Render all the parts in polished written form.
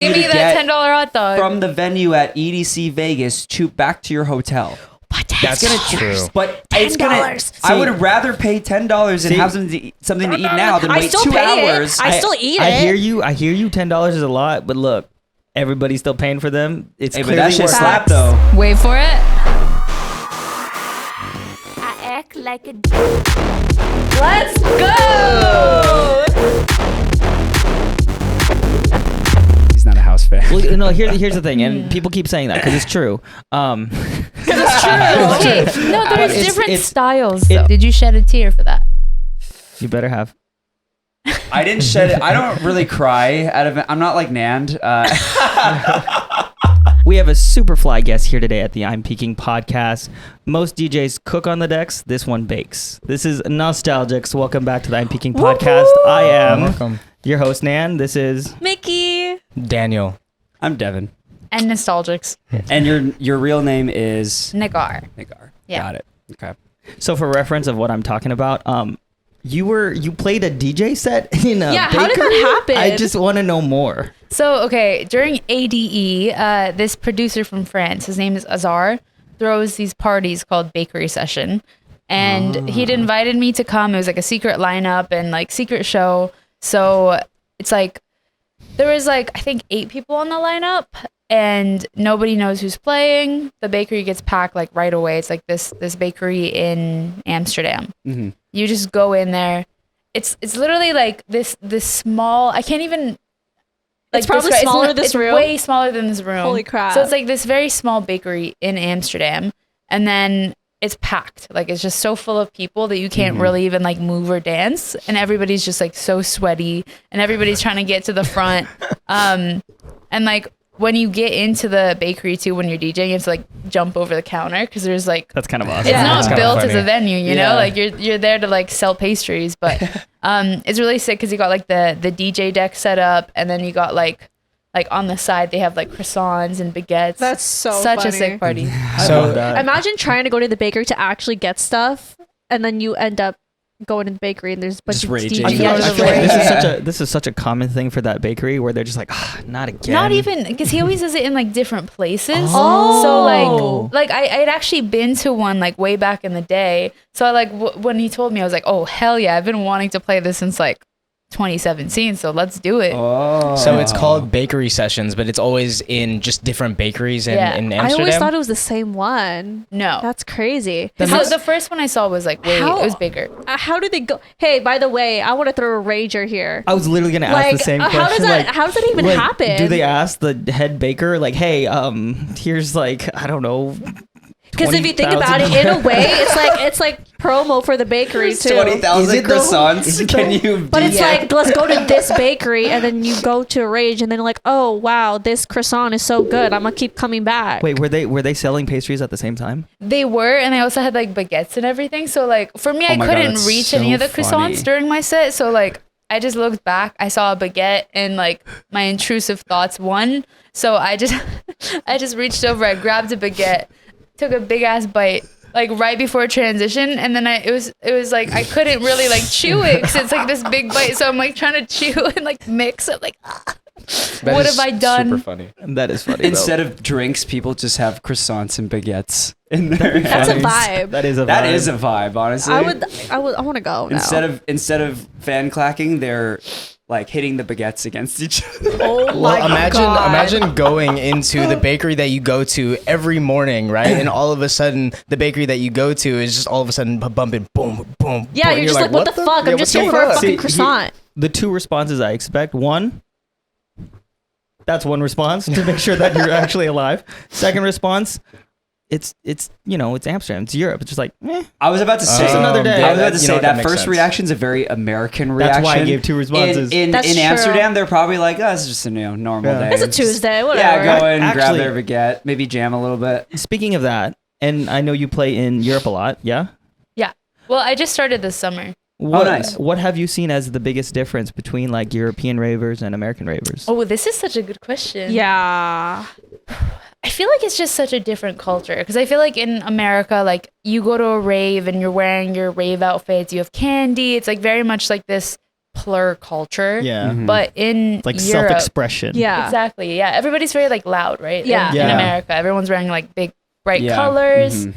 Give me that $10 hot dog from the venue at EDC Vegas to back to your hotel. But That's true. But $10. I would rather pay $10 and have something to eat now than wait 2 hours. I still eat it. I hear you. $10 is a lot, but look, everybody's still paying for them. It's Hey, but clearly that shit worth it. slap though. Wait for it. I act like a Let's go. He's not a house fan. Well, no, here's the thing, and people keep saying that because it's true. It's true. Okay. No, there's It's- different it's- styles. Though. Did you shed a tear for that? You better have. I didn't shed it. I don't really cry out of it. I'm not like Nand. We have a super fly guest here today at the I'm Peaking podcast. Most DJs cook on the decks. This one bakes. This is Nostalgix. Welcome back to the I'm Peaking podcast. I am Welcome. your host, Nan. This is Mickey. Daniel. I'm Devin. And Nostalgix. And your real name is Negar. Negar. Yeah. Got it. Okay. so for reference of what I'm talking about. You played a DJ set in a Yeah, how did bakery? that happen? I just want to know more. So, okay, during ADE, this producer from France, his name is Azar, throws these parties called Bakery Session. And he'd invited me to come. It was like a secret lineup and like secret show. So it's like, there was like, I think 8 people on the lineup and nobody knows who's playing. The bakery gets packed like right away. It's like this bakery in Amsterdam. Mm-hmm. You just go in there. It's literally like this small, I can't even... It's probably describe- smaller than this room? It's way smaller than this room. Holy crap. So it's like this very small bakery in Amsterdam, and then it's packed. Like it's just so full of people that you can't really even like move or dance, and everybody's just like so sweaty, and everybody's trying to get to the front. And like when you get into the bakery too, when you're DJing, you have to like jump over the counter because there's like That's kind of awesome. it's Yeah. not That's built kinda as a funny. venue, you Yeah. know, like you're there to like sell pastries, but it's really sick because you got like the DJ deck set up, and then you got like on the side they have like croissants and baguettes. That's so such funny. a sick party. I So- love that. Imagine trying to go to the bakery to actually get stuff, and then you end up going to the bakery and there's a bunch Just of raging. I DJs. feel, like, I Yeah, feel like this is yeah. this is such a common thing for that bakery where they're just like, not again. Not even because he always does it in like different places. Oh. So like I had actually been to one like way back in the day. So I like when he told me, I was like, oh hell yeah, I've been wanting to play this since like 2017. So let's do it. Oh. So it's called bakery sessions, but it's always in just different bakeries in, Yeah. in I Amsterdam. always thought it was the same one. No, That's crazy. so the first one I saw was like it was bigger. How do they go? Hey, by the way, I want to throw a rager here. I was literally gonna ask Like, the same how question. does that- like, how does that even like, happen? Do they ask the head baker like, hey, here's like, I don't know. Because if you think about it, in a way, it's like promo for the bakery too. 20,000 Is it though? croissants. Is it Can though? you? But it's Yeah. like, let's go to this bakery, and then you go to a rage, and then like, oh wow, this croissant is so good. I'm gonna keep coming back. Wait, were they selling pastries at the same time? They were, and they also had like baguettes and everything. So like for me, I my God, couldn't that's reach so any of the funny. croissants during my set. So like I just looked back, I saw a baguette, and like my intrusive thoughts won. So I just I just reached over, I grabbed a baguette, took a big ass bite. Like right before transition, and then it was like I couldn't really like chew it because it's like this big bite. So I'm like trying to chew and like mix it. Like, That what is have I done? Super funny. That is funny. Instead of drinks, people just have croissants and baguettes in there. That's a vibe. that is a That vibe. is a vibe, honestly. I want to go now. Instead of fan clacking, they're like hitting the baguettes against each other. Oh Well, my God. imagine going into the bakery that you go to every morning, right? And all of a sudden, the bakery that you go to is just all of a sudden bumping, boom, boom. Yeah, boom. you're just like, what the fuck? I'm just here for a fucking croissant. The 2 responses I expect. 1, that's one response to make sure that you're actually alive. Second response, it's it's Amsterdam, it's Europe. It's just like, I was about to say Just another day. I was about to You say know what, that makes first sense. reaction is a very American reaction. That's why I gave 2 responses. In That's true. Amsterdam, they're probably like, oh, it's just a normal Yeah. day. It's a Tuesday, whatever. Yeah, go in, grab Actually- their baguette, maybe jam a little bit. Speaking of that, and I know you play in Europe a lot, yeah? Yeah. Well, I just started this summer. What, nice. What have you seen as the biggest difference between like European ravers and American ravers? Oh, this is such a good question. Yeah. I feel like it's just such a different culture because I feel like in America, like you go to a rave and you're wearing your rave outfits, you have candy. It's like very much like this plur culture. Yeah. Mhm. But in It's like Europe, self-expression. Yeah. exactly. Yeah, everybody's very like loud, right? Yeah. In Yeah. America, everyone's wearing like big, bright Yeah. colors. Mhm.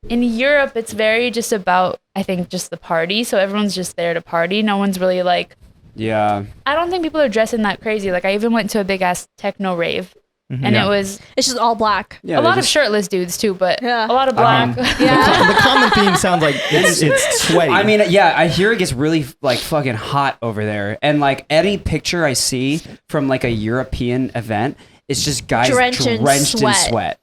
In Europe, it's very just about, I think, just the party. So everyone's just there to party. No one's really like, Yeah. I don't think people are dressing that crazy. Like I even went to a big ass techno rave, and Yeah. it was It's just all black. Yeah. a they lot of just- shirtless dudes too, but Yeah. a lot of I black. mean, Yeah. The common theme sounds like it's sweaty. I mean, yeah, I hear it gets really like fucking hot over there, and like any picture I see from like a European event, it's just guys Drenched in drenched in sweat. sweat.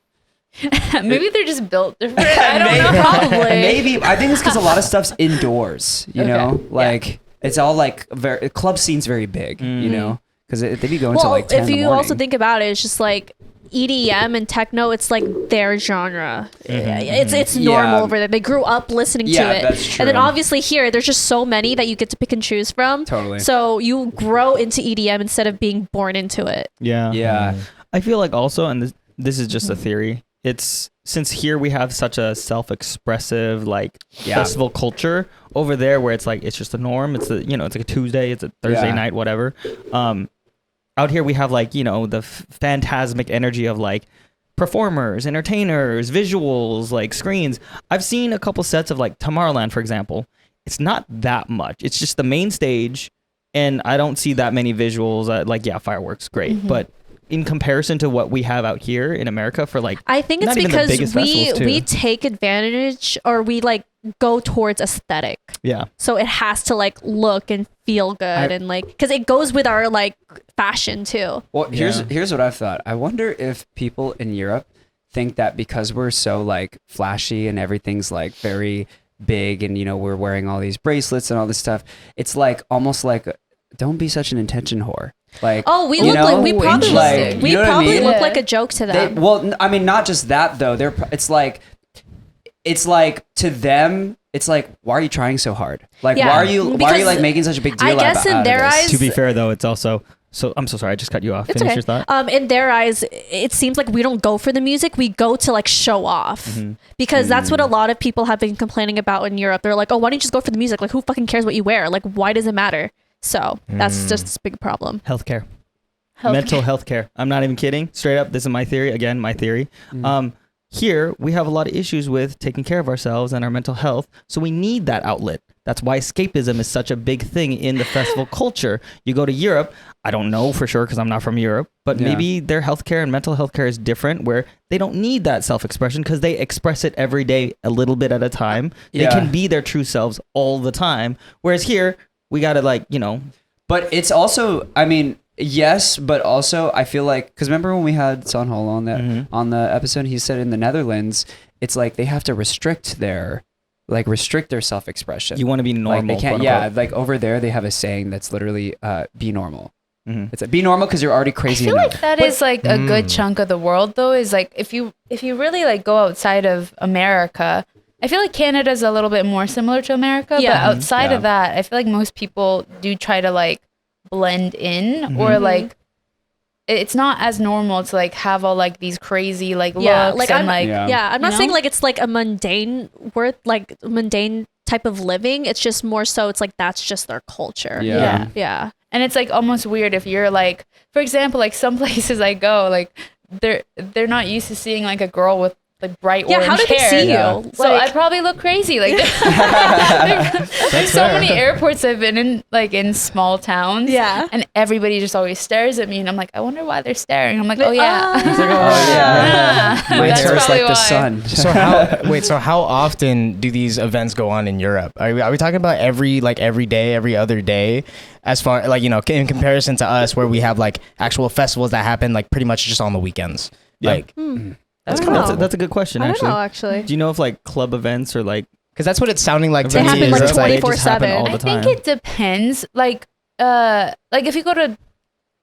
Maybe they're just built different. I don't know. Probably. Maybe I think it's because a lot of stuff's indoors. You Okay. know, like it's all like very club scene's very big. You know, because they be going to Well, like 10 if in the you morning. also think about it, it's just like EDM and techno. It's like their genre. It's normal Yeah. over there. They grew up listening Yeah, to it. that's And then true. obviously here, there's just so many that you get to pick and choose from. Totally. So you grow into EDM instead of being born into it. yeah. yeah, I feel like also, and this is just a theory. It's since here we have such a self-expressive like Yeah. festival culture over there, where it's like it's just a norm. It's it's like a Tuesday, it's a Thursday Yeah. night, whatever. Out here we have like the phantasmic energy of like performers, entertainers, visuals, like screens. I've seen a couple sets of like Tomorrowland, for example. It's not that much. It's just the main stage, and I don't see that many visuals. Fireworks, great, but in comparison to what we have out here in America for like I think it's not even the because biggest festivals, too. we take advantage, or we like go towards aesthetic. yeah. So it has to like look and feel good, and like because it goes with our like fashion too. Well, Yeah. here's what I've thought. I wonder if people in Europe think that because we're so like flashy and everything's like very big, and we're wearing all these bracelets and all this stuff, it's like almost like don't be such an attention whore. Like, Oh, we you look know? like we probably Like, look, we you know what I probably mean? look Yeah. like a joke to them. I mean, not just that though. It's like to them, it's like, why are you trying so hard? Like, Yeah, why are you because like making such a big deal? I guess out in of their this? eyes- To be fair though, it's also I'm so sorry, I just cut you off. It's Finish okay. your thought. In their eyes, it seems like we don't go for the music. We go to like show off, because that's what a lot of people have been complaining about in Europe. They're like, oh, why don't you just go for the music? Like, who fucking cares what you wear? Like, why does it matter? So that's just a big problem. Healthcare. Mental health care. I'm not even kidding. Straight up, this is my theory. Again, my theory. Here, we have a lot of issues with taking care of ourselves and our mental health, so we need that outlet. That's why escapism is such a big thing in the festival culture. You go to Europe, I don't know for sure because I'm not from Europe, but Yeah. maybe their healthcare and mental health care is different, where they don't need that self-expression because they express it every day a little bit at a time. They Yeah. can be their true selves all the time. Whereas here, we got to But it's also, I mean, yes, but also I feel like, because remember when we had Son Hol on that on the episode, he said in the Netherlands, it's like they have to restrict their self-expression. you want to be normal. Like they can't, quote yeah. unquote. Like over there, they have a saying that's literally "be normal." Mhm. It's be normal because you're already I crazy feel enough. like that is like a good chunk of the world though, is like if you really like go outside of America, I feel like Canada's a little bit more similar to America, Yeah. but outside Yeah. of that, I feel like most people do try to like blend in, or like it's not as normal to like have all like these crazy like Yeah, looks like and I'm like Yeah. I'm not You saying know? like it's like a mundane type of living. It's just more so it's like that's just their culture. Yeah. Yeah. and it's like almost weird if you're like, for example, like some places I go, like they're not used to seeing like a girl with like bright Yeah, orange how do they hair. see Yeah. you? So Like, I probably look crazy. Like there's so many airports I've been in, like in small towns. Yeah. And everybody just always stares at me, and I'm like, I wonder why they're staring. I'm like, oh yeah. Oh yeah, Yeah. my That's hair is probably like the why. sun. So how often do these events go on in Europe? Are we talking about every day, every other day? As far like in comparison to us, where we have like actual festivals that happen like pretty much just on the weekends. Yeah. Like, That's a good question, I don't actually. know actually. Do you know if like club events or like because that's what it's sounding like to They me. happen, is like, it's they just happen 24/7. all the I think time? it depends. Like if you go to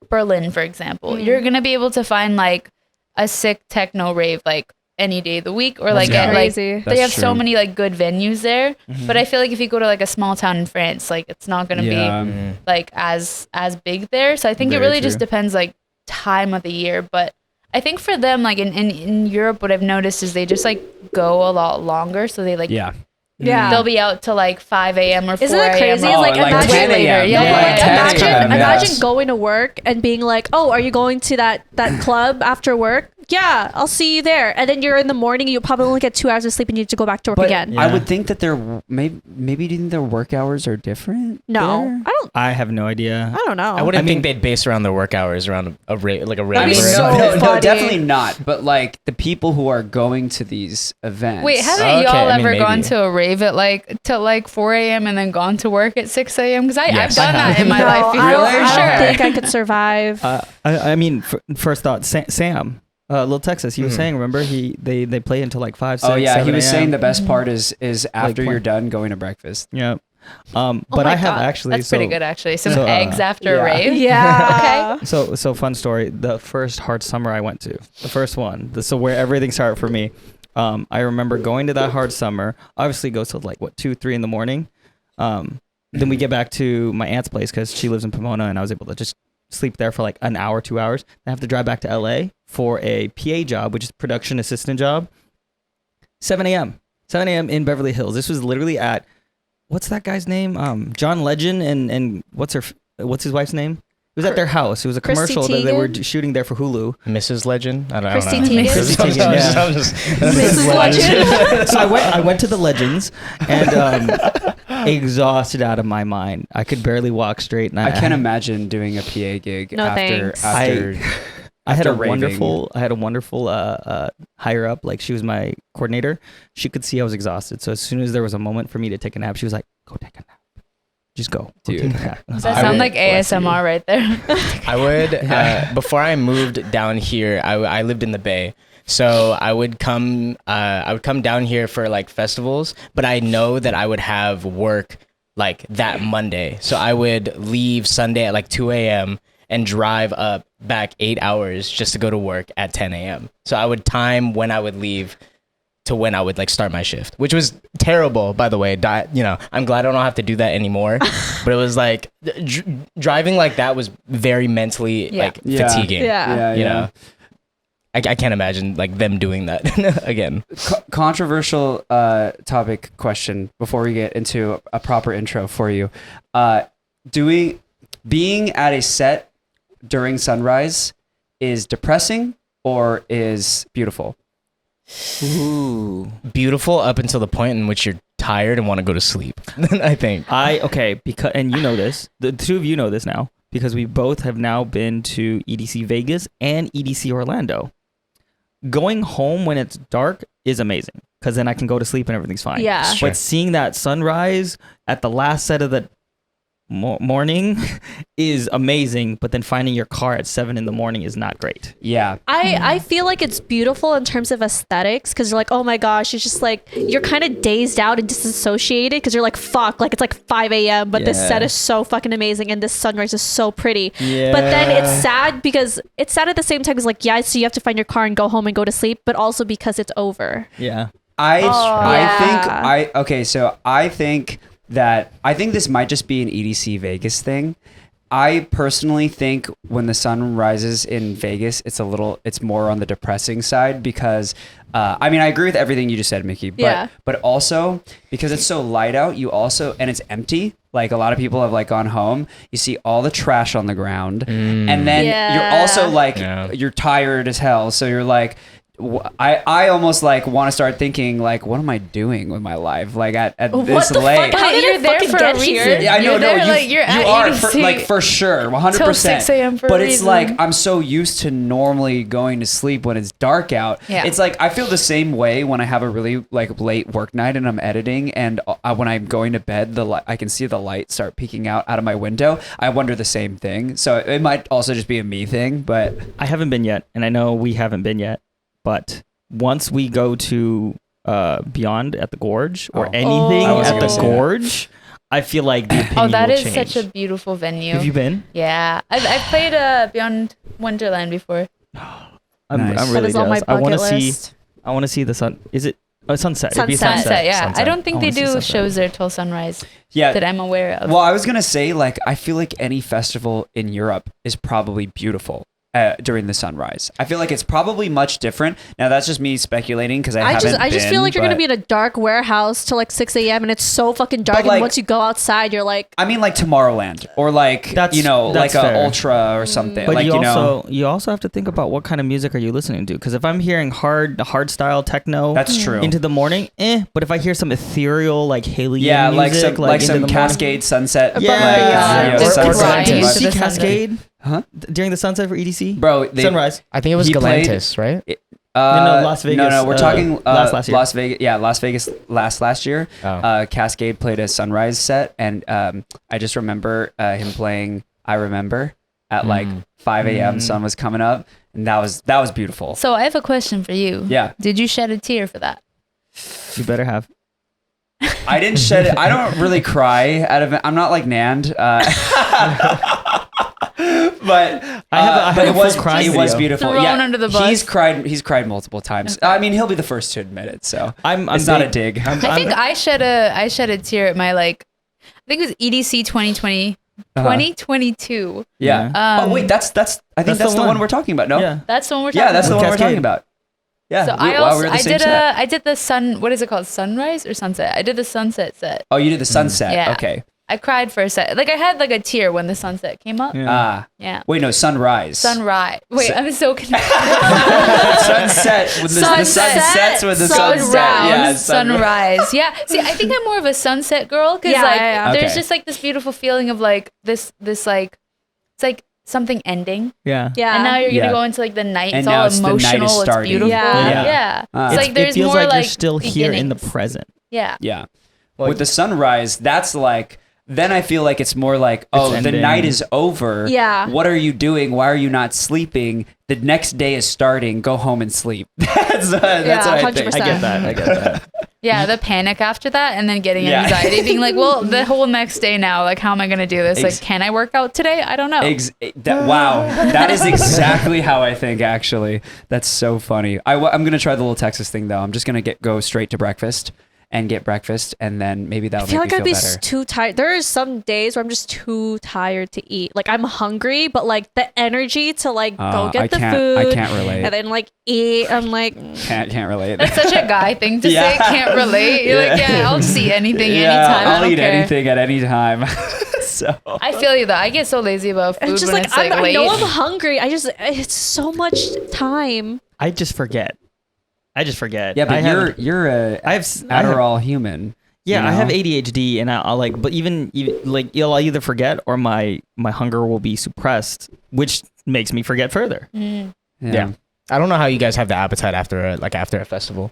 Berlin, for example, you're gonna be able to find like a sick techno rave like any day of the week, or like Yeah. at, like Crazy. they That's have so true. many like good venues there. But I feel like if you go to like a small town in France, like it's not gonna Yeah. be like as big there. So I think it Very really just true. depends like time of the year. But I think for them, like in Europe, what I've noticed is they just like go a lot longer. So they like Yeah. Yeah. They'll be out till like 5 a.m. or 4 Isn't that a.m. crazy? or Like, imagine- 10 later. No, Yeah, but like, 10 imagine, a.m., imagine yes. going to work and being like, "Oh, are you going to that club after work? Yeah, I'll see you there." And then you're in the morning, you probably only get 2 hours of sleep, and you have to go back to work But again. I Yeah. would think that maybe do you think their work hours are different? No, there? I have no idea. I don't know. I wouldn't I mean- think they'd base around their work hours around a rate like a rate. I mean, That'd be no, so no, funny. definitely not. But like the people who are going to these events. Wait, haven't Okay, y'all I mean, ever gone maybe. to a rave at like till like 4 a.m. and then gone to work at 6 a.m.? Because I've Yes. done that in my No, life before. I don't, Really? I don't Sure. think I could survive. I mean, first thought, Sam, Little Texas. He was Mhm. saying, remember, they play until like 5, 6, Oh yeah, he 7 was a.m. saying the best part is after Like, you're done going to breakfast. Yeah. But Oh my I have God. actually. That's pretty good, actually. Some so, eggs after yeah. a rave. Yeah. So fun story. The first hard summer I went to, the first one. So where everything started for me. I remember going to that hard summer. Obviously, it goes till like 2, 3 in the morning. Then we get back to my aunt's place because she lives in Pomona, and I was able to just sleep there for like an hour, 2 hours. Then I have to drive back to LA for a PA job, which is production assistant job. 7 a.m. 7 a.m. in Beverly Hills. This was literally at, what's that guy's name? John Legend and what's his wife's name? It was at their house. It was a Christy commercial that they were Teigen? shooting there for Hulu. Mrs. Legend. I don't Christy know. Teigen? Christy I'm Teigen, just- yeah. I'm just- Mrs. Legend. So I went to the Legends and exhausted out of my mind. I could barely walk straight. And I can't imagine doing a PA gig No, after thanks. after. I had a after raving. wonderful higher up, like she was my coordinator. She could see I was exhausted. So as soon as there was a moment for me to take a nap, she was like, "Go take a nap. Just go. Dude. Take a nap." I was Does that like, sound would- like ASMR right there? I would before I moved down here. I lived in the Bay, so I would come down here for like festivals. But I know that I would have work like that Monday, so I would leave Sunday at like 2 a.m. and drive up back 8 hours just to go to work at 10 a.m. So I would time when I would leave to when I would like start my shift, which was terrible, by the way. I'm glad I don't have to do that anymore. But it was like driving like that was very mentally like Yeah. fatiguing. Yeah. You know, I can't imagine like them doing that again. Controversial topic question before we get into a proper intro for you. Being at a set during sunrise is depressing or is beautiful? Ooh. Beautiful up until the point in which you're tired and want to go to sleep. I think. Because and you know this. The two of you know this now because we both have now been to EDC Vegas and EDC Orlando. Going home when it's dark is amazing because then I can go to sleep and everything's fine. Yeah. Sure. But seeing that sunrise at the last set of the morning is amazing, but then finding your car at 7 in the morning is not great. Yeah. I feel like it's beautiful in terms of aesthetics because you're like, oh my gosh, it's just like you're kind of dazed out and disassociated because you're like, fuck, like it's like 5 a.m. but this Yeah. set is so fucking amazing and this sunrise is so pretty. Yeah. But then it's sad because it's sad at the same time because like, yeah, so you have to find your car and go home and go to sleep, but also because it's over. Yeah. Yeah. I think this might just be an EDC Vegas thing. I personally think when the sun rises in Vegas, it's more on the depressing side because, I agree with everything you just said, Mickey, but also because it's so light out, and it's empty. Like a lot of people have like gone home, you see all the trash on the ground and then you're also like, you're tired as hell. So you're like, I almost like want to start thinking like, what am I doing with my life? Like at this the late. fuck? How did you're I there fucking for get a here? reason. Yeah, I know. You're there, No, like, you're at you are EDC for sure, 100%. till 6 a.m. for a but it's reason. like I'm so used to normally going to sleep when it's dark out. Yeah. It's like I feel the same way when I have a really like late work night and I'm editing, and when I'm going to bed, I can see the light start peeking out of my window. I wonder the same thing. So it might also just be a me thing, but I haven't been yet, and I know we haven't been yet, but once we go to Beyond at the Gorge or anything I wasn't at the gonna say that. Gorge, I feel like the opinion that will is change. such a beautiful venue. Have you been? Yeah, I've played Beyond Wonderland before. I'm Nice. really That is on my jealous. I want bucket to list. see. I want to see the sun. Is it a sunset? It'd be Sunset. Sunset, yeah. Sunset. I don't think I they wanna see do sunset. shows there till sunrise yeah. that I'm aware of. Well, I was gonna say like I feel like any festival in Europe is probably beautiful. during the sunrise. I feel like it's probably much different. Now that's just me speculating because I just haven't feel like you're gonna but- be in a dark warehouse till like 6 a.m. and it's so fucking dark. But, like- and once you go outside, you're like, I mean, like Tomorrowland or like That's like a fair. Ultra or something. But like you also have to think about what kind of music are you listening to? Because if I'm hearing hard style techno, that's true. into the morning, But if I hear some ethereal like Halion Yeah, music, like into some the Cascade sunset. Yeah, like, Just sunset. grind. Did you Into see the sunset. Cascade? Huh? During the sunset for EDC? Bro, Sunrise. I think it was He played- Galantis, right? No, Las Vegas, No, we're talking last year. Las Vegas. Yeah, Las Vegas last year. Oh. Cascade played a sunrise set, and I just remember him playing "I Remember" at like 5 a.m. Sun was coming up, and that was beautiful. So I have a question for you. Yeah. Did you shed a tear for that? You better have. I didn't shed it. I don't really cry out of it. I'm not like Nand. But I have but a it was full cry it was video. beautiful. Thrown Yeah, under the bus. He's cried multiple times. I mean, he'll be the first to admit it. So I'm it's not a big- dig. I think I shed a tear at my I think it was EDC 2020, 2022. Yeah. Oh wait, that's I think that's the one we're talking about. No. Yeah. That's the one we're talking Yeah, that's the about. one we're Cascade. talking about. Yeah. So we- wow, we're the I same did set. I did the what is it called? Sunrise or sunset? I did the sunset set. Oh, you did the sunset. Yeah. Okay. I cried for a set. Like I had like a tear when the sunset came up. Yeah. Yeah. Wait, no, sunrise. Sunrise. Wait, I'm so confused. Sunset. When the sun sets with the sunset. Yeah. Sunrise. Yeah. See, I think I'm more of a sunset girl because Yeah, like yeah, there's Okay. just like this beautiful feeling of like this like it's like something ending. Yeah. yeah. And now you're Yeah. gonna go into like the night. And It's now all it's the night is emotional. It's starting. beautiful. Yeah. Yeah. Ah. It's like there's it feels more like like you're still here in the beginnings. present. Yeah. Yeah. Well, With the sunrise, that's like. Then I feel like it's more like, oh, the ending. night is over. Yeah. What are you doing? Why are you not sleeping? The next day is starting. Go home and sleep. That's what I think. 100%. I get that. Yeah, the panic after that and then getting Yeah. anxiety, being like, well, the whole next day now, like, how am I going to do this? Like, can I work out today? I don't know. Wow, that is exactly how I think. Actually, that's so funny. I'm gonna try the little Texas thing though. I'm just gonna go straight to breakfast and get breakfast, and then maybe that'll I feel make like I'd me be feel better. too tired. There are some days where I'm just too tired to eat. Like I'm hungry, but like the energy to like go get the food. I can't relate. And then like eat. I'm like, Can't relate. That's such a guy thing to Yeah. say. Can't relate. You're like, yeah, I'll just eat anything, anytime. I I'll don't eat care. anything at any time. So I feel you though. I get so lazy about food it's just when like, it's like I late. know I'm hungry. It's so much time. I just forget. yeah, but I have, you're a I have Adderall human. Yeah, you I have know? ADHD, and I'll like, but even like, I'll either forget or my hunger will be suppressed, which makes me forget further. Yeah. I don't know how you guys have the appetite after a festival.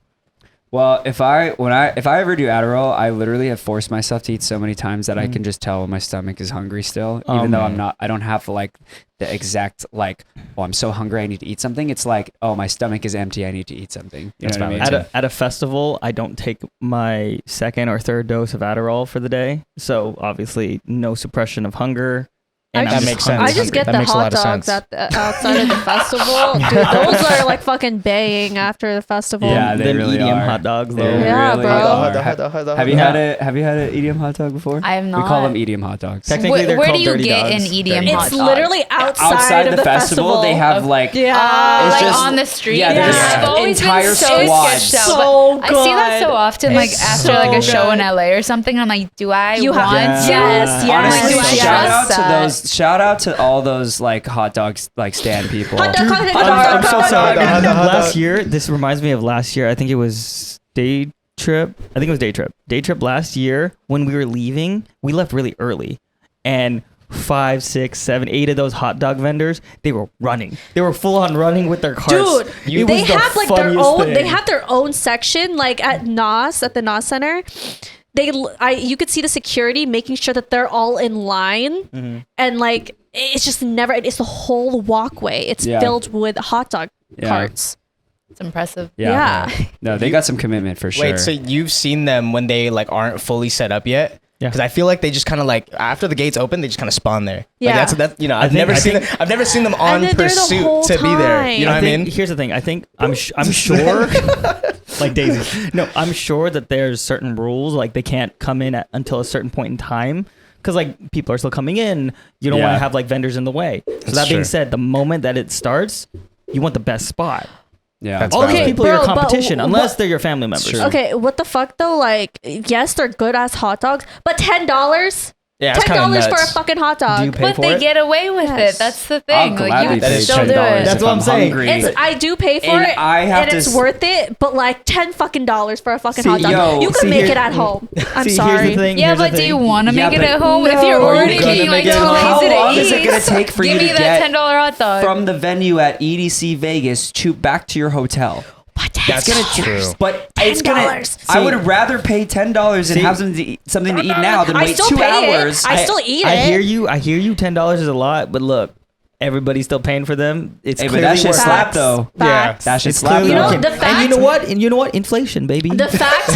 Well, if I ever do Adderall, I literally have forced myself to eat so many times that I can just tell when my stomach is hungry still, even though I don't have like the exact like, oh, I'm so hungry I need to eat something. It's like, oh, my stomach is empty, I need to eat something. You That's know what I mean? valid. At a festival, I don't take my second or third dose of Adderall for the day, so obviously no suppression of hunger. And I I'm That just makes sense. hungry. I just get That the makes a hot lot of dogs sense. outside of the festival. Dude, those are like fucking baying after the festival. Yeah, they Them really EDM are. hot dogs, They though. Yeah, really bro. are. Have you Yeah. had an EDM hot dog before? I have We not. call them EDM hot dogs. Technically, they're Where do called you dirty get dogs. an EDM Dirty hot It's dog? literally outside of the festival. they have like Yeah. It's like just- on the street. yeah, there's I've always entire been so squads. sketched out. So but I see that so good. often, like It's after like a so show in good. LA or something. I'm like, do I You want have- to? Yes, yes. Honestly, Do I shout out trust to that? those. Shout out to all those like hot dogs like stand people. Hot dog, hot dog, I'm so hot sorry. dog. Last year, this reminds me of last year. I think it was day trip. I think it was day trip. Day trip last year when we were leaving. We left really early, and 5, 6, 7, 8 of those hot dog vendors, they were running. They were full on running with their carts. Dude, It they was the have like their funniest own. thing. They have their own section, like at the NOS Center. You could see the security making sure that they're all in line, and like it's just never. It's the whole walkway. It's Yeah. filled with hot dog Yeah. carts. It's impressive. Yeah. No, they got some commitment for sure. Wait, so you've seen them when they like aren't fully set up yet? Yeah. Because I feel like they just kind of like after the gates open, they just kind of spawn there. Yeah. Like that's you know I've think- never I seen think- them. I've never seen them on then they're the pursuit whole to be there. You know what I think- mean? Here's the thing. I think I'm sure, like Daisy. No, I'm sure that there's certain rules. Like they can't come in until a certain point in time. because like people are still coming in. You don't want to have like vendors in the way. So That's that being true. said, the moment that it starts, you want the best spot. Yeah. That's All these valid. people are your Bro, but competition, unless what- they're your family members. True. Okay, what the fuck though? Like, yes, they're good ass hot dogs, but $10. Yeah, it's $10 kind of for a nuts. fucking hot Do you dog. pay But for they it? get away with Yes. it. That's the I'll thing. Like, gladly you That pay is still $10 do $10. it. That's if what I'm saying. hungry. I do pay for And it, I have and to it's s- worth it. But like $10 for a fucking See, hot dog, yo, you can see, make here- it at home. I'm See, sorry. Here's the thing. Yeah, here's the but do thing. you want to Yeah, make it but at home if you're no. already Are you being gonna like make it too at home? lazy to How long eat? is it gonna take for Give you me to that get $10 hot dog. from the venue at EDC Vegas to back to your hotel? But That's true. But it's gonna. $10. I would rather pay $10 and See- have something to eat now than I wait still 2 pay it. hours. I still eat I it. hear you. I hear you. $10 is a lot, but look, everybody's still paying for them. It's Hey, but clearly that shit worth it. slap Facts. though. Facts. That shit It's slap clearly You know, though. working. the And fact- you know what? And you know what? Inflation, baby. The fact,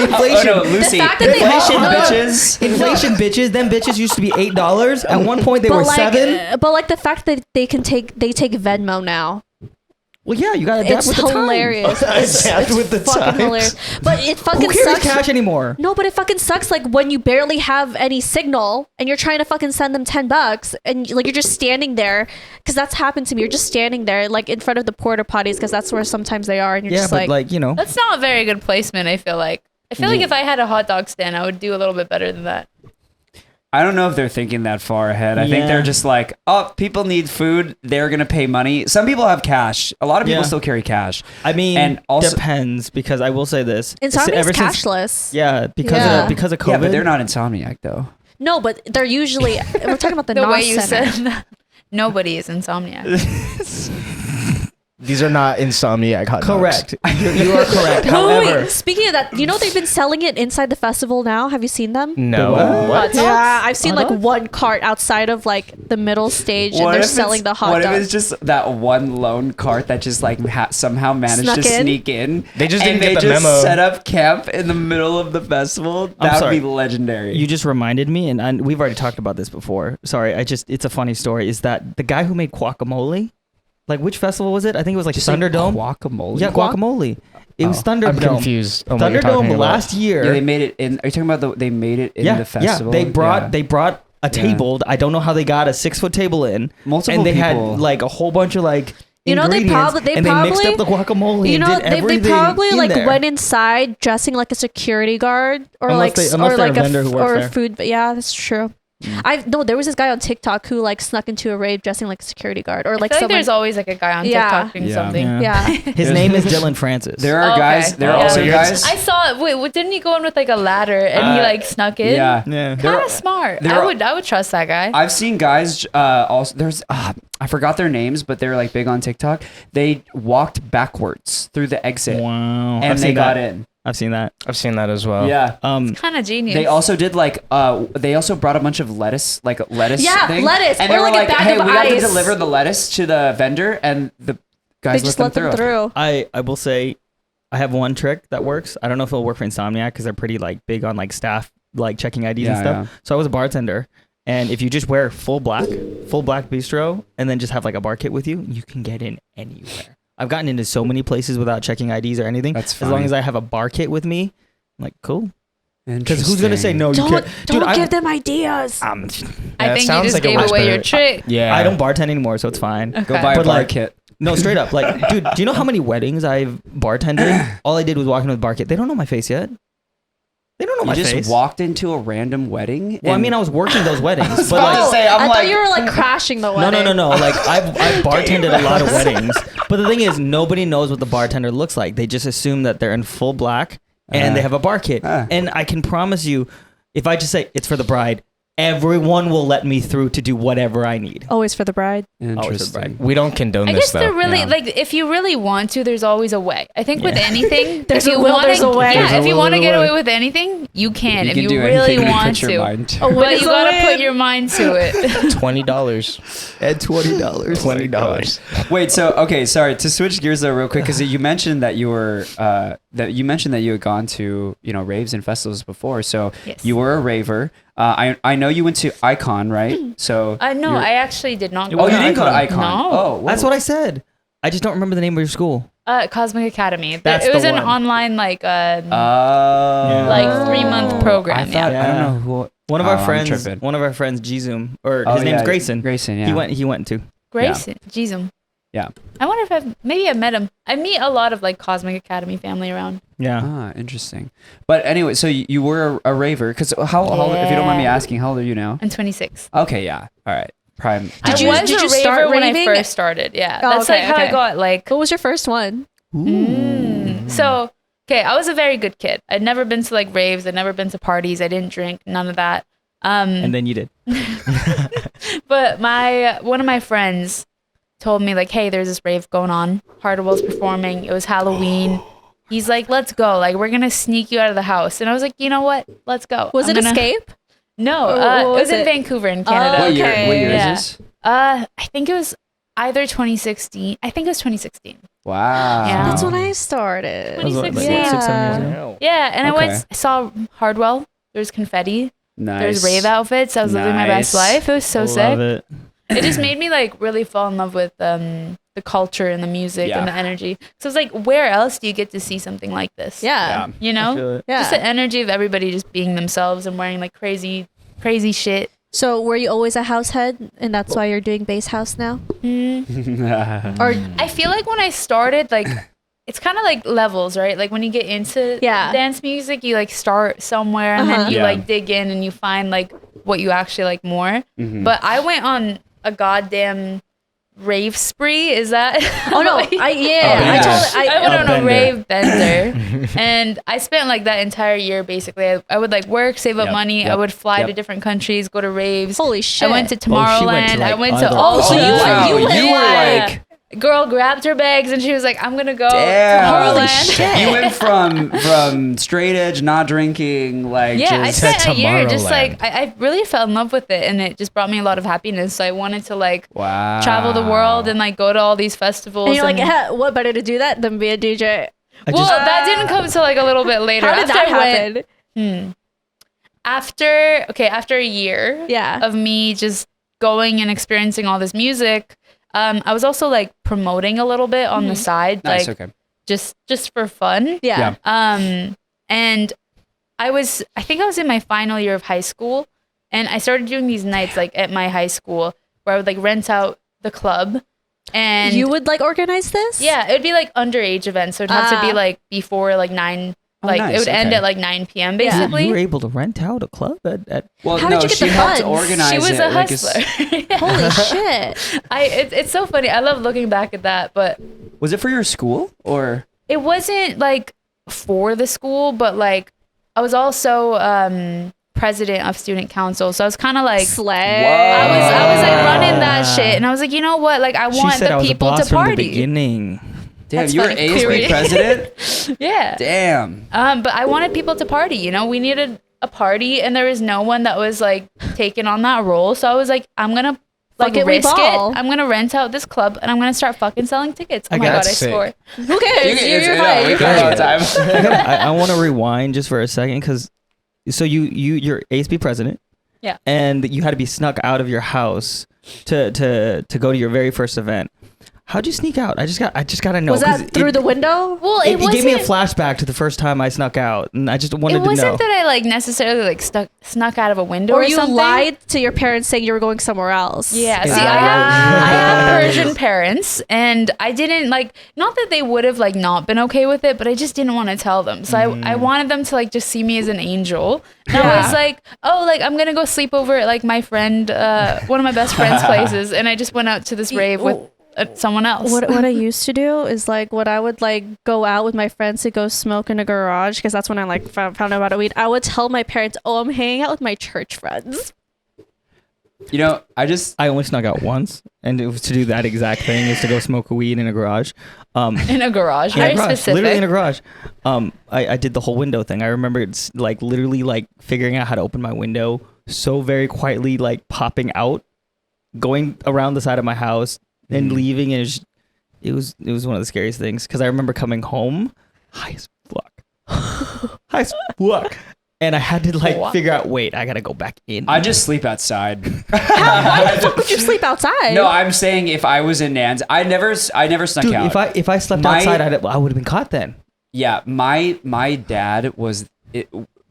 Inflation. Oh no, Lucy. fact that they Inflation, all- bitches. Inflation, bitches. Them bitches used to be $8. At one point, they were $7. but like the fact that they take Venmo now. Well, yeah, you got to adapt It's with the time. hilarious. Adapt with the fucking times. hilarious. But it Who fucking carries sucks. cash anymore? No, but it fucking sucks. Like when you barely have any signal and you're trying to fucking send them $10, and like you're just standing there, because that's happened to me. You're just standing there, like in front of the porta potties, because that's where sometimes they are, and you're Yeah, just but like, you know. That's not a very good placement, I feel like. I feel like if I had a hot dog stand, I would do a little bit better than that. I don't know if they're thinking that far ahead. I think Yeah. they're just like, oh, people need food. They're gonna pay money. Some people have cash. A lot of people Yeah. still carry cash. I mean, And also- depends, because I will say this. Insomnia is Ever since- cashless. Yeah, because Yeah. of COVID. Yeah, but they're not insomniac though. No, but they're usually we're talking about the, The way you center. said that. Nobody is insomniac. These are not insomniac hot dogs. Correct. You are correct. Oh, However, wait, speaking of that, you know they've been selling it inside the festival now. Have you seen them? No. What? What? Yeah, I've seen Hot like dogs? one cart outside of like the middle stage, and they're selling the hot What if dogs. it's just that one lone cart that just like somehow managed Snuck to in? sneak in? They just and didn't they get the just memo. set up camp in the middle of the festival. I'm That would sorry. be legendary. you just reminded me, and we've already talked about this before. Sorry, it's a funny story. Is that the guy who made guacamole? Like, which festival was it? I think it was like Just like Thunderdome. guacamole. Yeah, guacamole. It was Oh. Thunderdome. I'm confused on what you're talking Thunderdome about. last year. Yeah, they made it in. Are you talking about they made it in the festival? Yeah, they brought Yeah. a table. I don't know how they got a 6-foot table in, multiple and they people. had like a whole bunch of like You know, they ingredients, probably- and they mixed up the guacamole. You and know, did they everything probably in like there. went inside dressing like a security guard or Unless like they're a vendor who works or there. food. But yeah, that's true. There was this guy on TikTok who like snuck into a rave dressing like a security guard or I like feel like someone. there's always like a guy on Yeah. TikTok doing Yeah. something. Yeah. Yeah. His name is Dylan Francis. There are Okay. guys. There are Yeah. also you're- guys. I saw it. Wait, didn't he go in with like a ladder and he like snuck in? Yeah. yeah. There Kind are- of smart. there I are- would trust that guy. I've seen guys. Also, there's. I forgot their names, but they're like big on TikTok. They walked backwards through the exit, Wow. and they got in. I've seen that. I've seen that as well. Yeah. Kind of genius. They also did like they also brought a bunch of lettuce, like a lettuce Yeah, thing. lettuce, And or they were like a like, bag hey, of we have to ice. deliver the lettuce to the vendor, and the They guys just let them through. I will say, I have one trick that works. I don't know if it'll work for Insomniac because they're pretty like big on like staff like checking IDs and Yeah, stuff. yeah. So I was a bartender, and if you just wear full black bistro, and then just have like a bar kit with you, you can get in anywhere. I've gotten into so many places without checking IDs or anything. That's as long funny. as I have a bar kit with me. I'm like, cool. Because who's gonna say no? You Don't can't. don't give them ideas. I Yeah, it think you sounds just like a gave much away your better- trick. Yeah. I don't bartend anymore, so it's fine. Go Okay. buy a But, bar like, kit. No, straight up. Like, dude, do you know how many weddings I've bartended? All I did was walk in with a bar kit. They don't know my face yet. They don't know You my just face. walked into a random wedding. Well, I and- mean, I was working those weddings, but about to like, say, I'm I like- thought you were like crashing the no, wedding. no. Like, I've bartended a lot of weddings, but the thing is, nobody knows what the bartender looks like. They just assume that they're in full black and they have a bar kit. And I can promise you, if I just say it's for the bride, everyone will let me through to do whatever I need. Always for the bride. Interesting. We don't condone I this guess they're though. really Yeah. like if you really want to, there's always a way. I think with anything, There's if you a will, wanna, there's a way. Yeah, There's a if you will, want to there's a get way. away with anything, you can. If can you do really anything you want put your to, mind to. but is you the gotta win? put your mind to it. $20. At $20. $20. Wait, so okay, sorry to switch gears though, real quick, because you mentioned that you were that you had gone to raves and festivals before. So Yes. you were a raver. I know you went to Icon, right? So No, you're- I actually did not. Go oh, to you didn't go to Icon. Icon. No. Oh, whoa. That's what I said. I just don't remember the name of your school. Cosmic Academy. That's It was the an one. online like Oh, like 3-month I program. thought Yeah. I don't Yeah. know who. One of Oh, our I'm friends, tripping. Jizum, or Oh, his name's yeah, Grayson. Grayson, yeah. He went too. Grayson, Jesus. Yeah. I wonder if I've met him. I meet a lot of like Cosmic Academy family around. Yeah. Ah, interesting. But anyway, so you were a raver. Because how if you don't mind me asking, how old are you now? I'm 26. Okay, yeah. All right. Prime. Did you- was did a you start raver when I raving? first started. Yeah, Oh, that's like okay, how I okay. got like. What was your first one? So okay, I was a very good kid. I'd never been to like raves. I'd never been to parties. I didn't drink. None of that. And then you did. But one of my friends told me like, hey, there's this rave going on. Hardwell's performing. It was Halloween. He's like, let's go. Like, we're gonna sneak you out of the house. And I was like, you know what? Let's go. Was I'm it gonna- Escape? No, Or it what was was in it? Vancouver in Canada. Oh, What year? okay. What year Yeah. is this? I think it was either 2016. I think it was 2016. Wow. Yeah. That's when I started. That was what, like 26, 6, 7 years Yeah. ago? Yeah, and Okay. I saw Hardwell. There was confetti. Nice. There was rave outfits. I was living my best Nice. life. It was so Love sick. it. It just made me like really fall in love with the culture and the music Yeah. and the energy. So it's like, where else do you get to see something like this? Yeah. You I know, feel it. Yeah. just the energy of everybody just being themselves and wearing like crazy shit. So were you always a house head, and that's why you're doing bass house now? Or I feel like when I started, like, it's kind of like levels, right? Like when you get into Yeah. dance music, you like start somewhere and Uh-huh. then you Yeah. like dig in and you find like what you actually like more. Mhm. But I went on a goddamn rave spree. Is that? oh no, I I went A on bender. a rave bender, and I spent like that entire year basically. I would like work, save up Yep, money. yep, I would fly yep. to different countries, go to raves. holy shit. I went to Oh, she went Tomorrowland. to, like, I went to other- all. so you went- wow. you went- You were like, girl grabbed her bags and she was like, "I'm gonna go damn. to Holy Tomorrowland." shit. You went from straight edge, not drinking, like Yeah, I just spent a year just Tomorrowland. like I really fell in love with it, and it just brought me a lot of happiness. So I wanted to like wow. travel the world and like go to all these festivals. and you're like, and- "Huh, what better to do that than be a DJ? well, that didn't come till like a little bit later. How did After that I went- happen? after a year Yeah. of me just going and experiencing all this music, I was also like promoting a little bit on the side, Nice, like okay. just for fun. Yeah. Yeah. And I think I was in my final year of high school, and I started doing these nights like at my high school where I would like rent out the club, and You would like organize this? yeah, it would be like underage events, so it'd have to be Ah. like before like 9. Oh, Like nice, it would end okay. at like 9 p.m. Yeah. basically. You were able to rent out a club at Well, How no, did you get she the helped funds? organize She was it. a like, it's- hustler. Holy shit. It's so funny. I love looking back at that, but Was it for your school or? it wasn't like for the school, but like I was also president of student council, so I was kind of like Slay. I was like running that shit, and I was like, you know what? Like I she want said I the was a people boss to from the party. beginning. Damn, That's you were funny. ASB Period. president? Yeah. Damn. But I wanted people to party. You know, we needed a party, and there was no one that was like taking on that role. So I was like, I'm gonna like Fuck it, we risk it. ball. I'm gonna rent out this club, and I'm gonna start fucking selling tickets. Oh I my got god, I sick. scored. Who cares? You You're can- fine. we You're fight all the fine. time. I want to rewind just for a second because so you're ASB president. Yeah. And you had to be snuck out of your house to go to your very first event. How'd you sneak out? I just got to know. Was 'cause that through the window? Well, It it gave me a wasn't. flashback to the first time I snuck out, and I just wanted It to know. wasn't that I like necessarily like snuck out of a window or, Or you something. lied to your parents saying you were going somewhere else? Yeah, see, Yeah. I have Persian parents, and I didn't like. Not that they would have like not been okay with it, but I just didn't want to tell them. So I wanted them to like just see me as an angel. And I was like, oh, like I'm gonna go sleep over at like my friend, one of my best friend's places, and I just went out to this rave with someone else. What I used to do is like when I would like go out with my friends to go smoke in a garage because that's when I like found out about weed. I would tell my parents, "Oh, I'm hanging out with my church friends." You know, I only snuck out once, and it was to do that exact thing, is to go smoke weed in a garage. in a garage, In a very garage, specific. literally in a garage. I did the whole window thing. I remember it's like literally like figuring out how to open my window so very quietly, like popping out, going around the side of my house and leaving. And it was one of the scariest things because I remember coming home high as fuck, and I had to like What? figure out. Wait, I gotta go back in. I just sleep outside. Why the fuck would you sleep outside? No, I'm saying if I was in Nan's, I never snuck Dude, out. if I slept My- outside, I would have been caught then. Yeah, my dad was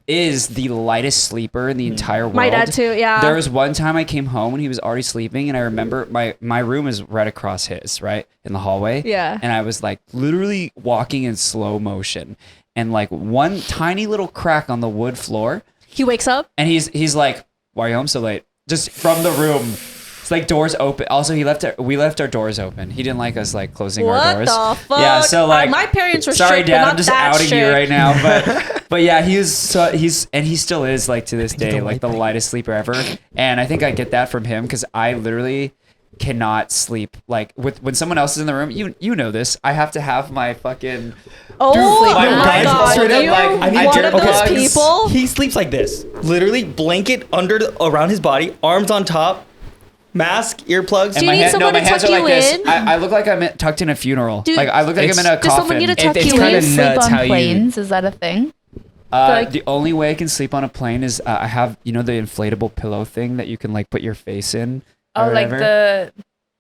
is the lightest sleeper in the entire world. My dad too. Yeah. There was one time I came home and he was already sleeping, and I remember my room is right across his, right in the hallway. Yeah. And I was like literally walking in slow motion, and like one tiny little crack on the wood floor, He wakes up. and he's like, "Why are you home so late?" Just from the room. It's like doors open. Also, we left our doors open. He didn't like us like closing our doors. What the fuck? Yeah, so like my parents were sorry, strict, Dad. but not I'm just that outing strict. you right now, but yeah, he still is like to this day like the lightest sleeper ever, and I think I get that from him because I literally cannot sleep like when someone else is in the room. You know this. I have to have my fucking Oh my my guys, god! straight up, You're like, I need one jerk of those bugs. people. He sleeps like this. Literally blanket around his body, arms on top, mask, earplugs. Do you my need hand, someone my to hands tuck are like you this. in? I look like I'm tucked in a funeral. Dude, like I look like I'm in a does someone coffin. need to tuck it's you kinda in? Sleep nuts how on you- planes? Is that a thing? like- The only way I can sleep on a plane is I have the inflatable pillow thing that you can like put your face in. or Oh, like whatever.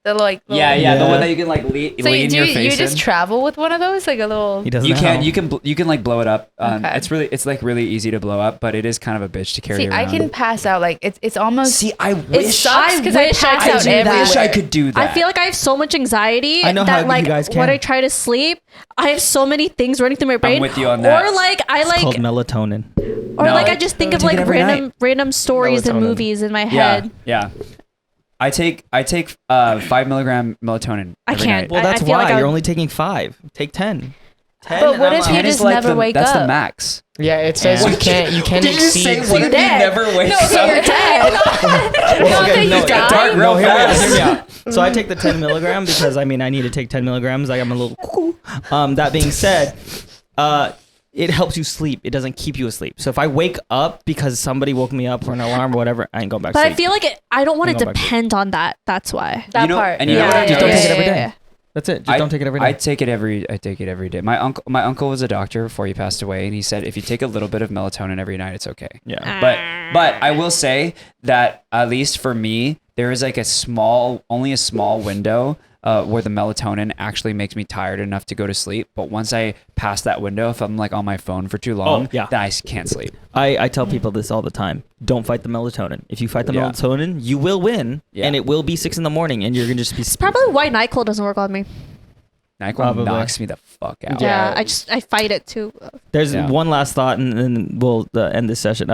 the like. yeah, little- the Yeah. one that you can like So lean do your you face just in. travel with one of those, like a little? He doesn't You know. can you can like blow it up. Okay. It's like really easy to blow up, but it is kind of a bitch to carry See, around. I can pass out. Like it's almost. See, I it wish sucks because I wish I pass could out do that. everywhere. I wish I could do that. I feel like I have so much anxiety I know how that you like guys when can. I try to sleep, I have so many things running through my brain. with you on that. Or like I It's called like melatonin. or No. like I just think of Take it like every random stories and Melatonin. movies in my yeah, head. yeah. I take 5 milligram melatonin. I every can't. night. Well, I that's feel why like I you're would- only taking 5. Take 10. 10 But and what I'm if out. you 10 is just like never wake that's the up? max. Yeah, it says Yeah. you can't Did you just say exceed. what if you dead. never wake No, up? so you're dead. Not that you no, die. dark real hear me out, fast. hear me out. So I take the 10 milligram because I need to take 10 milligrams. Like I'm a little cuckoo. That being said, it helps you sleep. It doesn't keep you asleep. So if I wake up because somebody woke me up or an alarm or whatever, I ain't going back to But sleep. I feel like I don't want to Hang on, back to- depend on that. That's why. That You know- part. and you know what I Just don't do? take it every day. yeah. That's it. Just don't take it every day. I take it every day. My uncle was a doctor before he passed away, and he said if you take a little bit of melatonin every night, it's okay. yeah. But I will say that at least for me, there is like only a small window where the melatonin actually makes me tired enough to go to sleep. But once I pass that window, if I'm like on my phone for too long, yeah. then I can't sleep. I tell people this all the time. Don't fight the melatonin. If you fight the Yeah. melatonin, you will win, Yeah. and it will be 6 a.m, and you're gonna just be. It's probably why NyQuil doesn't work on me. NyQuil Probably. knocks me the fuck out. Yeah, I fight it too. There's Yeah. one last thought, and then we'll end this session.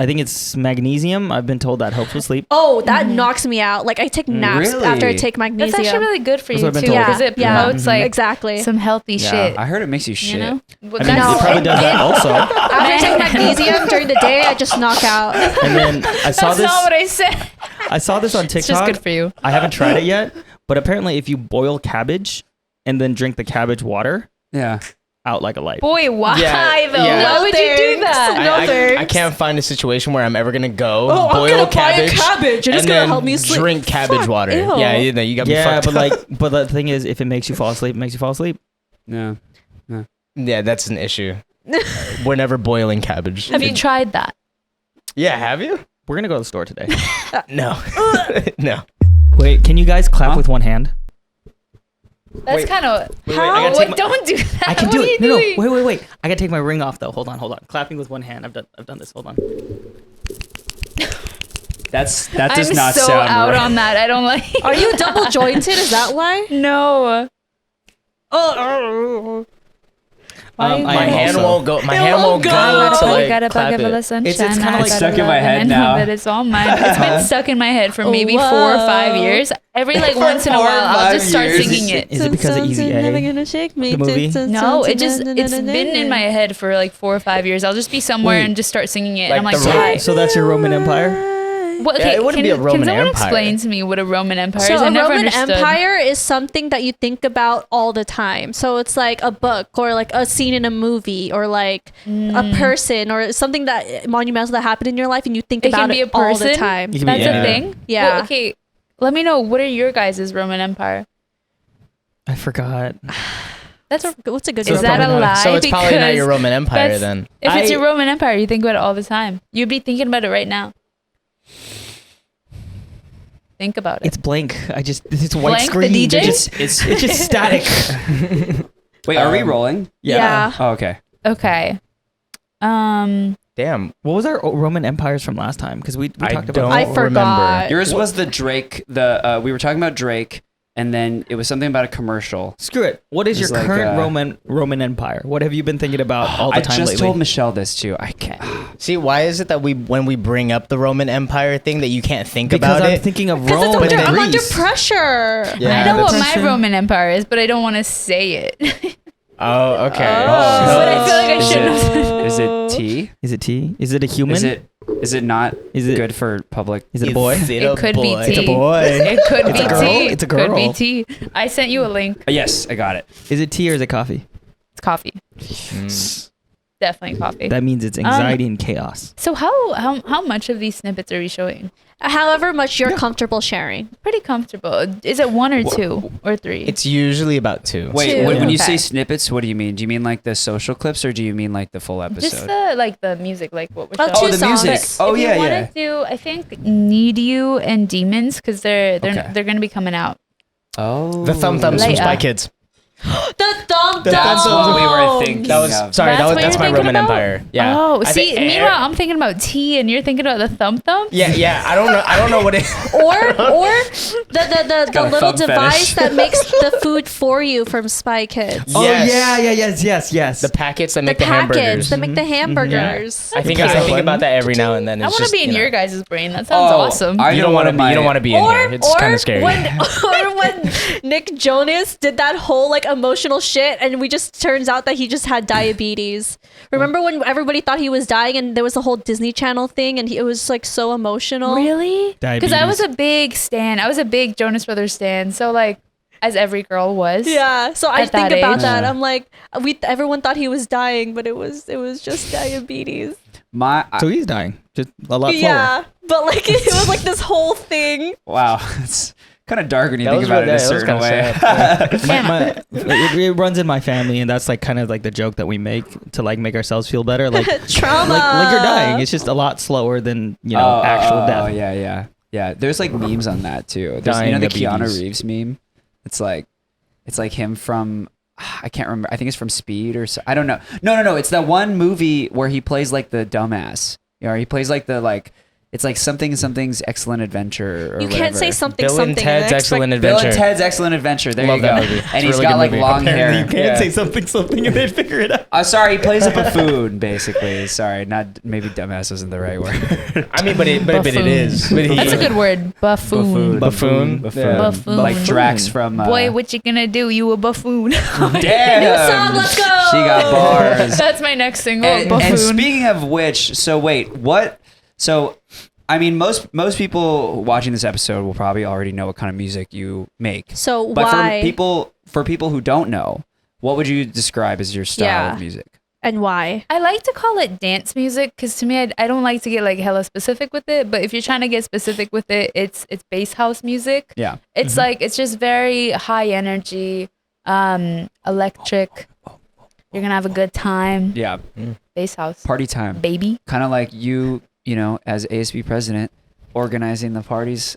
I think it's magnesium. I've been told that helps with sleep. Oh, that knocks me out. Like I take naps Really? after I take That's magnesium. actually really good for That's you what I've too, been told. because it Yeah. promotes Mhm. like exactly. some healthy Yeah, shit. I heard it makes you shit. You know, I mean, No, it probably does that also. After I take magnesium during the day, I just knock out. And then I saw that's this. not what I said. I saw this on TikTok. It's just good for you. I haven't tried it yet, but apparently, if you boil cabbage and then drink the cabbage water, Yeah. out like a light. Boy, why Yeah, though? yeah. Why would you do that? No I thanks. can't find a situation where I'm ever gonna go Oh, I'm boil gonna buy a cabbage, cabbage and it's gonna then help me sleep. drink cabbage Fuck, water. ew. Yeah, you got me Yeah, fucked but up. but the thing is, if it makes you fall asleep, it makes you fall asleep. Yeah. Yeah, that's an issue. We're never boiling cabbage. Have you tried that? Yeah, have you? We're gonna go to the store today. No, no. Wait, can you guys clap Huh? with one hand? That's Wait. kind of. I How? gotta take Wait, my- don't do that. I can What do are it. you No, doing? wait. I gotta take my ring off though. Hold on. Clapping with one hand. I've done this. Hold on. That does I'm not so sound out right. on that. I don't like. Are you double jointed? Is that why? No. My am hand also- won't go. My hand won't go I to like got a clap bucket full it. of sunshine. It's kinda I like got stuck a in my love head and I now. know that it's all mine. It's been stuck in my head for maybe 4 or 5 years. Every like once in a 4 or while, I'll 5 just start years. singing it. Is it because of Easy A? The movie? No, it's been in my head for like 4 or 5 years. I'll just be somewhere Wait. and just start singing it. Like and I'm like, the why? So that's your Roman Empire? What, Yeah, it wouldn't be a Roman can someone Empire. explain to me what a Roman Empire So is? I a never Roman understood. Empire is something that you think about all the time. So it's like a book or like a scene in a movie or like a person or something that monumental that happened in your life and you think It about can be it a all the person? time. You can be- That's yeah. a thing. Yeah. Well, okay. Let me know. What are your guys' Roman Empire? I forgot. What's a good Is one? that a probably not. lie? So it's probably not Because your Roman Empire that's- then. If it's I- your Roman Empire, you think about it all the time. You'd be thinking about it right now. Think about it. It's blank. It's a white Blank, the screen. DJ? It's just static. Wait, are we rolling? Yeah. Oh, okay. Okay. Damn. What was our Roman empires from last time? Because we I talked don't about. I forgot. remember. Yours was the Drake. We were talking about Drake, and then it was something about a commercial. Screw it. What is your It's like, current Roman empire? What have you been thinking about all the I time just lately? told Michelle this too. I can't. See, why is it that when we bring up the Roman Empire thing that you can't think because about I'm it? thinking of Because Rome and I'm under Greece. pressure. Yeah, I know what that's my true. Roman Empire is, but I don't want to say it. Oh, okay. But I feel like I Is shouldn't it- have. Is it tea? Is it tea? Is it a human? Is it not Is it- good for public? Is it a boy? It could be tea. It's a boy. It could It's be a girl? tea. It's a Could be girl. tea. I sent you a link. Yes, I got it. Is it tea or is it coffee? It's coffee. Definitely coffee. That means it's anxiety and chaos. So how much of these snippets are we showing? However much you're comfortable sharing. Pretty comfortable. Is it 1 or 2 or 3? It's usually about 2. Wait, Two. when you Okay. say snippets, what do you mean? Do you mean like the social clips, or do you mean like the full episode? just the music, like what we're Oh, showing. two the songs. music. Oh if yeah, you yeah. want to do, I think Need You and Demons, because they're Okay. gonna be coming out. Oh, The Thumb Thumbs from Later. Spy Kids. The thumb That's what we were thinking. That was of. sorry. That's what That's you're my thinking Roman about? Empire. Yeah. Oh, I see, think- meanwhile, I'm thinking about tea, and you're thinking about the thumb. Yeah. I don't know what it. or the got a little thumb device fetish. that makes the food for you from Spy Kids. Yes. Oh yeah, yes. The packets that The make the packets hamburgers. that make the hamburgers. I think about that every now and then. I It's want to just, be in you know. your guys' brain. That sounds Oh, awesome. I You know don't one want of to be. my- You don't want to be in here. It's kind of scary. When Nick Jonas did that whole like emotional shit, and we just turns out that he just had diabetes. Remember when everybody thought he was dying, and there was the whole Disney Channel thing, and it was like so emotional. Really? Because I was Diabetes. a big stan. I was a big Jonas Brothers stan. So like, as every girl was. Yeah. So I At that think about age. that. Yeah. I'm like, everyone thought he was dying, but it was just diabetes. So he's dying. Just a lot slower. Yeah. But like it was like this whole thing. Wow, it's kind of dark when you That think was about it in a that was certain kinda way. sad. It runs in my family, and that's like kind of like the joke that we make to like make ourselves feel better. Like Trauma. like you're dying. It's just a lot slower than actual death. Oh yeah. There's like memes on that too. There's, Dying the of Keanu babies. Reeves meme. It's like him from I can't remember. I think it's from Speed or so. I don't know. No. It's that one movie where he plays like the dumbass. He plays like the like. It's like something's excellent adventure. Or You can't say whatever. something Bill something. and Ted's and Excellent Bill Adventure. and Ted's Excellent Adventure. There Love you go. that movie. It's And a he's really got good like movie. long hair. You can't say something and then figure it out. Sorry, he plays a buffoon basically. Sorry, not maybe dumbass isn't the right word. I mean, but it Buffoon. is. But That's a good word. Buffoon. Buffoon. Buffoon. Buffoon. Like Drax from. Boy, what you gonna do? You a buffoon. Damn. New song, let's go. She got bars. That's my next single. and Buffoon. speaking of which, so wait, what? So, I mean, most people watching this episode will probably already know what kind of music you make. So But why for people who don't know, what would you describe as your style of music? and why? I like to call it dance music because to me, I don't like to get like hella specific with it. But if you're trying to get specific with it, it's bass house music. Yeah. It's like it's just very high energy, electric. You're gonna have a good time. Yeah. Bass house, Party time. baby. Kind of like you know, as ASB president, organizing the parties.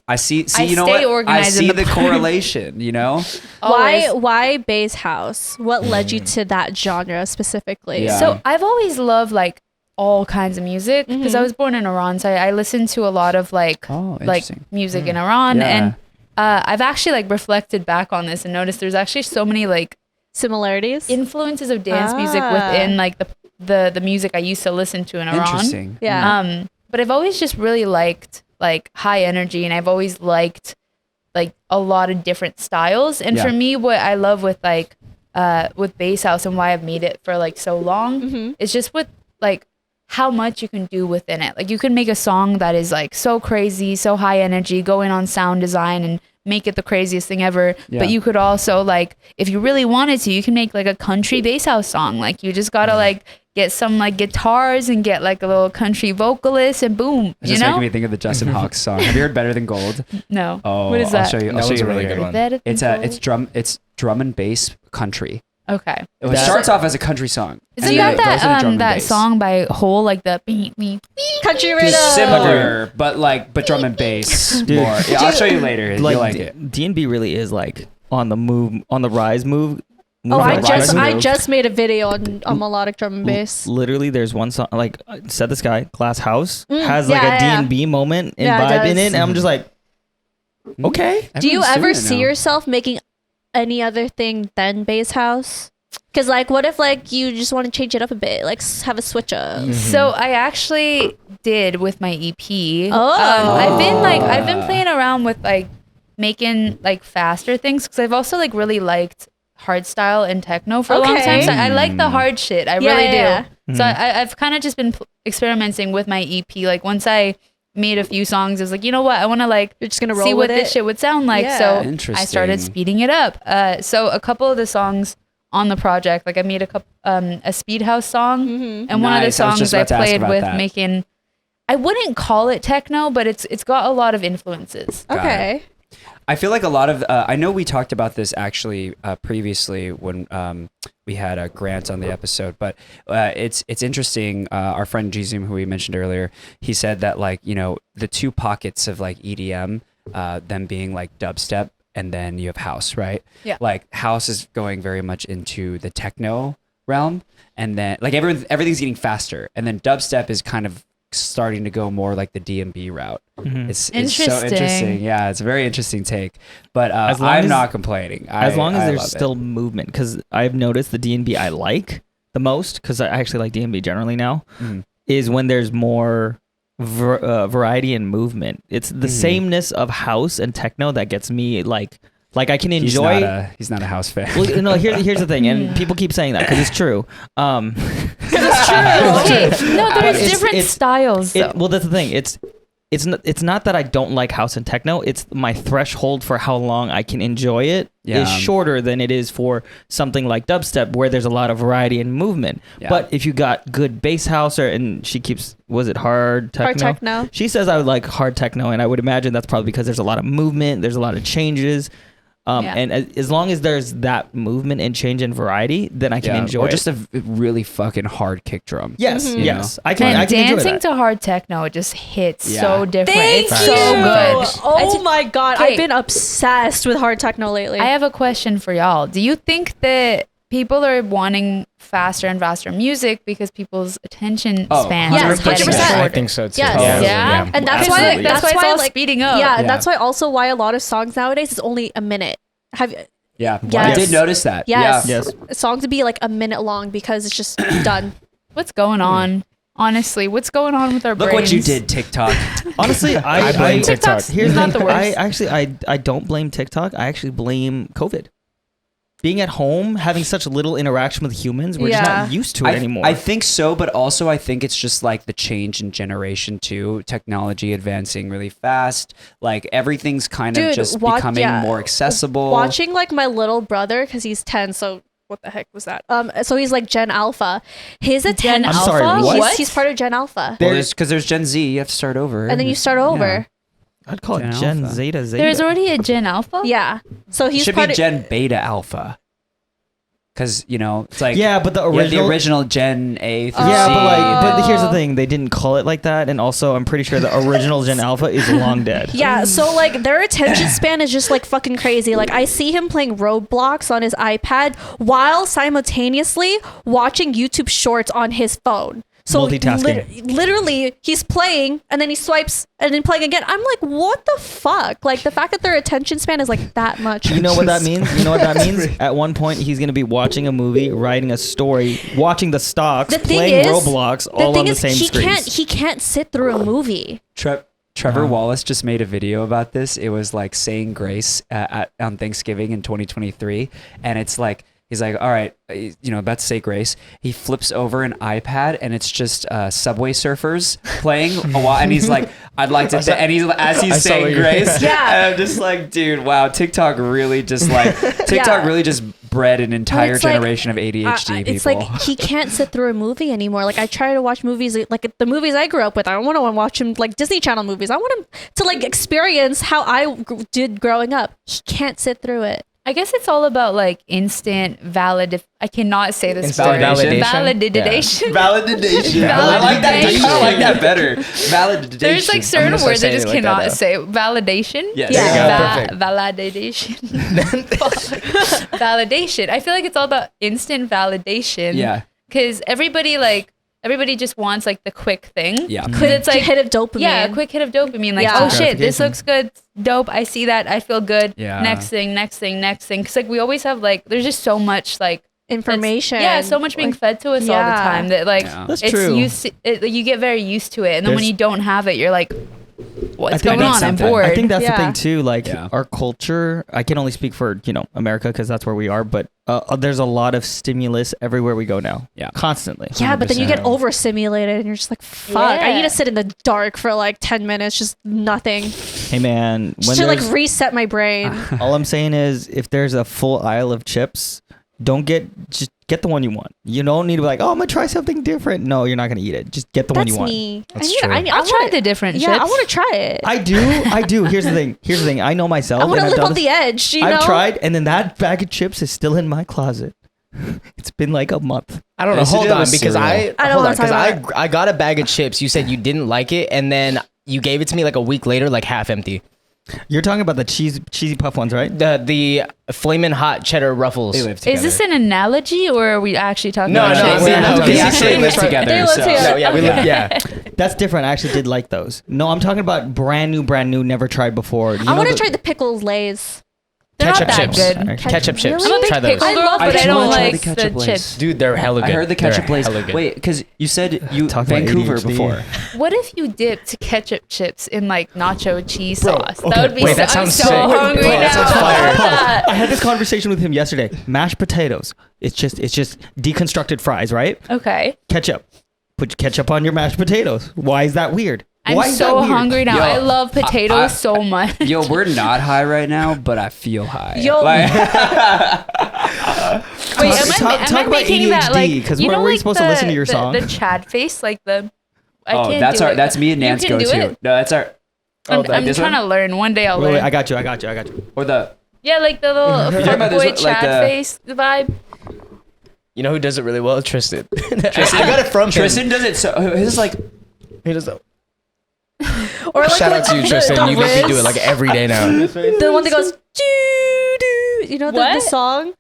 I see. I You know stay what? I organized in see the the party. correlation. You know. Always. Why bass house? What led you to that genre specifically? Yeah. So I've always loved like all kinds of music because I was born in Iran, so I listened to a lot of like Oh, like interesting. music in Iran, Yeah. and I've actually like reflected back on this and noticed there's actually so many like Similarities? influences of dance music within like the music I used to listen to in Iran. Interesting. Yeah. But I've always just really liked like high energy, and I've always liked like a lot of different styles. And Yeah. for me, what I love with like with bass house and why I've made it for like so long is just with like how much you can do within it. Like you can make a song that is like so crazy, so high energy, go in on sound design and make it the craziest thing ever. Yeah. But you could also like, if you really wanted to, you can make like a country bass house song. Like you just gotta like get some like guitars and get like a little country vocalist and boom, It's you just know? making me think of the Justin Hawkes song. Have you heard Better Than Gold? No. Oh, What is that? I'll show you. That I'll show was you a really later. good one. Better It's Than it's drum and bass country. Okay. It starts off as a country song. Isn't and then that it goes into drum that and that bass. song by Hole, like the beep, beep, Country It's rhythm. similar, but drum and bass Dude. more. Yeah, I'll show you later. You'll like it. D&B really is like on the move, on the rise move Oh, When I moved, just made a video on melodic drum and bass. literally there's one song like Set the Sky, Glass House has yeah, like a yeah. D&B moment and Yeah, it vibe in does. it, and I'm just like, okay. Do you Everyone's ever doing it see now. yourself making any other thing than bass house? Because like, what if like you just want to change it up a bit, like have a switch up? So I actually did with my EP. Oh. I've been playing around with like making like faster things because I've also like really liked hardstyle and techno for a long time. So I like the hard shit. I really do. So I've kind of just been experimenting with my EP. Like once I made a few songs, I was like, you know what? I want to like You're just gonna roll see what with this it? shit would sound like. Yeah. So I Interesting. started speeding it up. So a couple of the songs on the project, like I made a speed house song, and one of the Nice. I was just songs I about to ask played about with that. making. I wouldn't call it techno, but it's got a lot of influences. Okay. I feel like a lot of I know we talked about this actually previously when we had a Grant on the episode, but it's interesting. Our friend Jizum, who we mentioned earlier, he said that like the two pockets of like EDM, them being like dubstep, and then you have house, right? Yeah. Like house is going very much into the techno realm, and then like everything's getting faster, and then dubstep is kind of starting to go more like the D&B route. It's so Interesting. interesting. Yeah, it's a very interesting take. But As long I'm as- not complaining. As long as I there's love still movement, because I've noticed the D&B I like the most, because I actually like D&B generally now, is when there's more variety and movement. It's the sameness of house and techno that gets me like I can enjoy. He's not a house fan. Well, no, here's the thing, and people keep saying that because it's true. Okay, no, there's It's- different it's- styles. Though. Well, that's the thing. It's not that I don't like house and techno. It's my threshold for how long I can enjoy it Yeah. is shorter than it is for something like dubstep where there's a lot of variety and movement. Yeah. But if you got good bass house and she keeps, was it hard techno? Hard techno. She says I would like hard techno, and I would imagine that's probably because there's a lot of movement, there's a lot of changes. Yeah. And as long as there's that movement and change and variety, then I can enjoy or it. just a really fucking hard kick drum. Yes, You yes. know? I can and enjoy dancing that. to hard techno, it just hits Yeah. so different. Thank it's you. so good. Oh my god, Okay. I've been obsessed with hard techno lately. I have a question for y'all. Do you think that people are wanting faster and faster music because people's attention Oh, spans Yes, are getting 100%. shorter? I think so too. Yes. Totally, Yeah? and that's Absolutely. why That's why it's all like, speeding up. Yeah, Yeah. that's why also why a lot of songs nowadays is only a minute. Yeah, Yes. I did notice that. Yes. Yeah. Yes. Songs to be like a minute long because it's just done. What's going on? Honestly, what's going on with our Look brains? what you did, TikTok. Honestly, I blame TikTok. Here's not the the thing. worst. I actually I don't blame TikTok. I actually blame COVID. Being at home, having such little interaction with humans, we're just Yeah. not used to it anymore. I think so, but also I think it's just like the change in generation too. Technology advancing really fast. Like everything's kind of Dude, just becoming more accessible. Watching like my little brother because he's 10, so what the heck was that? So he's like Gen Alpha. His attention. I'm sorry, what? He's part of Gen Alpha, Well, because there's Gen Z, you have to start over. and then you start over. I'd call Gen it Gen Alpha. Zeta. There's already a Gen Alpha? Yeah. So It he's should part be of. Gen Beta Alpha. Because, it's like Yeah, but the you have original. the original Gen A through Yeah, C. but here's the thing: they didn't call it like that, and also I'm pretty sure the original Gen Alpha is long dead. Yeah, so like their attention span is just like fucking crazy. Like I see him playing Roblox on his iPad while simultaneously watching YouTube shorts on his phone. So Multitasking. literally, he's playing and then he swipes and then playing again. I'm like, what the fuck? Like the fact that their attention span is like that much. You know what that means? You know what that means? At one point, he's gonna be watching a movie, writing a story, watching the stocks, The thing playing is- Roblox, all on the same screens. he can't sit through a movie. Trevor Wallace just made a video about this. It was like saying grace on Thanksgiving in 2023. And it's like, he's like, all right, about to say grace. He flips over an iPad and it's just Subway Surfers playing a while. And he's like, I'd like to, and he's as he's saw what saying you- grace. Yeah. And I'm just like, dude, wow, TikTok really just really just bred an entire it's like, generation of ADHD people. It's like he can't sit through a movie anymore. Like I try to watch movies, like the movies I grew up with. I don't want to watch him like Disney Channel movies. I want him to like experience how I did growing up. He can't sit through it. I guess it's all about like instant I cannot say this Instant word. validation? Validation. Validation. I like that. I kind of like that better. Validation. There's like I'm certain gonna start words I saying just it like that cannot now. say. Validation. Yes. There you go. Validation. Validation. I feel like it's all about instant validation. Yeah. Because everybody just wants like the quick thing. Yeah. Because it's like hit of dopamine. yeah, a quick hit of dopamine. Like, Yeah. oh shit, this Gratification. looks good, dope. I see that. I feel good. Yeah. Next thing. Because like we always have like, there's just so much like information. yeah, so much being Like, fed to us all the yeah. time that like Yeah. That's it's true. you get very used to it, and then when There's- you don't have it, you're like, what's think going on? I'm something. bored. I think that's the Yeah. thing too. Like Yeah. our culture, I can only speak for America because that's where we are. But there's a lot of stimulus everywhere we go now. Yeah. constantly. Yeah, but then you get 100%. overstimulated and you're just like, fuck. I Yeah. need to sit in the dark for like 10 minutes, just nothing. Hey man, when Just to like there's- reset my brain. all I'm saying is, if there's a full aisle of chips, just get the one you want. You don't need to be like, oh, I'm gonna try something different. No, you're not gonna eat it. Just get the one That's you want. me. That's I need, true. I, need, I'll I try want, the different yeah, chips. I want to try it. I do. Here's the thing. I know myself. I want to and I've live done on this- the edge, you know? I've tried, and then that bag of chips is still in my closet. It's been like a month. I don't I know. used to Hold do that on, with because cereal. I don't hold wanna on, because talk about I got a bag of chips. You said you didn't like it, and then you gave it to me like a week later, like half empty. You're talking about the cheesy puff ones, right? The flaming hot cheddar ruffles. They live together. Is this an analogy, or are we actually talking No, about no, chips? we we actually actually live live together. They live so- together. No, yeah, we live. Yeah. That's different. I actually did like those. No, I'm talking about brand new, never tried before. I want to try the pickles Lays. They're not Ketchup that chips. good. Ketchup chips. I'm a big Try those. pickle girl, I love but I pickles. don't wanna try like the the ketchup Lay's. chips. Dude, they're hella good. I heard the ketchup They're plays. hella good. Wait, because you said you Talk about Vancouver ADHD. before. What if you dipped ketchup chips in like nacho cheese sauce? okay. That would be Wait, that I'm sounds so sick. hungry Bro, now. that sounds fire. I had this conversation with him yesterday. Mashed potatoes. It's just deconstructed fries, right? Okay. Ketchup. Put ketchup on your mashed potatoes. Why is that weird? I'm Why is that so weird? hungry now. Yo, I love potatoes I- so much. Yo, we're not high right now, but I feel high. Yo. Like- Wait, am talk I about making that like ADHD, 'cause you we're know, we like supposed to listen to your song? The Chad face, like the. I oh, can't that's do our. it. That's me and You Nance can go do to. it? No, that's our. I'm, Oh, I'm this trying one? to learn. One day I'll Wait, learn. I got you. Or the. Yeah, like the little talking about this fuckboy one, like Chad the- face vibe. You know who does it really well? Tristan. I got it from Tristan does it so. His is like. He does it. Or like Shout out to you, the Tristan. You make me do it Riz. like every day now. The one that goes, doo, doo. You know the What? song?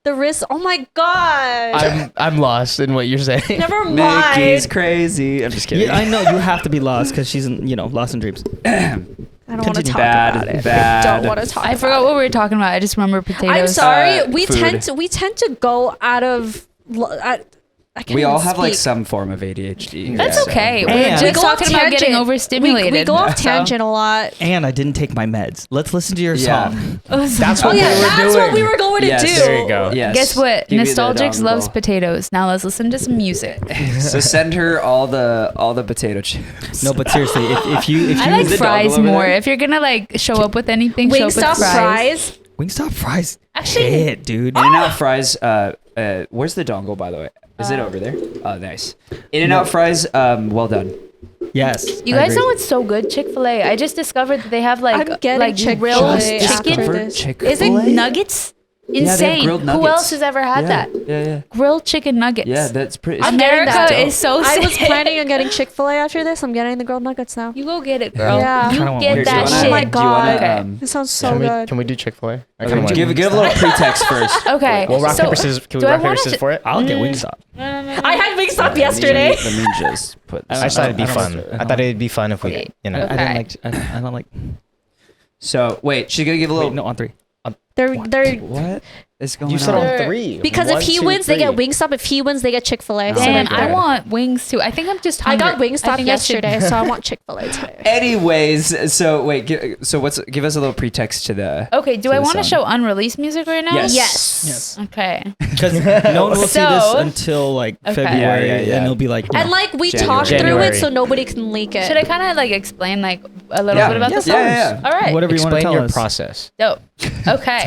The wrist. Oh my god. I'm lost in what you're saying. Never Mickey's mind. crazy. I'm just kidding. Yeah, I know you have to be lost because she's lost in dreams. I don't want to Continue. talk Bad, about it. bad. I don't want to talk I forgot what we were talking about. I just remember potatoes. I'm sorry. we food. tend to go out of I can't We all even have like speak. some form of ADHD. That's so- okay. And- We're We just go off talking about getting tangent. overstimulated. We go off so- tangent a lot. And I didn't take my meds. Let's listen to your Yeah. song. That's Oh what yeah, we were that's doing. what we were going to Yes, do. There you go. Yes. Guess what? Give me the Nostalgix dongle. loves potatoes. Now let's listen to some music. So send her all the potato chips. No, but seriously, if you I like the fries dongle over more. there? If you're gonna like show up with anything, show up with Wingstop fries. fries. Wingstop fries, Actually- hit, dude. In-N-Out fries. Where's the dongle, by the way? Is it over there? Oh, nice. In-N-Out fries. Well done. Yes. You I guys agree. know what's so good? Chick-fil-A. I just discovered that they have like I'm getting like Chick-fil-A grilled after chicken. this. Chick-fil-A? Is it nuggets? they have Insane. grilled Who nuggets. else has ever had that? Yeah. Grilled chicken nuggets. Yeah, that's pretty. I'm getting America that. is so I sick. was planning on getting Chick-fil-A after this. I'm getting the grilled nuggets now. You go get it, girl. Yeah. You Kinda want get one. that Do you shit. Oh my wanna- do you wanna, God. This sounds so good. Can we do Chick-fil-A? give a little pretext first. Okay. Well, rock so, paper scissors. Can we do I rock paper wanna scissors sh- for it? I'll get Wingstop. I had Wingstop yesterday. Let me just put. I just thought it'd be I don't fun. like- I thought it'd be fun if we, Okay. you know. I don't like. I don't like. So wait, she's gonna give a little. Wait, no, on 3. They're What is going You said on? on 3. because One, if he two, wins, they get three. Wingstop. If he wins, they get Chick-fil-A. Oh. So Damn, they're I good. want wings too. I think I'm just I hungry. got Wingstop think I should- yesterday, so I want Chick-fil-A today. Anyways, so wait, give us a little pretext to the. Okay, do to I the want to song. show unreleased music right now? Yes. Yes. Okay. Because no one will see this So- until like Okay. February, Yeah. and it'll be like. And like we January. talked through January. it, so nobody can leak it. Should I kind of like explain like a little Yeah. bit about the Yeah, songs? yeah. All right. Whatever you want to Explain tell your us. process. Dope. Okay.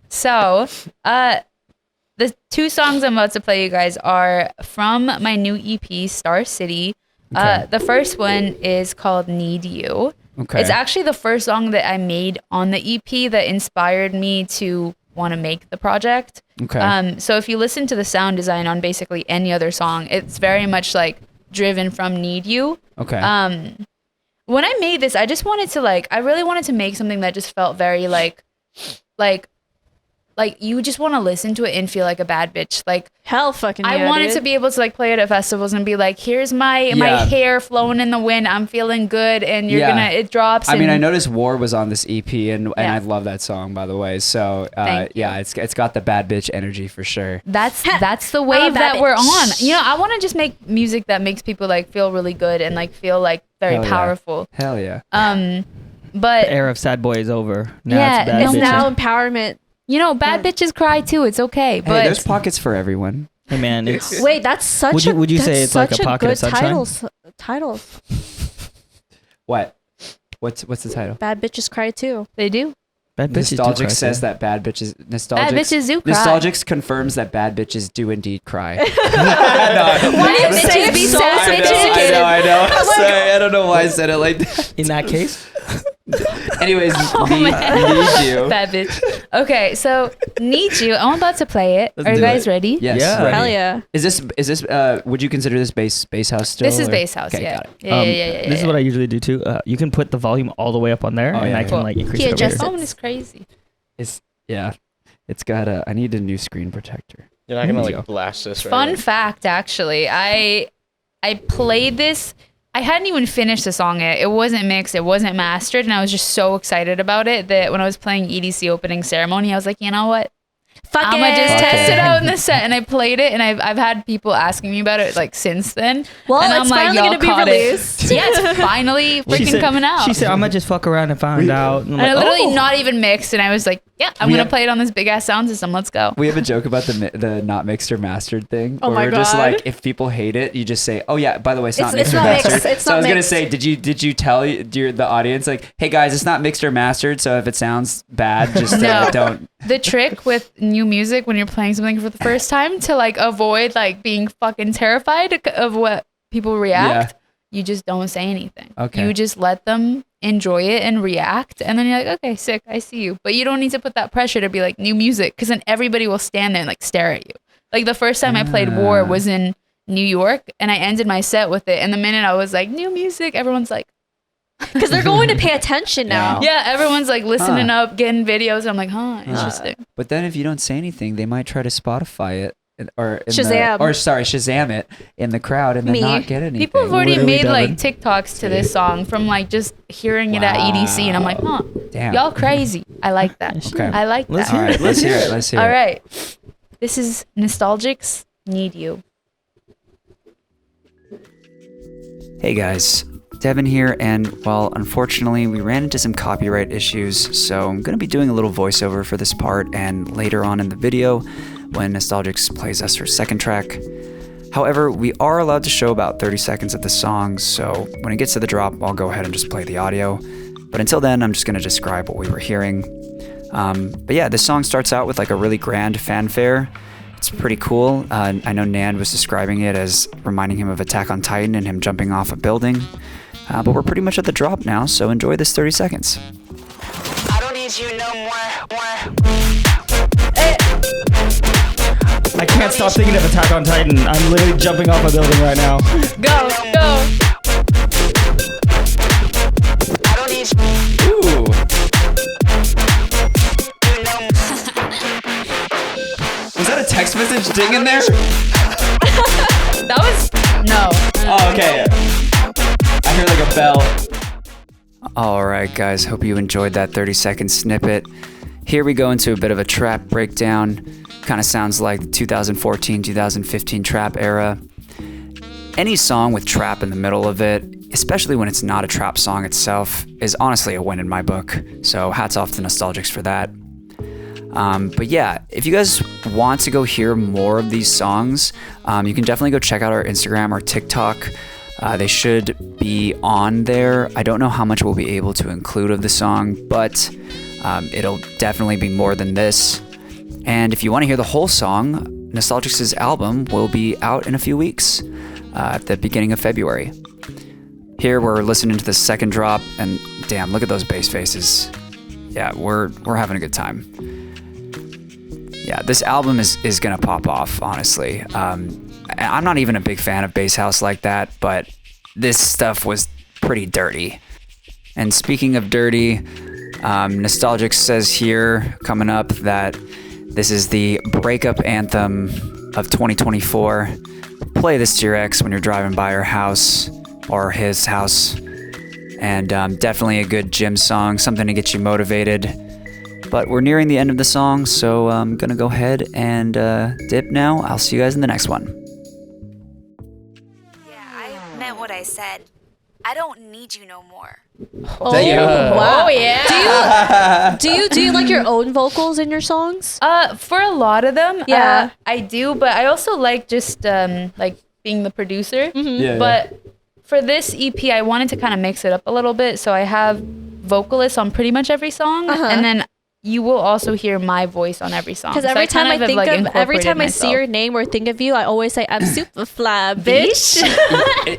So, the 2 songs I'm about to play you guys are from my new EP, Star City. Okay. The first one is called Need You. Okay. It's actually the first song that I made on the EP that inspired me to want to make the project. Okay. So if you listen to the sound design on basically any other song, it's very much like driven from Need You. Okay. When I made this, I just wanted to I really wanted to make something that just felt very like you just want to listen to it and feel like a bad bitch. Like Hell fucking I yeah, wanted dude. to be able to like play it at festivals and be like, here's my Yeah. hair flowing in the wind. I'm feeling good, and Yeah. it drops. I mean, I and- noticed War was on this EP, and Yeah. I love that song, by the way. So, Thank you. yeah, it's got the bad bitch energy for sure. That's the I'm a wave bad that we're bitch. on. You know, I want to just make music that makes people like feel really good and like feel like very Hell yeah. powerful. Hell yeah. But The era of sad boy is over. Now Yeah, it's bad It's no, bitches. now empowerment. you know, bad bitches cry too. It's okay. Hey, But there's pockets for everyone. Hey man, it's Wait, that's such Would you- a would you say that's it's like such a pocket of good sunshine? title. What? What's the title? Bad bitches cry too. they do. bad bitches do cry Nostalgix says too. that bad bitches. Bad Nostalgix. bitches do cry. Nostalgix confirms that bad bitches do indeed cry. Why do say bitches be so sad I bitches? know. I'm sorry. I don't know why I said it like that. In that case, Anyways, Oh, need you. Bad bitch. Okay, so Need You. I'm about to play it. Let's Are you do guys it. ready? Yes. Yeah. ready. Hell yeah. Is this would you consider this bass house still? This is or- bass house. Okay, Yeah. got it. Yeah. This is what I usually do too. You can put the volume all the way up on there, Oh, and yeah, I yeah. can like increase He it over adjusts here. it. phone is crazy. Yeah. It's got a. I need a new screen protector. You're not gonna There you like go. blast this, right? Fun fact, actually, I played this. I hadn't even finished the song yet. It wasn't mixed. It wasn't mastered, and I was just so excited about it that when I was playing EDC opening ceremony, I was like, you know what? Fuck I'm gonna just Fuck test it. it out in the set, and I played it, and I've had people asking me about it like since then. Well, and it's finally y'all gonna be caught released. It. Yeah, it's finally freaking coming out. She said, "I'm gonna just fuck around and find out." And I'm and I like, literally "Oh." not even mixed, and I was like, yeah, I'm We gonna have- play it on this big ass sound system. Let's go. We have a joke about the not mixed or mastered thing. Oh where my we're just God. like, if people hate it, you just say, "Oh yeah, by the way, it's not It's mixed or not mixed. mastered." It's so not I was gonna mixed. say, did you tell the audience like, "Hey guys, it's not mixed or mastered, so if it sounds bad, just No. don't." The trick with new music when you're playing something for the first time to like avoid like being fucking terrified of what people react, you just don't say anything. Okay. You just let them enjoy it and react, and then you're like, okay, sick, I see you. But you don't need to put that pressure to be like new music, because then everybody will stand there and like stare at you. Like the first time I played War was in New York, and I ended my set with it, and the minute I was like new music, everyone's like, Because they're going to pay attention now. yeah, everyone's like listening up, getting videos, and I'm like, interesting. But then if you don't say anything, they might try to Spotify it Shazam. Shazam it in the crowd and then Me. not get anything. People have already Literally made like Devin. TikToks to this song from like just hearing it at EDC, and I'm like, huh, Damn. y'all crazy. I like that. Okay. I like Let's that. All right, let's hear it. Let's hear All it. right. This is Nostalgix, Need You. Hey guys, Devin here, and well, unfortunately, we ran into some copyright issues, so I'm going to be doing a little voiceover for this part and later on in the video when Nostalgix plays us her second track. However, we are allowed to show about 30 seconds of the song, so when it gets to the drop, I'll go ahead and just play the audio. But until then, I'm just going to describe what we were hearing. But yeah, this song starts out with like a really grand fanfare. It's pretty cool. I know Nan was describing it as reminding him of Attack on Titan and him jumping off a building. But we're pretty much at the drop now, so enjoy this 30 seconds. I don't need you no more. I can't stop thinking of Attack on Titan. I'm literally jumping off a building right now. Go, go. I don't need you Ooh. no more. Was that a text message ding in there? That was, no. Oh, okay. I hear like a bell. Alright guys, hope you enjoyed that 30-second snippet. Here we go into a bit of a trap breakdown. Kind of sounds like the 2014-2015 trap era. Any song with trap in the middle of it, especially when it's not a trap song itself, is honestly a win in my book. So hats off to Nostalgix for that. But yeah, if you guys want to go hear more of these songs, you can definitely go check out our Instagram or TikTok. They should be on there. I don't know how much we'll be able to include of the song, but it'll definitely be more than this. And if you want to hear the whole song, Nostalgix's album will be out in a few weeks, at the beginning of February. Here we're listening to the second drop, and damn, look at those bass faces. Yeah, we're having a good time. Yeah, this album is gonna pop off, honestly. I'm not even a big fan of bass house like that, but this stuff was pretty dirty. And speaking of dirty, Nostalgix says here, coming up, that this is the breakup anthem of 2024. Play this to your ex when you're driving by her house or his house. And definitely a good gym song, something to get you motivated. But we're nearing the end of the song, so I'm gonna go ahead and dip now. I'll see you guys in the next one. Yeah, I meant what I said. I don't need you no more. Oh, Damn. wow. Oh yeah. Do you like your own vocals in your songs? For a lot of them, Yeah. I do, but I also like just like being the producer. Yeah, But for this EP, I wanted to kind of mix it up a little bit, so I have vocalists on pretty much every song, and then you will also hear my voice on every song. Because So every time I kind think have, of, every incorporated time I see myself. your name or think of you, I always say, "I'm super fly, bitch."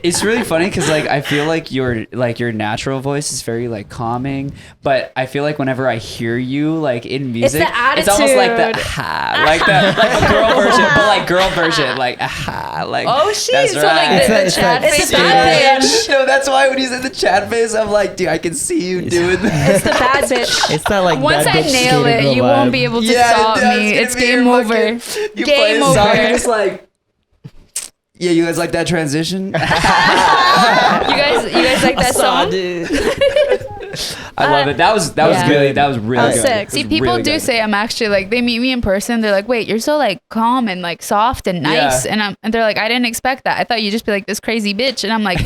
It's really funny because like I feel like your natural voice is very like calming, but I feel like whenever I hear you like in music, the it's almost like the attitude. like a girl version, but like girl version, like like Oh shit! that's So like right. the It's chat that- face. it's the bad bitch. No, that's why when you said the chat face, I'm like, dude, I can see you doing that. It's the bad bitch. It's that like Once bad I bitch nail skater it, girl you vibe. won't be able to Yeah, stop that's me. gonna It's be game your over. fucking- You play Game a song, over. you're just like, yeah, you guys like that transition? You guys like that song? I love it. That was Yeah. really that was really That was good. sick. It was See, people really do good. say I'm actually like, they meet me in person. They're like, wait, you're so like calm and like soft and nice. Yeah. And they're like, I didn't expect that. I thought you'd just be like this crazy bitch. And I'm like,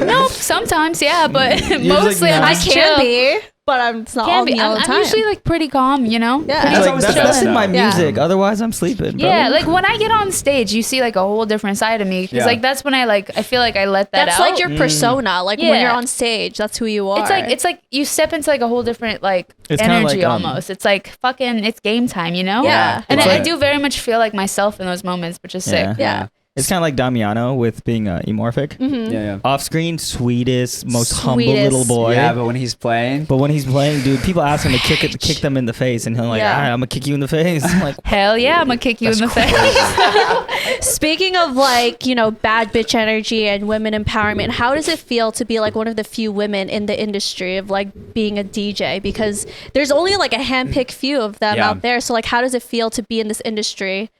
nope, sometimes, yeah, but mostly I'm I just can chill. be, but it's not Can all be. me all the I'm time. usually like pretty calm, you know? Yeah. Pretty It's always like, the that's best in my though. Yeah. music. Otherwise, I'm sleeping. Bro. Yeah, like when I get on stage, you see like a whole different side of me. Because Yeah. like that's when I feel like I let that That's out. like your persona. Like when Yeah. you're on stage, that's who you are. It's like you step into like a whole different like It's kinda energy like, almost. It's like fucking it's game time, you know? Yeah. And It's I like- do very much feel like myself in those moments, which is sick. yeah. It's kind of like Damiano with being emorphic. Yeah, Off screen, sweetest, most humble Sweetest. little boy. yeah. But when he's playing, But when he's playing, dude, people ask him to kick them in the face, and he'll like, Yeah. all right, I'm gonna kick you in the face. I'm like, Hell yeah, I'm gonna kick you in the face. Speaking of like, bad bitch energy and women empowerment, how does it feel to be like one of the few women in the industry of like being a DJ? Because there's only like a handpicked few of them Yeah. out there. So like, how does it feel to be in this industry?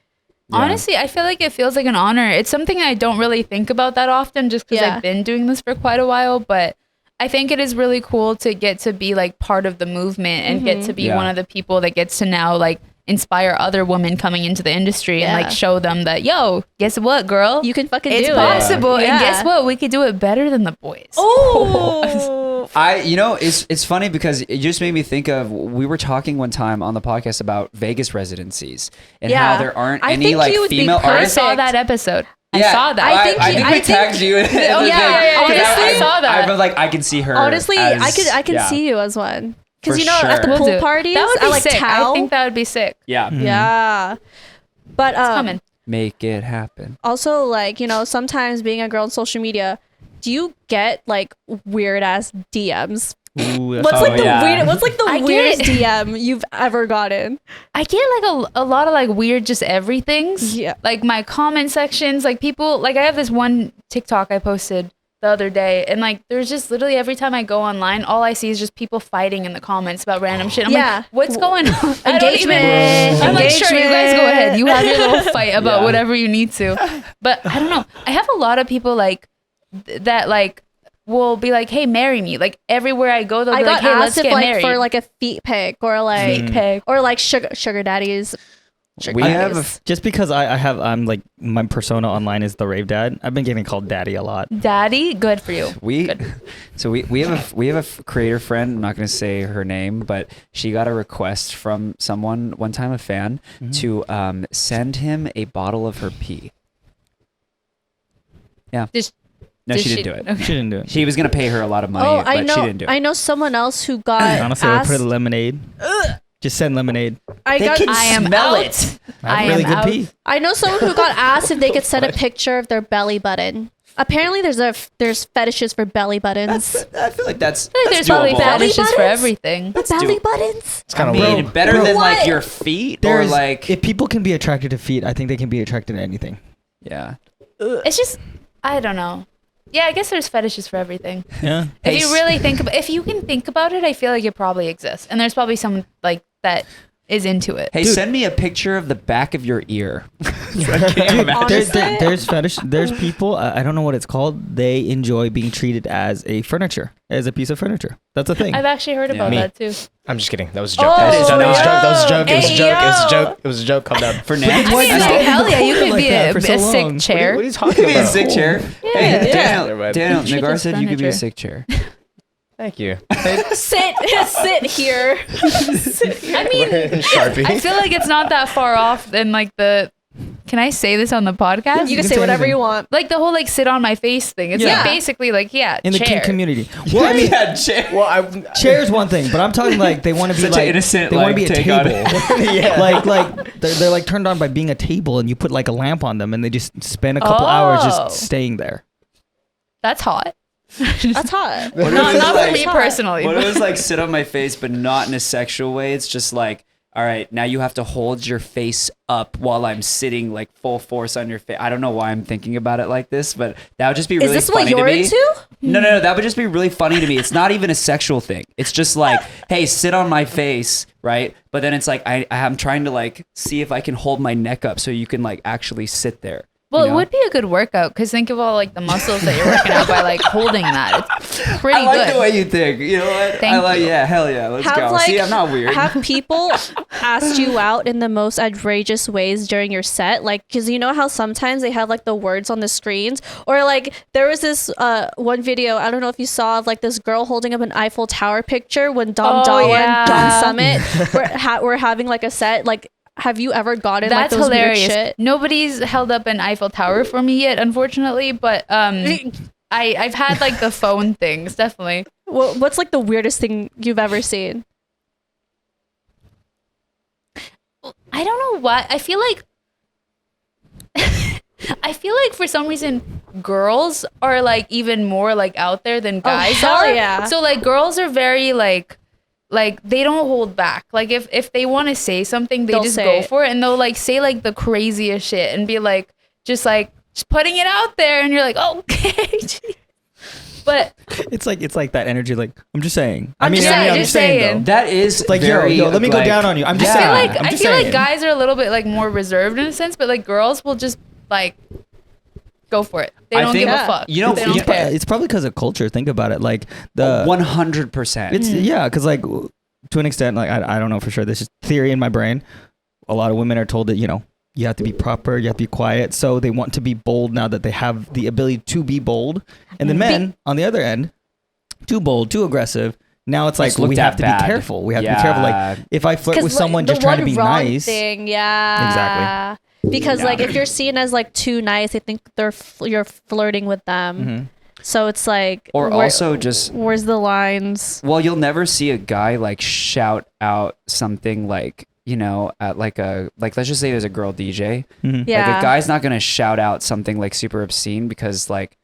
Honestly, I feel like it feels like an honor. It's something I don't really think about that often just because Yeah. I've been doing this for quite a while, but I think it is really cool to get to be like part of the movement and get to be Yeah. one of the people that gets to now like inspire other women coming into the industry and Yeah. like show them that, yo, guess what, girl? You can fucking It's do possible. it. And guess what? We could do it better than the boys. Oh, it's funny because it just made me think of, we were talking one time on the podcast about Vegas residencies and Yeah. how there aren't I any think like you would be female I artists. saw that episode. I saw that. I think I you- think I we think- tagged you. In the yeah, thing. yeah, 'Cause honestly, I saw that. I was like, I can see her. honestly, as- I can yeah. see you as one. Because For at the sure. pool We'll do it. parties, That would be I like sick. Tao. I think that would be sick. Yeah, Yeah, but Coming. make it happen. also like sometimes being a girl on social media, do you get like weird ass DMs? ooh, What's Oh, like the yeah. weird? What's like the I get weirdest it. DM you've ever gotten? I get like a lot of like weird just everythings. Yeah. Like my comment sections, like people, like I have this one TikTok I posted the other day, and like there's just literally every time I go online, all I see is just people fighting in the comments about random shit. I'm Yeah. like, what's going on? I don't Engagement. even- I'm like, sure, you guys go ahead. You have your Engagement. little fight about Yeah. whatever you need to. But I don't know. I have a lot of people like that like will be like, hey, marry me. Like everywhere I go, they'll I be like, got hey, let's asked if get like married. for like a feet pic or like Feet pic. or like sugar daddies. We have a just because I'm like my persona online is the rave dad. I've been getting called daddy a lot. Daddy, good for you. we Good. so we have a creator friend. I'm not going to say her name, but she got a request from someone one time, a fan, to send him a bottle of her pee. Yeah. Just- No, Did she didn't do it. Okay. She didn't do it. He was going to pay her a lot of money, Oh, but I know. she didn't do it. I know someone else who got Honestly, I would put asked. a lemonade. Just send lemonade. I They got. can I am smell out. it. I have I really am good out. pee. I know someone who got asked if they could send a picture of their belly button Apparently, there's fetishes for belly buttons. I feel like that's I feel like that's there's probably doable. fetishes for buttons? everything. belly doable. buttons. It's kind I of mean, weird. better than like What? your feet or There's like if people can be attracted to feet, I think they can be attracted to anything. yeah. It's just, I don't know. Yeah, I guess there's fetishes for everything. Yeah. If you really if you can think about it, I feel like it probably exists, and there's probably someone like that is into it. Hey, Dude. send me a picture of the back of your ear. There's fetish. There's people. I don't know what it's called. They enjoy being treated as a furniture, as a piece of furniture. That's a thing. I've actually heard about Me. that too. I'm just kidding. That was a joke. Oh, that was a joke. It was a Hey, joke. It was a yo. joke. It was a joke. Calm down. For now, I mean, Why like, did you hell yeah, you hold it could like be that a for so sick long? chair. What are you talking be a about? sick chair. Yeah. Hey, Yeah. Daniel, Treat Negar as said you could be a furniture. sick chair. Thank you. sit here. I mean, Sharpie. I feel like it's not that far off than like the. Can I say this on the podcast? You can can say say whatever anything. you want. Like the whole like sit on my face thing. It's Yeah. like basically like in the chair. kink community. Well, I mean, yeah, chair. Well, chair's one thing, but I'm talking like they want to be Such an like innocent, they want to like, be a take on table. yeah. like they're like turned on by being a table, and you put like a lamp on them, and they just spend a couple hours Oh. just staying there. That's hot. That's hot. What if Not, it's not like- for me personally. What but- if it was like sit on my face, but not in a sexual way? It's just like, all right, now you have to hold your face up while I'm sitting like full force on your face. I don't know why I'm thinking about it like this, but that would just be really Is this funny what you're to me. into? No, that would just be really funny to me. It's not even a sexual thing. It's just like, hey, sit on my face, right? But then it's like I'm trying to like see if I can hold my neck up so you can like actually sit there. Well, you know? it would be a good workout because think of all like the muscles that you're working out by like holding that. It's pretty I like good. the way you think. You know what? Thank I like, you. yeah, hell yeah, let's Have, go. like, See, I'm not weird. Have people asked you out in the most outrageous ways during your set? Like, because you know how sometimes they have like the words on the screens, or like there was this one video, I don't know if you saw, of like this girl holding up an Eiffel Tower picture when Dom Oh, Dawa yeah. and Don Summit were having like a set. Like, have you ever gotten That's like those hilarious. weird shit? Nobody's held up an Eiffel Tower for me yet, unfortunately. But I've had like the phone things, definitely. What's like the weirdest thing you've ever seen? I don't know what. I feel like for some reason girls are like even more like out there than guys hell are. yeah. So like girls are very like they don't hold back. Like if they want to say something, they They'll just say go it. for it, and they'll like say like the craziest shit and be like just putting it out there, and you're like, okay. But It's like that energy. Like I'm just saying. I'm just saying, I'm just saying. though. That is Like very, yo, let me go like- down on you. I'm just I feel saying. like I'm I just feel saying. like guys are a little bit like more reserved in a sense, but like girls will just like go for it. They I don't think- give Yeah. a fuck. You know- they don't you- care. It's probably because of culture. Think about it. Like the 100%. It's yeah, because like to an extent, like I don't know for sure. This is theory in my brain. A lot of women are told that you have to be proper, you have to be quiet, so they want to be bold now that they have the ability to be bold. And then men, on the other end, too bold, too aggressive. Now it's like It's looked we have at to bad. be careful. We have to be Yeah. careful. Like if I flirt with 'Cause, someone like, just the trying to one be wrong nice, thing, yeah, Exactly. Because Yeah. like if you're seen as like too nice, they think you're flirting with them. Mhm. So it's like, Or where- also just, where's the lines? well, you'll never see a guy like shout out something like, at like let's just say there's a girl DJ. Mhm. Yeah, Like a guy's not going to shout out something like super obscene because like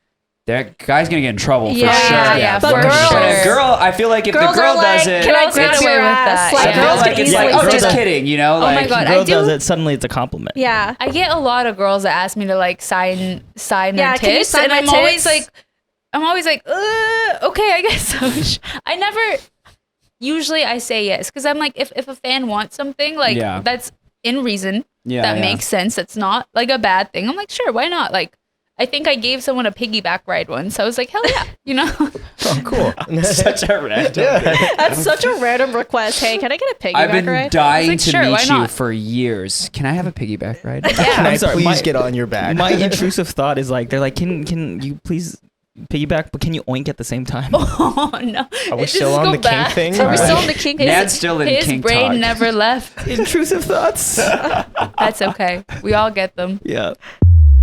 that guy's going to get in trouble for Yeah, sure. yeah, but for girls- sure. But a girl, I feel like if the girls girl are like, does it, can I Girls grab get your away with ass? that. Like I feel girls like can it's like, easily oh, do just that. kidding, Oh my like, God. girl I do- does it, suddenly it's a compliment. Yeah, I get a lot of girls that ask me to like sign Yeah, their can you tits, sign and my I'm always tits? like, okay, I guess so. I never. Usually, I say yes because I'm like, if a fan wants something, like Yeah. that's in reason, Yeah, that yeah. makes sense. That's not like a bad thing. I'm like, sure, why not? Like, I think I gave someone a piggyback ride once. So I was like, hell yeah, Oh, cool. such a random. that's such a random request. Hey, can I get a piggyback I've been ride? dying like, to sure, why meet you not? for years. Can I have a piggyback ride? Can I I'm sorry, please my- get on your back? My intrusive thought is like they're like, can you please piggyback, but can you oink at the same time? Oh no, Are we Let's still just on go the kink back. thing? Are we Alright. still in the kink? Nad's still in His kink brain talk. never left. Intrusive thoughts. That's okay. We all get them. Yeah.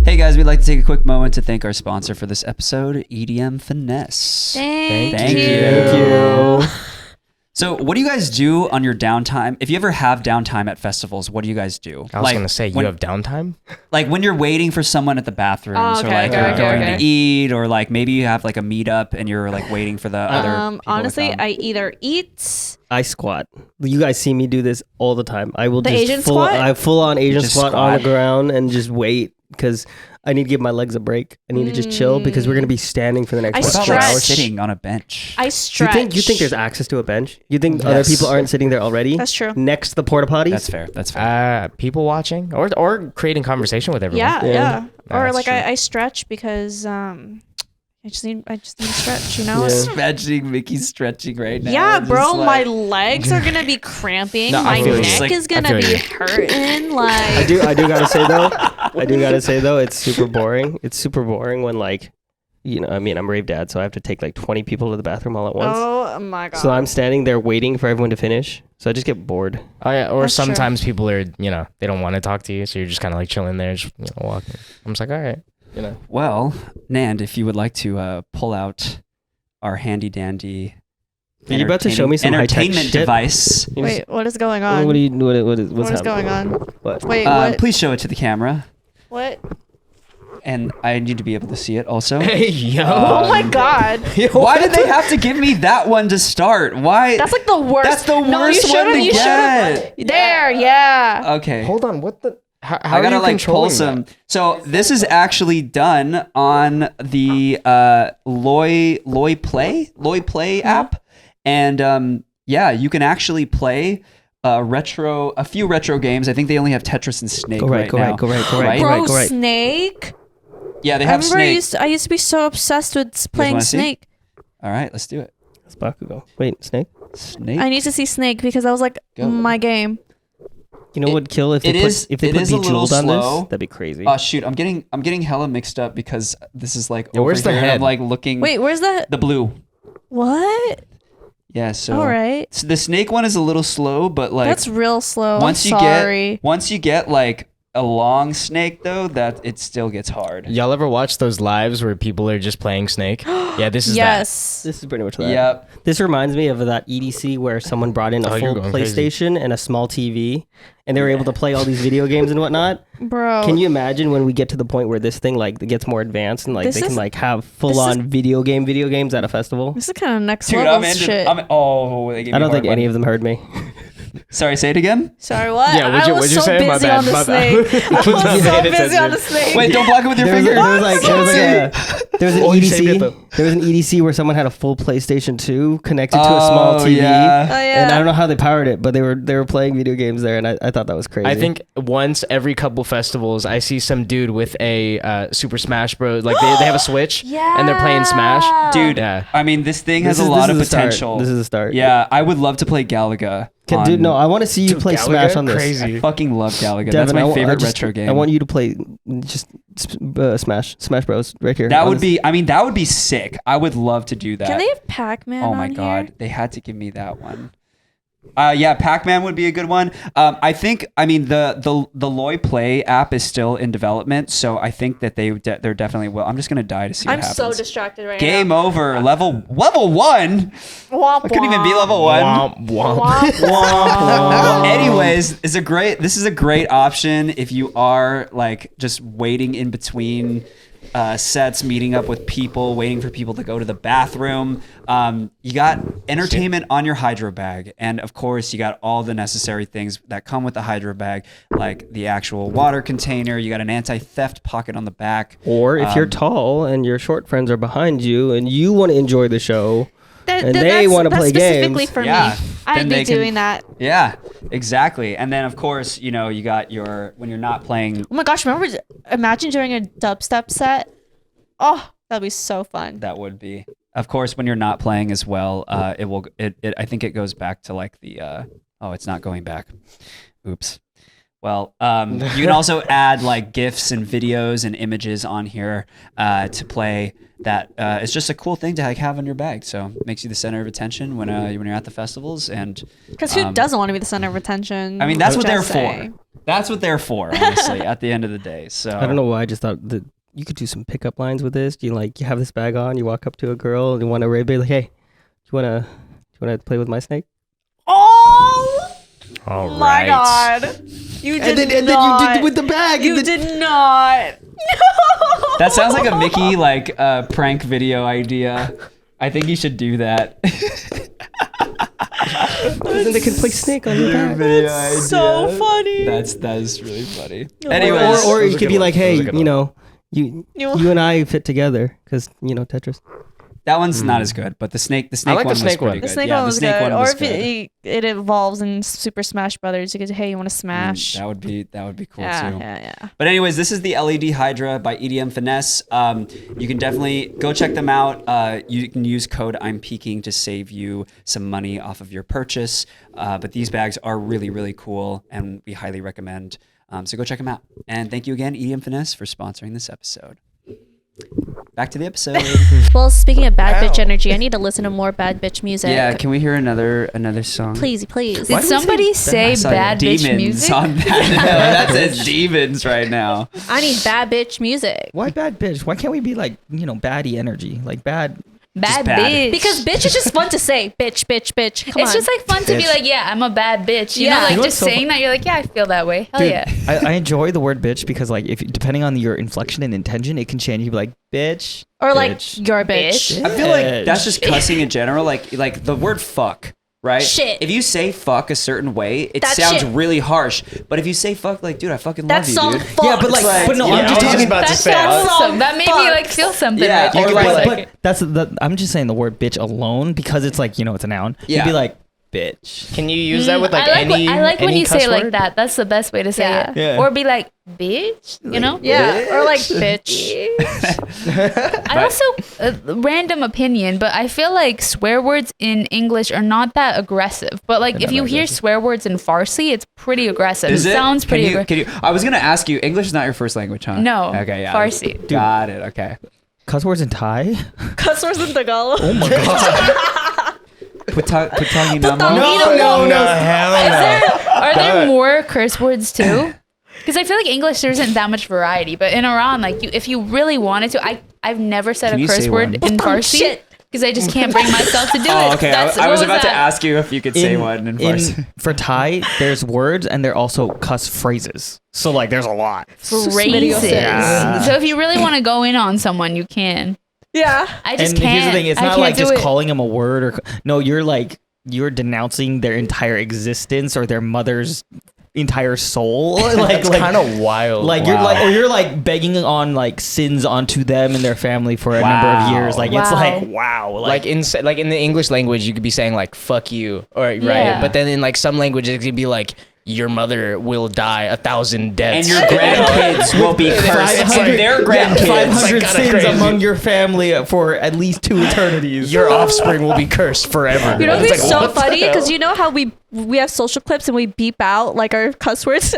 Hey guys, we'd like to take a quick moment to thank our sponsor for this episode, EDM Finesse. Thank Thank you. you. So what do you guys do on your downtime? If you ever have downtime at festivals, what do you guys do? I was gonna say, you have downtime? Like when you're waiting for someone at the bathrooms, okay, or like okay, you're going okay. to eat, or like maybe you have like a meetup and you're like waiting for the other people to Honestly, come. I either eat. I squat. You guys see me do this all the time. I will The just Asian full squat? full on Asian Just squat on the squat. ground and just wait because I need to give my legs a break. I need to just chill because we're gonna be standing for the next I What about 2 like hours. stretch. sitting on a bench? I You stretch. think there's access to a bench? You think other Yes. people aren't sitting there already? That's true. Next to the porta potties? That's fair. That's fair. People watching or creating conversation with everyone. Yeah, Yeah. yeah. Or That's like true. I stretch because I just need to stretch, you know. Yeah. Stretching, Mickey's stretching right now. Yeah, Just bro, my like- legs are gonna be cramping. No, I my feel you. neck Like, is I gonna feel be you. hurting. Like I do gotta say though, it's super boring. It's super boring when like, I mean, I'm rave dad, so I have to take like 20 people to the bathroom all at once. oh my god. So I'm standing there waiting for everyone to finish. So I just get bored. Oh yeah, or That's true. sometimes people are, they don't want to talk to you, so you're just kind of like chilling there, just walking. I'm just like, all right, Well, Nand, if you would like to pull out our handy dandy. Are you about to show me some high-tech entertainment shit? device? Wait, what is going on? What is What is happening? going on? What? Wait, what? Please show it to the camera, What? and I need to be able to see it also. hey yo, Oh my god. Why did they have to give me that one to start? Why? That's like the worst. That's the No, worst you one to should've- you should've- get. There, yeah. Okay. hold on, what the? How I are gotta you like pull controlling some. that? So this is actually done on the Loy Play app, and yeah, you can actually play a few retro games. I think they only have Tetris and Snake Go right, go now. right, go right, go right, Right? go Bro, right, go right. Snake. Yeah, they I have remember Snake. I used to be so obsessed with playing wanna see? Snake. All right, let's do it. It's Bakugo. Wait, Snake? Snake. I need to see Snake because that was like Go. my game. You know what would kill if they it put is- if they it put is a little Bejeweled on slow. this? That'd be crazy. Oh shoot, I'm getting hella mixed up because this is like Yeah, over where's the here, and head? I'm like looking. Wait, where's that? the blue. What? Yeah, so All right. so the Snake one is a little slow, but like That's real slow. once I'm you sorry. get like a long Snake though, that it still gets hard. Y'all ever watch those lives where people are just playing Snake? Yeah, this is Yes. This is pretty much that. Yep. This reminds me of that EDC where someone brought in a Oh, you're full going crazy. PlayStation and a small TV, and they were able to play all these video games and whatnot. Bro. Can you imagine when we get to the point where this thing like gets more advanced and like This they can is- like have full on video games at a festival? This is kind of next Dude, level I'm into shit. oh, they gave I me don't a think hard any one. of them heard me. Sorry, say it again. Sorry, what? Yeah, what'd I you- was what'd you so say? My busy bad, on the my Snake. bad. I was not so paying busy attention. on the Snake. Wait, don't block it with your There was, finger. there was an Oh, you saved it, EDC. though. There was an EDC where someone had a full PlayStation 2 connected to a small TV. Yeah. Oh yeah. And I don't know how they powered it, but they were playing video games there, and I thought that was crazy. I think once every couple festivals, I see some dude with a Super Smash Bros. Like they have a Switch and they're playing Smash. Dude, Yeah. I mean, this thing This has is- a lot this of is the start. potential. This is the start. Yeah, I would love to play Galaga. Dude, no, I want to see you Dude, play Galaga? Smash on this. Crazy. I fucking love Galaga. Devin, That's my I favorite just- retro game. I want you to play just Smash Bros. Right here. that on would this. be. I mean, that would be sick. I would love to do that. Can they have Pac-Man Oh my on god, here? they had to give me that one. Yeah, Pac-Man would be a good one. I think. I mean, the Loy Play app is still in development, so I think that they're definitely will. I'm just gonna die to see I'm what happens. so distracted right Game now. over. Level 1. Womp, I couldn't even be womp. level 1. Womp, womp. Well, anyways, this is a great option if you are like just waiting in between sets, meeting up with people, waiting for people to go to the bathroom. You got entertainment on your Hydra bag, and of course, you got all the necessary things that come with the Hydra bag, like the actual water container. You got an anti-theft pocket on the back. Or if you're Um, tall and your short friends are behind you and you want to enjoy the show, and they that's- want to that's play specifically games. for Yeah, me. then I'd they be can- doing that. Yeah, exactly. And then of course, you got when you're not playing. Oh my gosh! Imagine doing a dubstep set. Oh, that'd be so fun. That would be. Of course, when you're not playing as well, I think it goes back to like the. Oh, it's not going back. Oops. Well, you can also add like GIFs and videos and images on here to play. That it's just a cool thing to like have in your bag. So it makes you the center of attention when you're at the festivals. And Because who doesn't want to be the center of attention? I mean, that's what they're Just say. for. That's what they're for, honestly. At the end of the day. So I don't know why I just thought that you could do some pickup lines with this. You you have this bag on, you walk up to a girl and you want to rave, like, hey, do you wanna play with my snake? All My God. You did and then not. you did with the bag. You did not. No. That sounds like a Mickey like prank video idea. I think you should do that. Then they can play Snake on your back. That's so funny. That is really funny. Oh Anyways, Or Those you are could good be like, ones. hey, Those are good you know, you and I fit together because Tetris. that one's not as good, but the snake I like the one snake was one. pretty The good. snake Yeah, one the was snake good. one Or was if good. it evolves in Super Smash Brothers, you could say, hey, you want to smash? That would be cool yeah, too. yeah. But anyways, this is the LED Hydra by EDM Finesse. You can definitely go check them out. You can use code I'm Peaking to save you some money off of your purchase. But these bags are really, really cool, and we highly recommend. So go check them out. And thank you again, EDM Finesse, for sponsoring this episode. Back to the episode. Well, speaking of bad bitch energy, I need to listen to more bad bitch music. Yeah, can we hear another song? Please. Did somebody say I saw bad bitch demons music? on that. No, that says demons right now. I need bad bitch music. Why bad bitch? Why can't we be like baddie energy, like bad? Bad bad. bitch. Because bitch is just fun to say. Bitch. Come it's on. just like fun to be Bitch. like, yeah, I'm a bad bitch. You Yeah. know, like You know just what's so saying that, you're like, yeah, I feel that way. Hell Dude, yeah. I enjoy the word bitch because like if depending on your inflection and intention, it can change. You be like bitch, or like, bitch. you're a bitch. Bitch. I feel like that's just cussing in general. Like the word fuck, right? Shit. If you say fuck a certain way, it That sounds shit. really harsh. But if you say fuck, like, dude, I fucking That love you, song dude. fuck. Yeah, but like, like- but no, Yeah, I'm I just was talking about to That say. sounds I- awesome. That made me Fuck. like feel something Yeah, right there. or for a like- second. that's I'm just saying the word bitch alone because it's like it's a noun. Yeah. You'd be like bitch. Can you use that with like I like, any? I like when any you say cuss it like word? that. That's the best way to say Yeah. it. Yeah. Or be like, bitch, you know? Yeah. Or like, bitch. I also, random opinion, but I feel like swear words in English are not that aggressive. But like, if you hear swear words in Farsi, it's pretty aggressive. Is it it? sounds pretty aggressive. Can you? I was gonna ask you. English is not your first language, huh? No. Okay. Yeah. Farsi. Got it. Okay. Cuss words in Thai. Cuss words in Tagalog. Oh my god. Putangi namo. No, hell no. Are there more curse words too? Because I feel like English there isn't that much variety, but in Iran, like if you really wanted to, I've never said Can a you curse say word one? in Farsi Shit. because I just can't bring myself to do it. Oh, okay. That's- I what was about to that? ask you if you could say one in Farsi. For Thai, there's words and there are also cuss phrases. So like there's a lot. Phrases. Yeah. So if you really want to go in on someone, you can. Yeah. I just And can't. here's the thing, it's I not can't like do just it. calling them a word or no, you're denouncing their entire existence or their mother's entire soul. It's kind of wild. Like you're like begging on like sins onto them and their family for a number of years. Like it's Wow. like wow. like in the English language, you could be saying like "fuck you" or right, Yeah. but then in like some languages, it could be like "your mother will die 1,000 deaths," And your grandkids will be cursed. It's like their grandkids. 500 kinda sins crazy. among your family for at least 2 eternities. your offspring will be cursed forever. You know what's It's like, so what the funny? hell? Because you know how we have social clips and we beep out like our cuss words?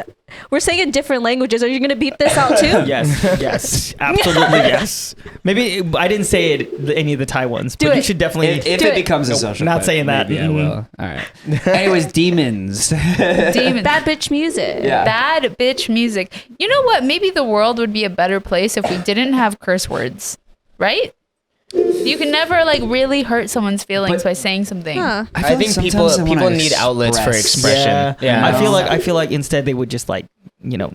We're saying in different languages. Are you going to beep this out too? yes, absolutely yes. Maybe I didn't say it any of the Thai ones, Do but you it. should definitely. If Do it it. becomes a social not clip, saying that. maybe I will. All right. Anyways, demons. Demons. Bad bitch music. Yeah. Bad bitch music. You know what? Maybe the world would be a better place if we didn't have curse words, right? You can never like really hurt someone's feelings by saying something. Huh. I think people need outlets for expression. Yeah. I feel like instead they would just like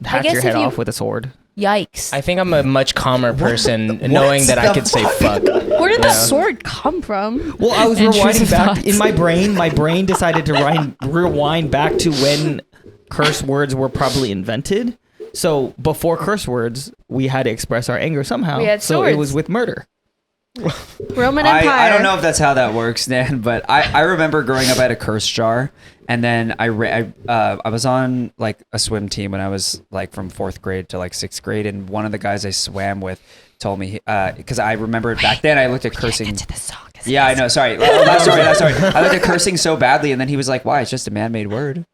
hack guess your head if you- off with a sword. Yikes. I think I'm a much calmer person knowing that I could say fuck. Where did the sword come from? Well, I was Intrusive rewinding back thoughts. in my brain. My brain decided to rewind back to when curse words were probably invented. So before curse words, we had to express our anger somehow. We had so it swords. was with murder. Roman Empire. I don't know if that's how that works, Dan, but I remember growing up, I had a curse jar, and then I was on like a swim team when I was like from 4th grade to like 6th grade, and one of the guys I swam with told me because I remember back then I looked at cursing. Yeah, I know. Sorry, last story. I looked at cursing so badly, and then he was like, "Why? It's just a man-made word.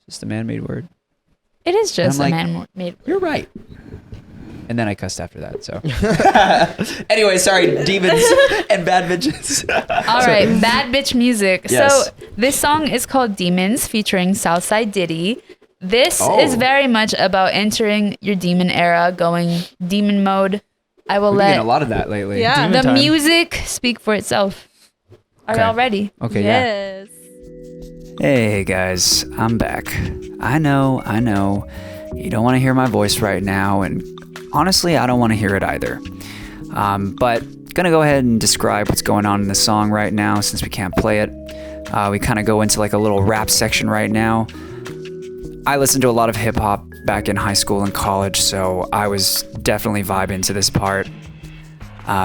Just a man-made word." It is just I'm a like, man-made. You're right. And then I cussed after that. So, anyway, sorry, demons and bad bitches. All right, bad bitch music. Yes. So this song is called Demons featuring Southside Diddy. This Oh. is very much about entering your demon era, going demon mode. I will We've been let getting a lot of that lately. Yeah. the time. music speak for itself. Are Okay. y'all ready? Okay. Yeah. Yes. Hey guys, I'm back. I know, you don't want to hear my voice right now, and honestly, I don't want to hear it either. But gonna go ahead and describe what's going on in the song right now since we can't play it. We kind of go into like a little rap section right now. I listened to a lot of hip hop back in high school and college, so I was definitely vibing to this part.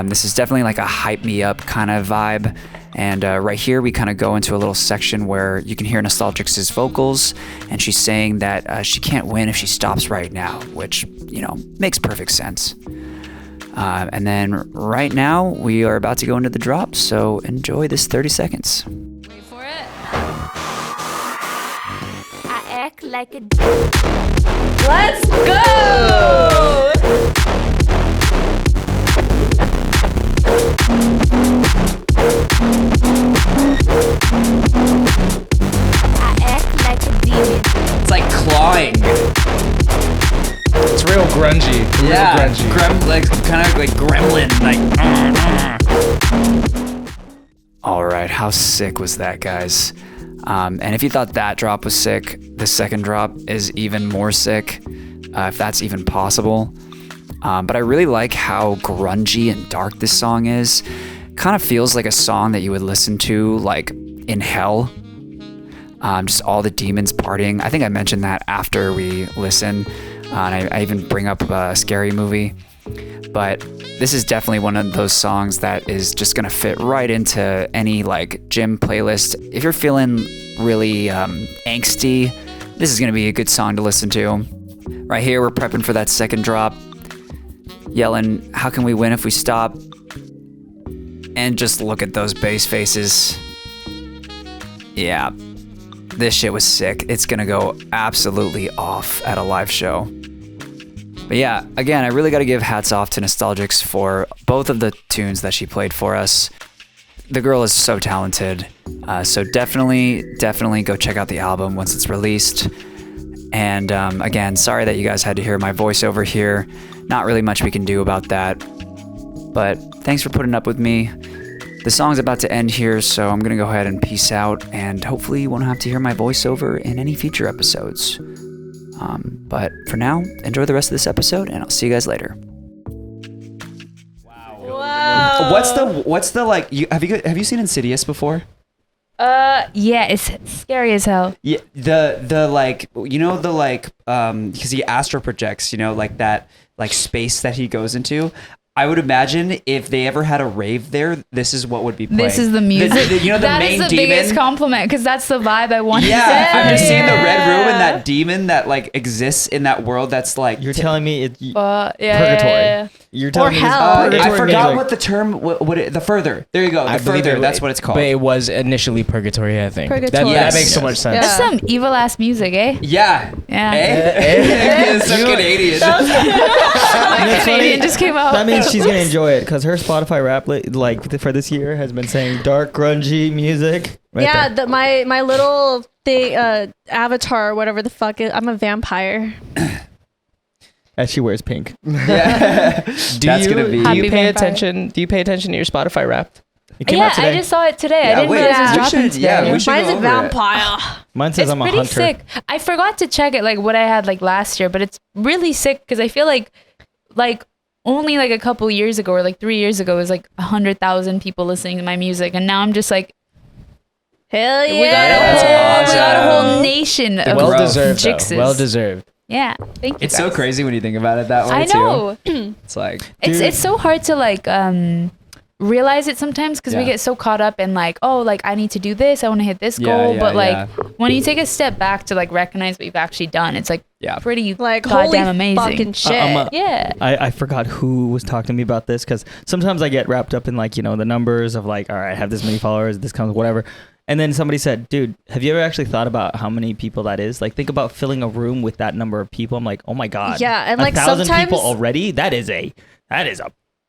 This is definitely like a hype me up kind of vibe. And right here, we kind of go into a little section where you can hear Nostalgix's vocals, and she's saying that she can't win if she stops right now, which, you know, makes perfect sense. And then right now, we are about to go into the drop, so enjoy this 30 seconds. Wait for it. I act like a Let's go! I act like a demon. It's like clawing. It's real grungy. Real grungy. Like kind of like gremlin. Like. All right, how sick was that, guys? And if you thought that drop was sick, the second drop is even more sick, if that's even possible. But I really like how grungy and dark this song is. Kind of feels like a song that you would listen to like in hell. Just all the demons partying. I think I mentioned that after we listen. And I even bring up a scary movie. But this is definitely one of those songs that is just gonna fit right into any like gym playlist. If you're feeling really angsty, this is gonna be a good song to listen to. Right here, we're prepping for that second drop. Yelling, how can we win if we stop? And just look at those bass faces. Yeah, this shit was sick. It's gonna go absolutely off at a live show. But yeah, again, I really gotta give hats off to Nostalgix for both of the tunes that she played for us. The girl is so talented. So definitely go check out the album once it's released. And again, sorry that you guys had to hear my voice over here. Not really much we can do about that. But thanks for putting up with me. The song's about to end here, so I'm gonna go ahead and peace out, and hopefully you won't have to hear my voiceover in any future episodes. But for now, enjoy the rest of this episode, and I'll see you guys later. Wow. What's the like? Have you seen Insidious before? Yeah, it's scary as hell. Yeah, the like, you know, the like, because he astral projects, you know, like that like space that he goes into. I would imagine if they ever had a rave there, this is what would be playing. This is the music. You know, the that main is the demon. biggest compliment because that's the vibe I want. Yeah, I'm just seeing the red room and Yeah. that demon that like exists in that world. That's like You're telling me it's Yeah, purgatory. yeah. You're telling me hell. it's purgatory I forgot music. what the term. The further. There you go. The I believe further. it- That's what it's called. But it was initially purgatory, I think. Purgatory. That Yes. makes so much sense. Yeah. That's some evil ass music, eh? Yeah. Yeah. Eh? It's so Canadian. Like Canadian just came out. That means she's gonna enjoy it because her Spotify rap like for this year has been saying dark grungy music. Right Yeah, there. my little thing, avatar, or whatever the fuck is. I'm a vampire. As she wears pink. Yeah. Do That's you, gonna be. do Happy you pay vampire. attention? Do you pay attention to your Spotify Wrapped? It came Yeah, out today. I just saw it today. Yeah, I didn't wait, realize it was we dropping should- today. yeah, we should Mine's go a over it. vampire. Mine says It's I'm a pretty hunter. sick. I forgot to check it, like what I had like last year, but it's really sick because I feel like only like a couple years ago or like 3 years ago, it was like 100,000 people listening to my music, and now I'm just like, Hell yeah. we got That's we got a awesome. whole nation of Well deserved. Jixes. Though. Well deserved. Yeah, thank you. It's so guys. crazy when you think about it that way I too. know. It's like It's so hard to like realize it sometimes because we Yeah. get so caught up in like, oh, like I need to do this, I want to hit this Yeah, goal, yeah, but like yeah. when you take a step back to like recognize what you've actually done, it's like Yeah. pretty Like, holy goddamn amazing. fucking shit. Yeah. I forgot who was talking to me about this because sometimes I get wrapped up in like, you know, the numbers of like, all right, I have this many followers, this comes, whatever. And then somebody said, dude, have you ever actually thought about how many people that is? Like, think about filling a room with that number of people. I'm like, oh my God. Yeah, and, like, 1,000 people sometimes- already? That is a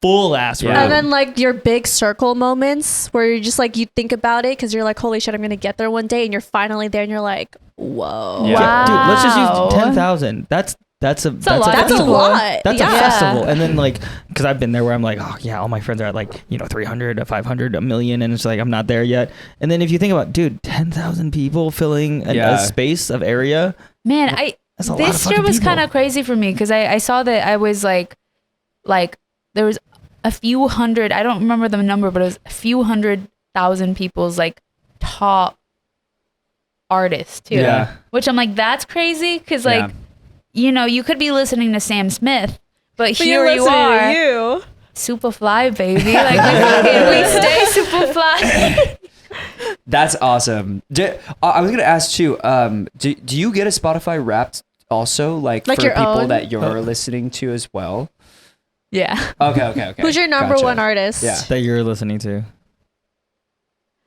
full ass room. Yeah. And then like your big circle moments where you're just like, you think about it because you're like, holy shit, I'm going to get there one day. And you're finally there and you're like, whoa. Yeah. Wow. Dude, let's just use 10,000. That's That's a a lot of That's a people. lot. That's yeah. a festival. And then like, because I've been there where I'm like, oh yeah, all my friends are at like, 300 to 500, a million. And it's like, I'm not there yet. And then if you think about, dude, 10,000 people filling a space of area. Man, That's a lot of this year fucking was people. kind of crazy for me because I saw that I was like there was a few hundred, I don't remember the number, but it was a few 100,000 people's like top artists too. Yeah. Which I'm like, that's crazy because like, you could be listening to Sam Smith, but here you are, You. Superfly, baby. Like we stay Superfly. That's awesome. I was gonna ask too. Do you get a Spotify Wrapped also, like for your people own? that you're listening to as well? Yeah. Okay. Who's your number Gotcha. one artist? Yeah. That you're listening to.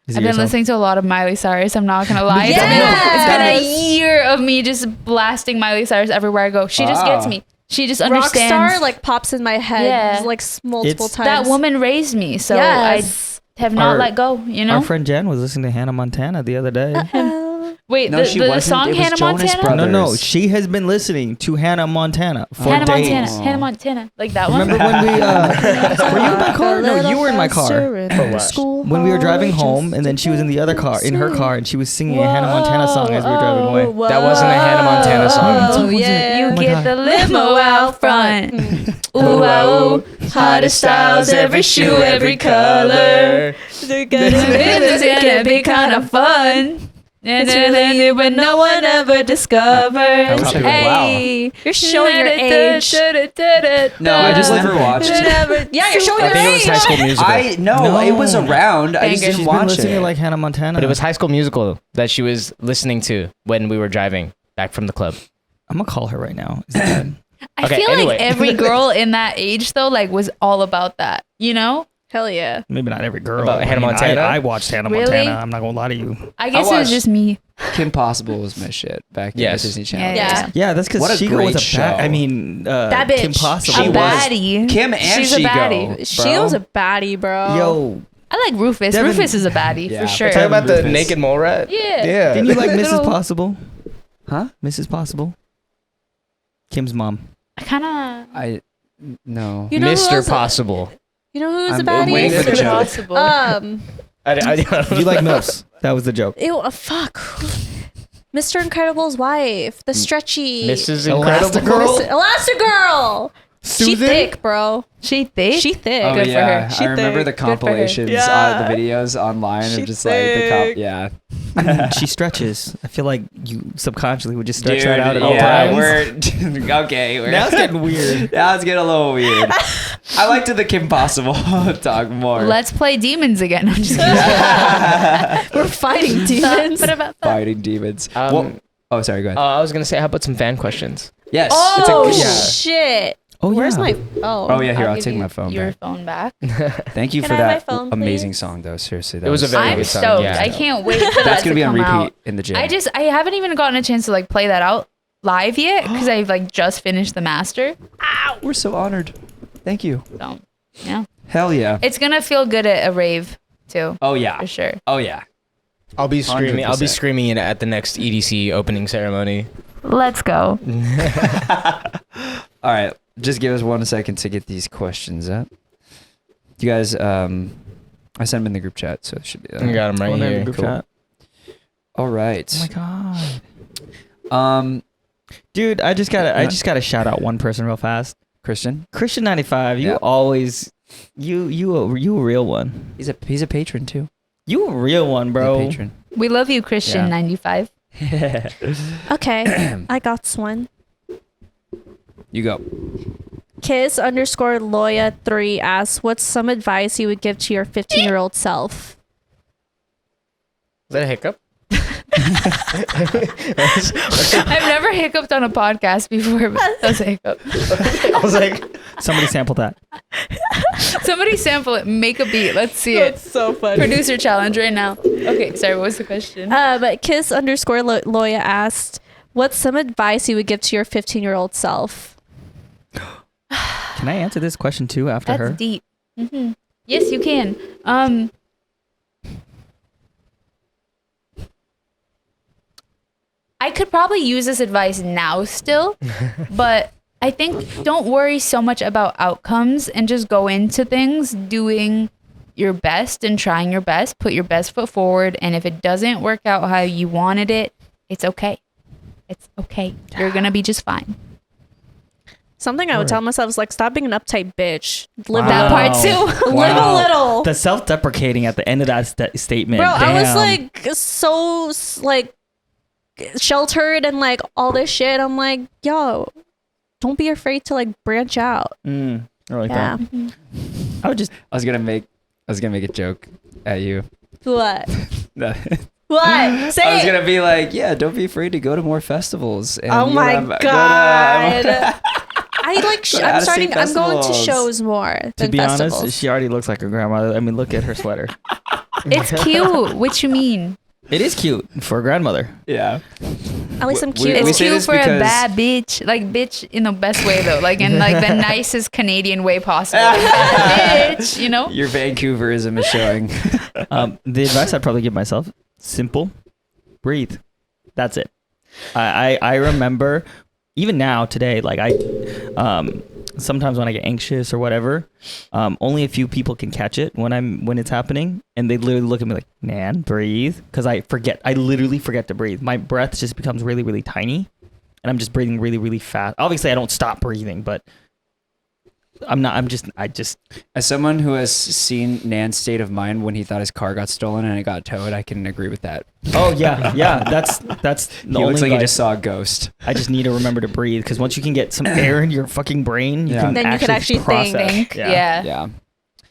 Is it I've been yourself? listening to a lot of Miley Cyrus. I'm not gonna lie. Yes! It's been a year of me just blasting Miley Cyrus everywhere I go. She just gets me. She just understands. Rockstar like pops in my head Yeah. like multiple It's- times. That woman raised me, so Yes. I have not Our- let go. You know. Our friend Jen was listening to Hannah Montana the other day. Wait, No, the she wasn't. song It was Hannah Jonas Montana. Brothers. No, she has been listening to Hannah Montana for Hannah days. Montana. Hannah Montana. Like that one. Remember when we were you in my car? No, you were in my car. When we were driving home, and then she was in the other car, in her car, and she was singing a Hannah Montana song as we were driving away. That wasn't a Hannah Montana song. Oh, Was it? yeah. You Oh my get God. the limo out front. Ooh, ah, ooh. Hottest styles, every shoe, every color. It's gonna be kind of fun. And then when no one ever discovered. wish I could- Hey, You're showing your age. No, I just never watched it. Yeah, you're showing I your think it was age. High School Musical. No, it was around. I just Banger. didn't She's been watch listening it. to like Hannah Montana. But it was High School Musical that she was listening to when we were driving back from the club. I'm gonna call her right now. Is that bad? I Okay, feel anyway. like every girl in that age though, like was all about that, you know? Hell yeah. Maybe not every girl. About Hannah Montana? I watched Hannah Really? Montana. I'm not gonna lie to you. I guess it watched- was just me. Kim Possible was my shit back in Yes. the Disney Channel. Yeah. Yeah, that's What a because Shigo great was a bad. show. I mean, That bitch. Kim Possible. She a was. baddie. Kim and She's a Shigo, baddie. She bro. was a baddie, bro. Yo, I like Rufus. Devin- Rufus is a baddie Yeah, for sure. but Talk about the Rufus. naked mole rat? Yeah. Yeah. didn't you like Mrs. Little- Possible? Huh? Mrs. Possible. Kim's mom. I kind of. No. You know who Mr. else- Possible. You know who's a I'm baddie? waiting for the Mr. joke. Possible. You like MILFs? That was the joke. Ew, fuck. Mr. Incredible's wife, the stretchy. Mrs. Elastigirl? Incredible? Elastigirl. She Susan? thick, bro. she thick. She thick. Oh Good for yeah, her. I She remember thick. the Good for her. compilations, Yeah. the videos online She of just like the cop. thick. Yeah, I mean, she stretches. I feel like you subconsciously would just stretch Dude, that out at all yeah, times. we're okay. We're, Now it's getting weird. Now it's getting a little weird. I liked the Kim Possible talk more. Let's play demons again. I'm just kidding. We're fighting demons. What about that? Fighting demons. Oh, sorry. Go ahead. I was gonna say, how about some fan questions? Yes. Oh, it's a, yeah. shit. Oh, Where's yeah. my. Oh. Oh yeah, here I'll give take you my phone Your back. phone back. Thank you Can for I have my that phone, amazing please? song, though. Seriously, that It was a very I'm good song. stoked. Yeah. I can't wait for that That's to gonna be on come repeat out. in the gym. I haven't even gotten a chance to like play that out live yet because I've like just finished the master. We're so honored. Thank you. So yeah, Hell yeah. it's gonna feel good at a rave too, Oh yeah. for sure. Oh yeah. I'll be screaming. I'll be 100%. screaming it at the next EDC opening ceremony. Let's go. All right. Just give us 1 second to get these questions up. You guys, I sent them in the group chat, so it should be there. I got him right One in the here. group Cool. chat. All right. Oh my god. Dude, I just gotta shout out one person real fast. Christian. Christian 95. You Yeah. always, you a real one. He's a patron too. You a real one, bro. He's a patron. We love you, Christian Yeah. 95. Okay. I got one. You go. Kiss_Loya3 asks, what's some advice you would give to your 15-year-old self? Is that a hiccup? I've never hiccuped on a podcast before, but that was a hiccup. I was like, Somebody sample that. Somebody sample it. Make a beat. Let's see it. so funny. Producer challenge right now. Okay, sorry. What was the question? But Kiss_Loya asked, what's some advice you would give to your 15-year-old self? Can I answer this question too after That's her? deep. Hmm. Yes, you can. I could probably use this advice now still, but I think don't worry so much about outcomes and just go into things doing your best and trying your best, put your best foot forward. And if it doesn't work out how you wanted it, it's okay. It's okay. You're going to be just fine. Something I would tell myself is like, stop being an uptight bitch. Live That that part too. Live a little. The self-deprecating at the end of that statement. Bro, I was Damn. like so like sheltered and like all this shit. I'm like, yo, don't be afraid to like branch out. I like Yeah. that. I would just I was gonna make a joke at you. What? No. What? Say I was it. gonna be like, yeah, don't be afraid to go to more festivals. And Oh my go to- god. I like. Go to I'm out-of-state starting. I'm going to festivals. shows more to than be festivals. honest, she already looks like her grandmother. I mean, look at her sweater. It's cute. What you mean? It is cute for a grandmother. Yeah. At least I'm We- cute. we It's say cute this for a because- bad bitch. Like bitch in the best way though. Like in like the nicest Canadian way possible. Bad bitch, you know? Your Vancouverism is showing. The advice I'd probably give myself: simple, breathe. That's it. I remember even now today, like sometimes when I get anxious or whatever, only a few people can catch it when it's happening, and they literally look at me like, "Nan, breathe," because I literally forget to breathe. My breath just becomes really, really tiny, and I'm just breathing really, really fast. Obviously, I don't stop breathing, but I just As someone who has seen Nan's state of mind when he thought his car got stolen and it got towed, I can agree with that. oh yeah, that's the He only looks like he advice. just saw a ghost. I just need to remember to breathe, because once you can get some air in your fucking brain, you Yeah. can Then you can actually process. think. Yeah. Yeah.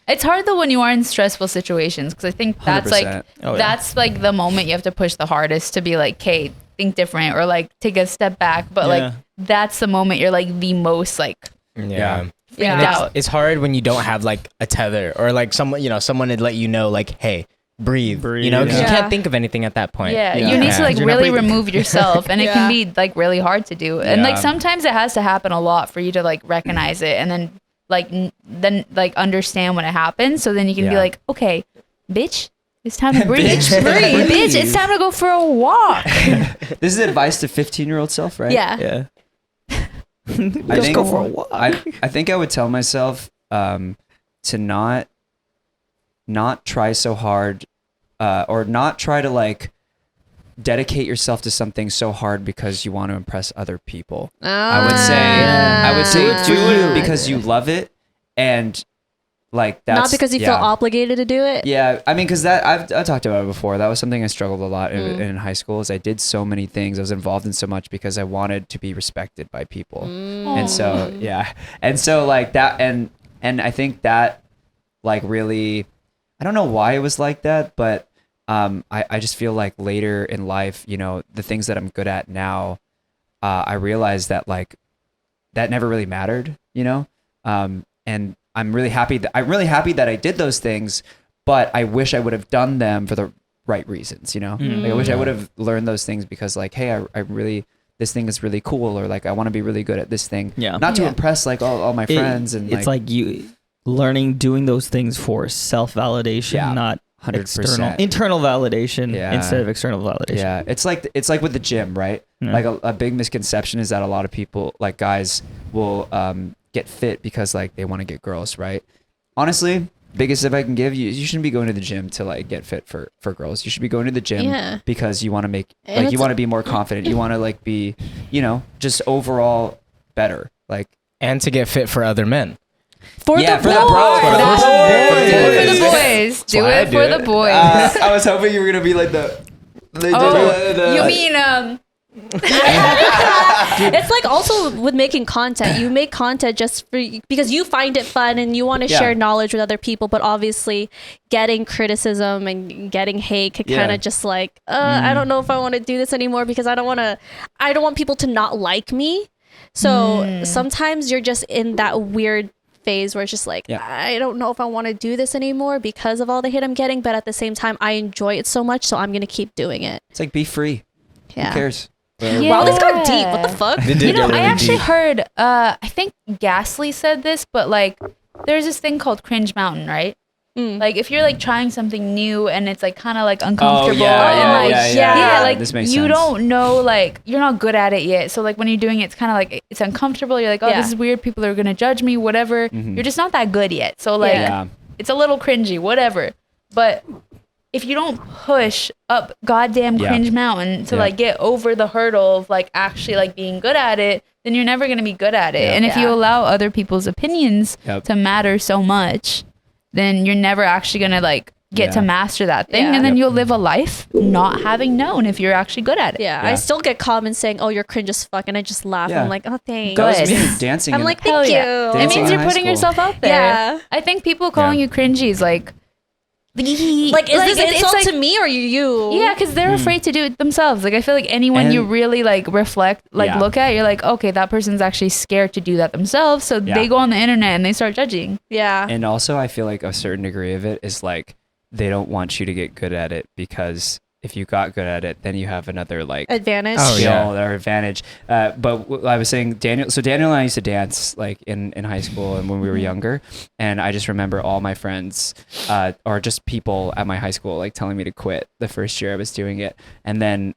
It's hard though when you are in stressful situations because I think that's 100%. like Oh, yeah. that's like the moment you have to push the hardest to be like, okay, think different or like take a step back. But Yeah. like that's the moment you're like the most like Yeah. freaked Yeah. out. It's hard when you don't have like a tether or like someone to let you know, like, hey, breathe. Breathe, You know, because yeah. you can't think of anything at that point. Yeah, Yeah. you need to Yeah. like You're not really breathing. remove yourself, and it Yeah. can be like really hard to do. And like Yeah. sometimes it has to happen a lot for you to like recognize it, and then like understand when it happens. So then you can be Yeah. like, okay, bitch, it's time to breathe. Bitch, breathe, bitch, breathe. it's time to go for a walk. This is advice to 15-year-old self, right? Yeah. Yeah. I think, go for a walk. I think I would tell myself to not try so hard or not try to like dedicate yourself to something so hard because you want to impress other people. I would say Do do you. it because you love it, and like that's Not because you feel yeah. obligated to do it. Yeah, I mean, because that I talked about it before. That was something I struggled a lot Mm. in high school. Is I did so many things. I was involved in so much because I wanted to be respected by people, and so yeah, and so like that, and I think that like really, I don't know why it was like that, but I just feel like later in life, you know, the things that I'm good at now, I realized that like that never really mattered, you know, and I'm really happy that I did those things, but I wish I would have done them for the right reasons, you know. Like, I wish I would have learned those things because like, hey, I really, this thing is really cool, or like I want to be really good at this thing. Yeah. Not to Yeah. impress like all my friends, and it's like you learning doing those things for self-validation, Yeah, not 100%. internal validation Yeah. instead of external validation. Yeah, it's like with the gym, right? Yeah. Like a big misconception is that a lot of people, like guys, will get fit because like they want to get girls, right? Honestly, biggest tip I can give you, you shouldn't be going to the gym to like get fit for girls. You should be going to the gym Yeah. because you want to make And like you it's- want to be more confident. You want to like be, you know, just overall better. Like And to get fit for other men. For Yeah, the for the boys. bros. For the That's boys. it. Do it for the Boys. boys. Do why I it do for it. the boys. I was hoping you were gonna be like the. Oh, you mean It's like also with making content. You make content just for because you find it fun and you want to Yeah. share knowledge with other people. But obviously, getting criticism and getting hate could kind Yeah. of just like, I don't know if I want to do this anymore because I don't want people to not like me. So sometimes you're just in that weird phase where it's just like, Yeah. I don't know if I want to do this anymore because of all the hate I'm getting. But at the same time, I enjoy it so much, so I'm gonna keep doing it. It's like be free. Yeah. Who cares? Wow, this got deep. What the fuck? You know, I actually heard, I think Ghastly said this, but like, there's this thing called Cringe Mountain, right? Like if you're like trying something new and it's like kind of like uncomfortable yeah, and like like this makes you sense. don't know, like you're not good at it yet. So like when you're doing it, it's kind of like it's uncomfortable. You're like, oh, this is weird. People are gonna judge me, whatever. You're just not that good yet. So like it's a little cringy, whatever. But if you don't push up goddamn cringe mountain to like get over the hurdle of like actually like being good at it, then you're never gonna be good at it. And if you allow other people's opinions to matter so much, then you're never actually gonna like get to master that thing. And then you'll live a life not having known if you're actually good at it. I still get comments saying, oh, you're cringe as fuck, and I just laugh. I'm like, oh, thanks. That was me dancing. I'm like, thank you. It means you're putting yourself out there. Yeah. I think people calling you cringy is like like, is this an insult to me or you? Yeah, because they're afraid to do it themselves. Like, I feel like anyone you really like reflect, like look at, you're like, okay, that person's actually scared to do that themselves. So they go on the internet and they start judging. Yeah. And also, I feel like a certain degree of it is like they don't want you to get good at it, because if you got good at it, then you have another like advantage. Skill or advantage. But I was saying, Daniel and I used to dance like in high school and when we were younger. And I just remember all my friends or just people at my high school like telling me to quit the first year I was doing it. And then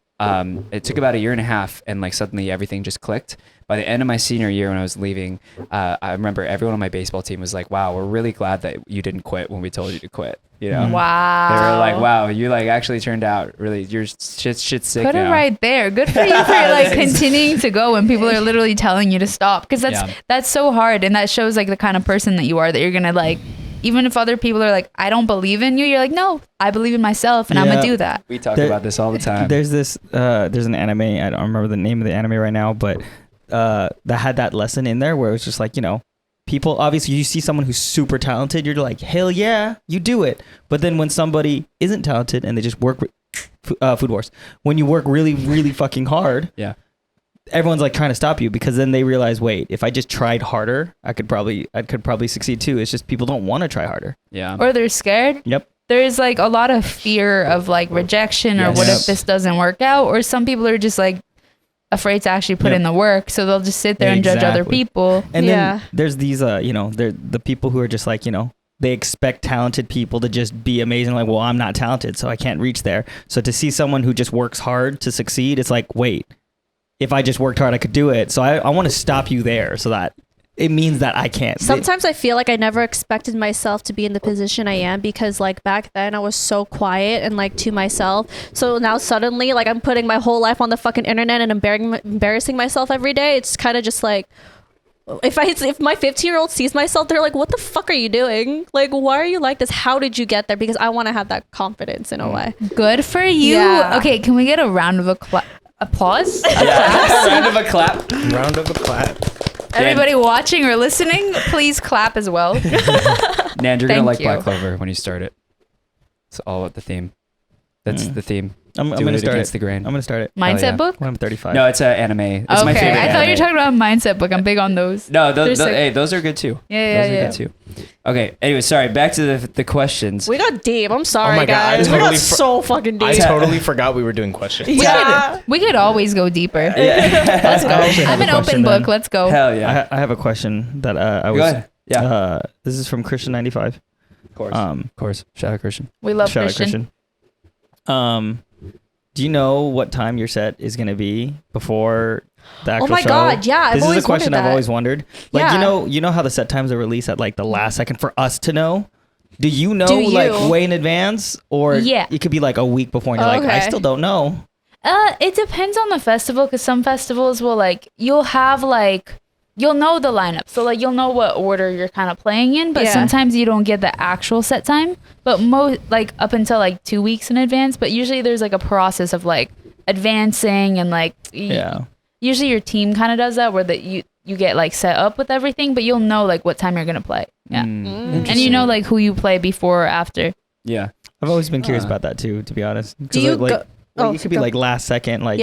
it took about a year and a half, and like suddenly everything just clicked. By the end of my senior year, when I was leaving, I remember everyone on my baseball team was like, wow, we're really glad that you didn't quit when we told you to quit. You know? Wow. They were like, wow, you like actually turned out really, you're shit sick Put now. it right there. Good for you for like continuing to go when people are literally telling you to stop. Because that's so hard. And that shows like the kind of person that you are, that you're going to like, even if other people are like, I don't believe in you, you're like, no, I believe in myself and I'm going to do that. We talk about this all the time. There's an anime, I don't remember the name of the anime right now, but that had that lesson in there where it was just like, you know, people, obviously you see someone who's super talented, you're like, hell yeah, you do it. But then when somebody isn't talented and they just work, Food Wars, when you work really, really fucking hard, everyone's like trying to stop you, because then they realize, wait, if I just tried harder, I could probably succeed too. It's just people don't want to try harder. Yeah. Or they're scared. Yep. There's like a lot of fear of like rejection or what if this doesn't work out? Or some people are just like afraid to actually put in the work, so they'll just sit there and judge other people. And then there's these you know, they're the people who are just like, you know, they expect talented people to just be amazing, like, well, I'm not talented, so I can't reach there. So to see someone who just works hard to succeed, it's like, wait, if I just worked hard, I could do it. So I want to stop you there, so that it means that I can't. Sometimes I feel like I never expected myself to be in the position I am, because like back then I was so quiet and like to myself. So now suddenly like I'm putting my whole life on the fucking internet and embarrassing myself every day. It's kind of just like, if my 15-year-old sees myself, they're like, what the fuck are you doing? Like, why are you like this? How did you get there? Because I want to have that confidence in a way. Good for you. Yeah. Okay, can we get a round of applause? Round of a clap. Round of a clap. Everybody watching or listening, please clap as well. Nan, you're going to like you. Black Clover when you start it. It's all about the theme. That's the theme. I'm Do going to it start against it. the grain. I'm going to start it. Mindset yeah. book? When I'm 35. No, it's an anime. It's my Okay, favorite I thought you were anime. talking about mindset book. I'm big on those. No, those sick. those are good too. Yeah, Those are good too. Okay, anyway, sorry, back to the questions. We got deep. I'm sorry, Oh my God, I guys. We totally got so fucking deep. I totally forgot we were doing questions. We could always go deeper. Yeah. Let's go. actually have I'm a an open question book. then. Let's go. Hell yeah. I have a question that I was. Go ahead. Yeah. This is from Christian 95. Of course. Of course. Shout out Christian. We love Shout out Christian. Do you know what time your set is going to be before the actual Oh my show? God, yeah, I've This always is a question wondered I've that. always wondered. Like, Yeah. you know how the set times are released at like the last second for us to know? Do you know Do you? like way in advance, or it could be like a week before and you're like, I Okay. still don't know. It depends on the festival, because some festivals will like, you'll know the lineup. So like you'll know what order you're kind of playing in, but Yeah. sometimes you don't get the actual set time. But like up until like 2 weeks in advance. But usually there's like a process of like advancing and like usually your team kind of does that, where that you get like set up with everything, but you'll know like what time you're gonna play. Yeah. And you know like who you play before or after. Yeah. I've always been curious about that too, to be honest. 'Cause Do you like, go- like, it could be like last second, like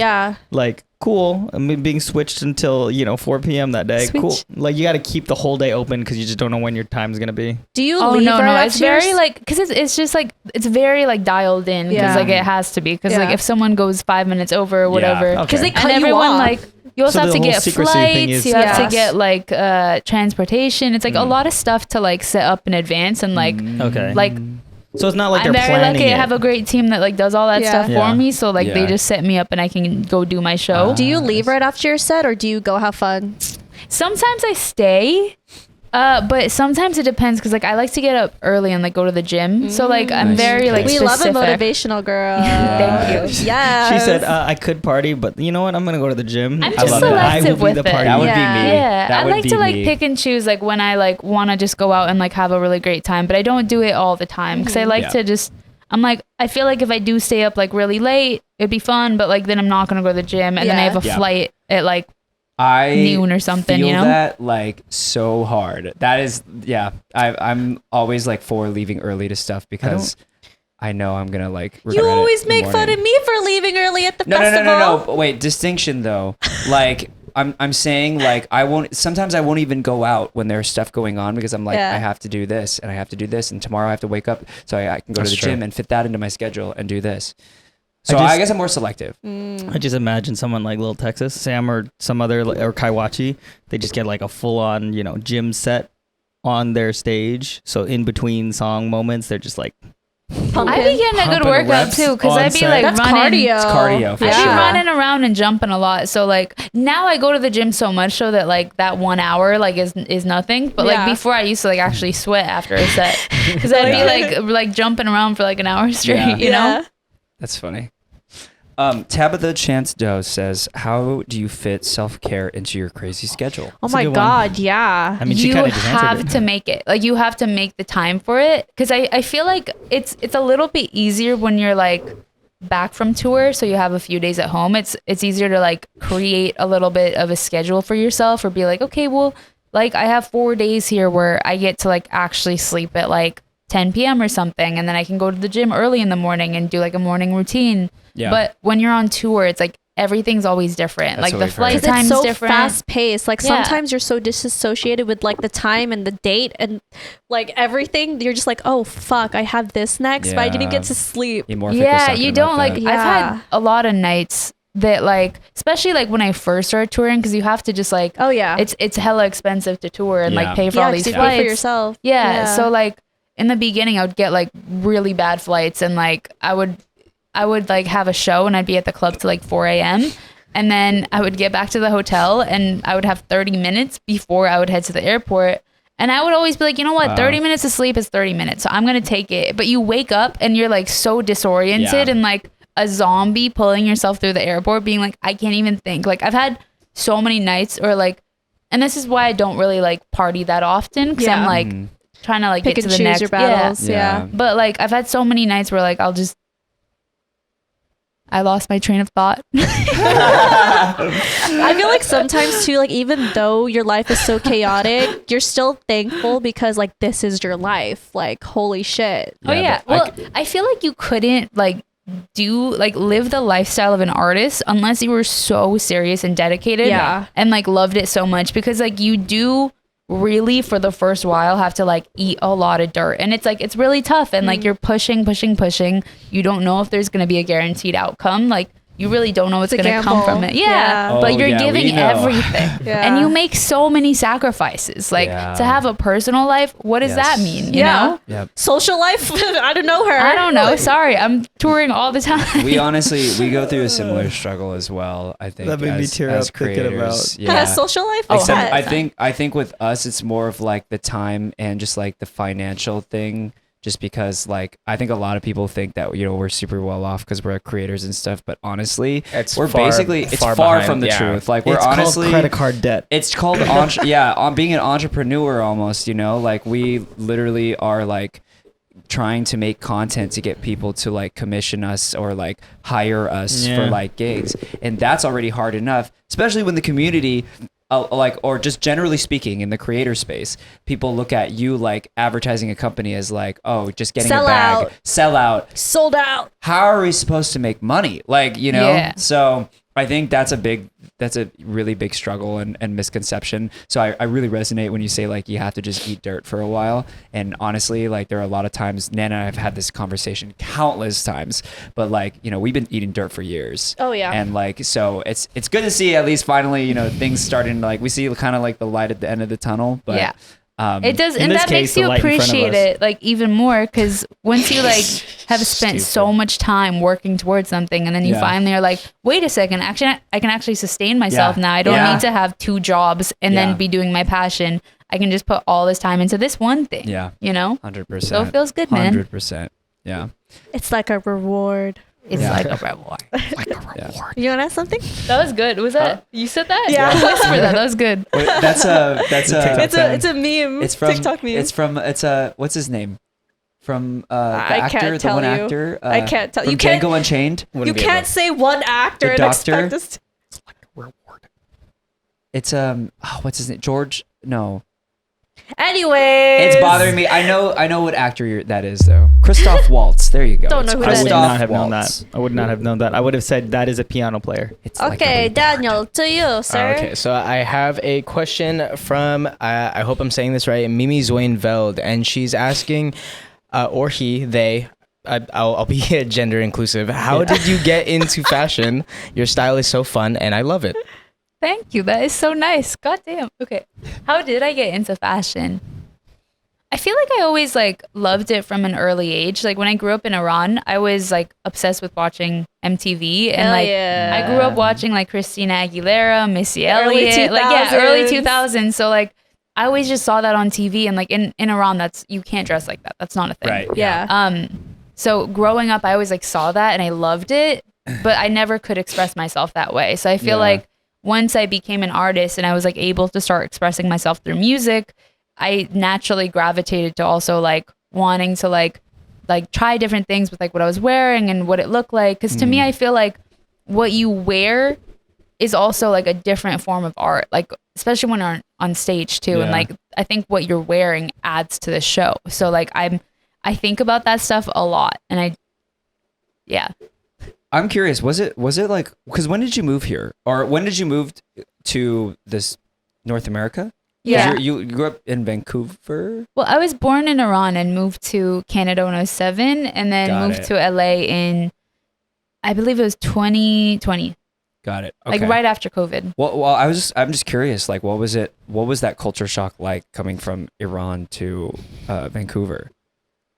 like cool. I mean, being switched until 4 p.m. that day. Switch. Cool. Like you got to keep the whole day open because you just don't know when your time's gonna be. Do you Oh leave no, right it's after very yours? like, because it's just like it's very like dialed in, because Yeah. like it has to be, because like Yeah. if someone goes 5 minutes over or whatever, okay. because they and cut you everyone off. like You also So have the to whole get secrecy thing flights. is- You have Yes. to get like transportation. It's like a lot of stuff to like set up in advance and like Okay. like So it's not like I'm they're very planning lucky. I it. have a great team that like does all that Yeah. stuff Yeah. for me. So like they Yeah. just set me up and I can go do my show. Do you leave right after your set, or do you go have fun? Sometimes I stay. But sometimes it depends because like I like to get up early and like go to the gym. So like I'm Nice. very like We love a specific. motivational girl. Thank you. Yeah. She said, I could party, but you know what? I'm gonna go to the gym. I'm I just love that. I will selective be with the it. party. That would Yeah. be me. Yeah, That I would like be to like me. pick and choose like when I like want to just go out and like have a really great time, but I don't do it all the time because I like Yeah. to just. I'm like I feel like if I do stay up like really late, it'd be fun, but like then I'm not gonna go to the gym and then I Yeah. have a Yeah. flight at like I noon or something, feel you know? that like so hard. That is, yeah. I'm always like for leaving early to stuff because I know I'm gonna like. You regret it always in the make fun morning. of me for leaving early at the No, no, no, festival. no, no. But wait, distinction though. Like I'm saying like I won't. Sometimes I won't even go out when there's stuff going on because I'm like Yeah. I have to do this and I have to do this and tomorrow I have to wake up so I can go That's to the true. gym and fit that into my schedule and do this. So I I, just- guess I'm more selective. I just imagine someone like Lil Texas, Sam, or some other, or Kaiwachi. They just get like a full on, gym set on their stage. So in between song moments, they're just like, I be getting a good Pumping workout reps too because on I be set. like That's running. cardio. It's cardio, for I be sure. running around and jumping a lot. So like now I go to the gym so much so that like that 1 hour like is nothing. But like Yeah. before I used to like actually sweat after a set because I'd be like jumping around for like an hour straight. Yeah. You know. That's funny. Tabitha Chance Doe says, "How do you fit self-care into your crazy schedule?" Oh That's a my good one. God, yeah. I mean, she You kind of just answered have it. to make it. Like you have to make the time for it because I feel like it's a little bit easier when you're like back from tour, so you have a few days at home. It's easier to like create a little bit of a schedule for yourself or be like, okay, well, like I have 4 days here where I get to like actually sleep at like 10 p.m. or something, and then I can go to the gym early in the morning and do like a morning routine. Yeah. But when you're on tour, it's like everything's always different. That's like what the we've heard. flight 'Cause time's it's so different. fast paced. Like Yeah. sometimes you're so disassociated with like the time and the date and like everything. You're just like, oh fuck, I have this next, but I didn't Yeah. get to sleep. Emorphic was Yeah, talking you about don't like. that. I've Yeah. had a lot of nights that like, especially like when I first started touring, because you have to just like, Oh yeah, it's hella expensive to tour and Yeah. like pay for yeah, all 'cause these you pay for flights. yourself. Yeah, so like in the beginning, I would get like really bad flights, and like I would like have a show, and I'd be at the club till like 4 a.m. And then I would get back to the hotel, and I would have 30 minutes before I would head to the airport. And I would always be like, you know what, 30 minutes of sleep is 30 minutes, so I'm gonna take it. But you wake up and you're like so disoriented Yeah. and like a zombie pulling yourself through the airport, being like, I can't even think. Like I've had so many nights, or like, and this is why I don't really like party that often, because I'm Yeah. like trying to like pick get and to the choose next your battles. Yeah. Yeah. But like I've had so many nights where like I lost my train of thought. I feel like sometimes too, like even though your life is so chaotic, you're still thankful because like this is your life. Like holy shit. Oh yeah. but Well, I feel like you couldn't like live the lifestyle of an artist unless you were so serious and dedicated. Yeah. And like loved it so much, because like you do really for the first while have to like eat a lot of dirt, and it's like it's really tough, and like you're pushing. You don't know if there's gonna be a guaranteed outcome. Like you really don't know what's It's a gonna come gamble. from it. Yeah. Yeah. But Oh, you're yeah, we giving know. everything. Yeah. And you make so many sacrifices. Like Yeah. to have a personal life, what does Yes. that mean? You Yeah. know? Yep. Social life. I don't know her. I don't know. Sorry. I'm touring all the time. We honestly go through a similar struggle as well. I think That made me as, tear as up thinking creators. about- Yeah. Social life. Except What? I think with us it's more of like the time and just like the financial thing, just because like I think a lot of people think that we're super well off because we're creators and stuff, but honestly we're basically it's far behind, from the yeah. truth. Like we're It's honestly called credit card debt. it's called on being an entrepreneur almost, like we literally are like trying to make content to get people to like commission us or like hire us Yeah. for like gigs, and that's already hard enough, especially when the community or just generally speaking in the creator space, people look at you like advertising a company as like, oh, just getting Sell a bag, out. sell out. Sold out. How are we supposed to make money? Like, Yeah. So I think that's a really big struggle and misconception. So I really resonate when you say like you have to just eat dirt for a while. And honestly, like there are a lot of times, Nana and I have had this conversation countless times, but like, you know, we've been eating dirt for years. Oh yeah. And like, so it's good to see at least finally, you know, things starting to like, we see kind of like the light at the end of the tunnel, but Yeah. It does, in and this that case, makes the you light in front of appreciate us. it like even more because once you like have spent so much time working towards something, and then you Yeah. finally are like, wait a second, actually, I can actually sustain myself Yeah. now. I don't Yeah. need to have 2 jobs and Yeah. then be doing my passion. I can just put all this time into this one thing. Yeah. You know, 100%. so it feels good, man. 100%. Yeah. It's like a reward. It's Yeah. like a reward. Yeah. You want to ask something? That was good. Was that you said that? Yeah. Whisper that. That was good. Wait, that's a It's a meme. it's from TikTok meme. it's a what's his name from the I actor, can't the tell one you. actor I can't tell from you. Can't. Django Unchained. You can't say one actor The and doctor? expect us. It's what's his name? George? No, Anyways, it's bothering me. I know what actor that is though. Christoph Waltz. There you go. Don't know It's who that I would is. Christoph not have known Waltz. that. I would not have known that. I would have said that is a piano player. It's like a Okay, reward. Daniel, to you, sir. Okay, so I have a question from, I hope I'm saying this right, Mimi Zwainveld, and she's asking, or he, they, I'll be gender inclusive. How did you get into fashion? Your style is so fun, and I love it. Thank you. That is so nice. God damn. Okay. How did I get into fashion? I feel like I always like loved it from an early age. Like when I grew up in Iran, I was like obsessed with watching MTV and Hell like yeah. I grew up watching like Christina Aguilera, Missy Early Elliott, like yeah, early 2000s. 2000s. So like I always just saw that on TV and like in Iran you can't dress like that. That's not a thing. Right. Yeah. So growing up I always like saw that and I loved it, but I never could express myself that way. So I feel Yeah. like once I became an artist and I was like able to start expressing myself through music, I naturally gravitated to also like wanting to like try different things with like what I was wearing and what it looked like. Cause to me, I feel like what you wear is also like a different form of art, like especially when you're on stage too. And Yeah. like, I think what you're wearing adds to the show. So like I think about that stuff a lot and I'm curious. Was it like because when did you move here, or when did you move to this North America? 'Cause Yeah. You grew up in Vancouver. Well, I was born in Iran and moved to Canada when I was 7 and then Got moved it. to LA in, I believe it was 2020, Got it. Okay. like right after COVID. Well, I'm just curious. Like, what was it? What was that culture shock like coming from Iran to Vancouver?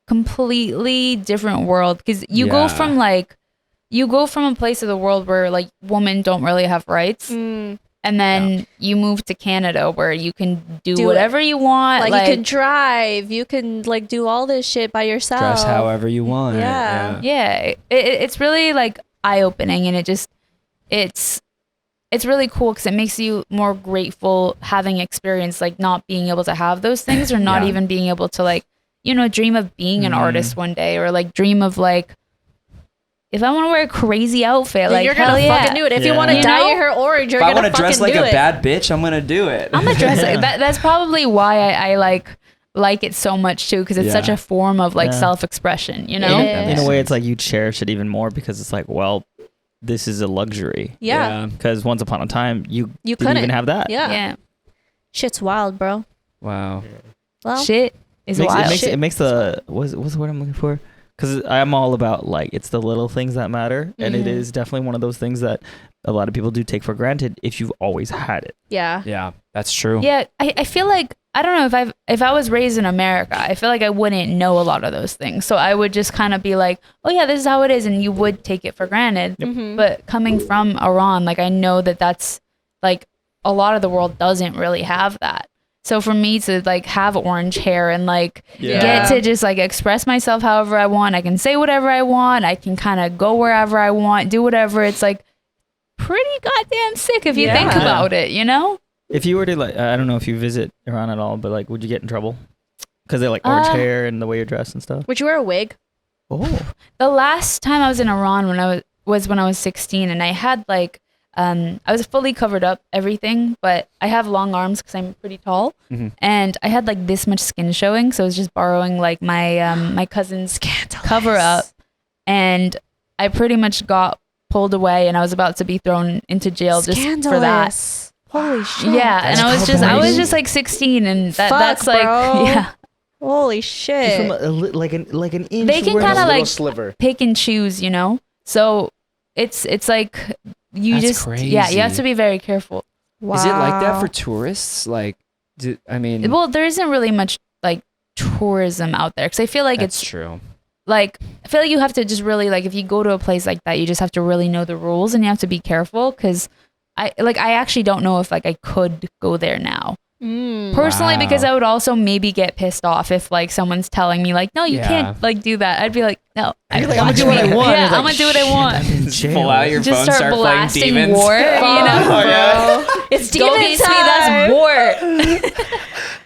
Completely different world because you go Yeah. from a place of the world where like women don't really have rights and then you move to Canada where you can do Do whatever you want, like you can drive, you can like do all this shit by yourself. Dress however you want. Yeah. yeah, it's really like eye-opening and it's really cool because it makes you more grateful having experience like not being able to have those things or not Yeah. even being able to like, you know, dream of being an artist one day or like dream of like if I want to wear a crazy outfit, like you're hell gonna yeah. fucking do it. If you Yeah. want to You dye know? your hair orange, you're If I gonna want to dress fucking like do a it. bad bitch, I'm gonna do it. I'm gonna dress like that. That's probably why I like it so much too because it's Yeah. such a form of like Yeah. self-expression, you know? Yeah. In a way, it's like you cherish it even more because it's like, well, this is a luxury. Yeah. Because once upon a time, you didn't couldn't even have that. Yeah. Yeah. Shit's wild, bro. Wow. Well, Shit is wild. It makes the what's the word I'm looking for? Because I'm all about like it's the little things that matter, and it is definitely one of those things that a lot of people do take for granted if you've always had it. yeah. Yeah, that's true. Yeah, I feel like I don't know if I was raised in America, I feel like I wouldn't know a lot of those things. So I would just kind of be like, oh yeah, this is how it is, and you would take it for granted. But coming from Iran, like I know that that's like a lot of the world doesn't really have that. So for me to like have orange hair and like get to just like express myself however I want, I can say whatever I want, I can kind of go wherever I want, do whatever. It's like pretty goddamn sick if you think about it, you know? If you were to like, I don't know if you visit Iran at all, but like, would you get in trouble? Because they like orange hair and the way you're dressed and stuff. Would you wear a wig? Oh, The last time I was in Iran when I was 16 and I had like I was fully covered up everything, but I have long arms because I'm pretty tall, and I had like this much skin showing, so I was just borrowing like my my cousin's cover up, and I pretty much got pulled away, and I was about to be thrown into jail just for that. Scandalous. Holy shit. Yeah, and I was just like 16, and that's like, bro. yeah, Holy Just shit. from like an inch. they can away. kind of little like sliver. pick and choose, you know. So it's like you That's just yeah, you have crazy. to be very careful. Wow. Is it like that for tourists? Like, I mean, Well, there isn't really much like tourism out there because I feel like that's it's true. like I feel like you have to just really like if you go to a place like that, you just have to really know the rules and you have to be careful because I actually don't know if like I could go there now personally Wow. because I would also maybe get pissed off if like someone's telling me like no you Yeah. can't like do that. I'd be like no, You're like, I'm gonna do what I want. Yeah, It's I'm like, gonna do what I shit, want. I'm in Just jail. pull out your Just phone, start start playing blasting demons. war, you know. Oh, yeah. It's Go demon against me, time. that's war.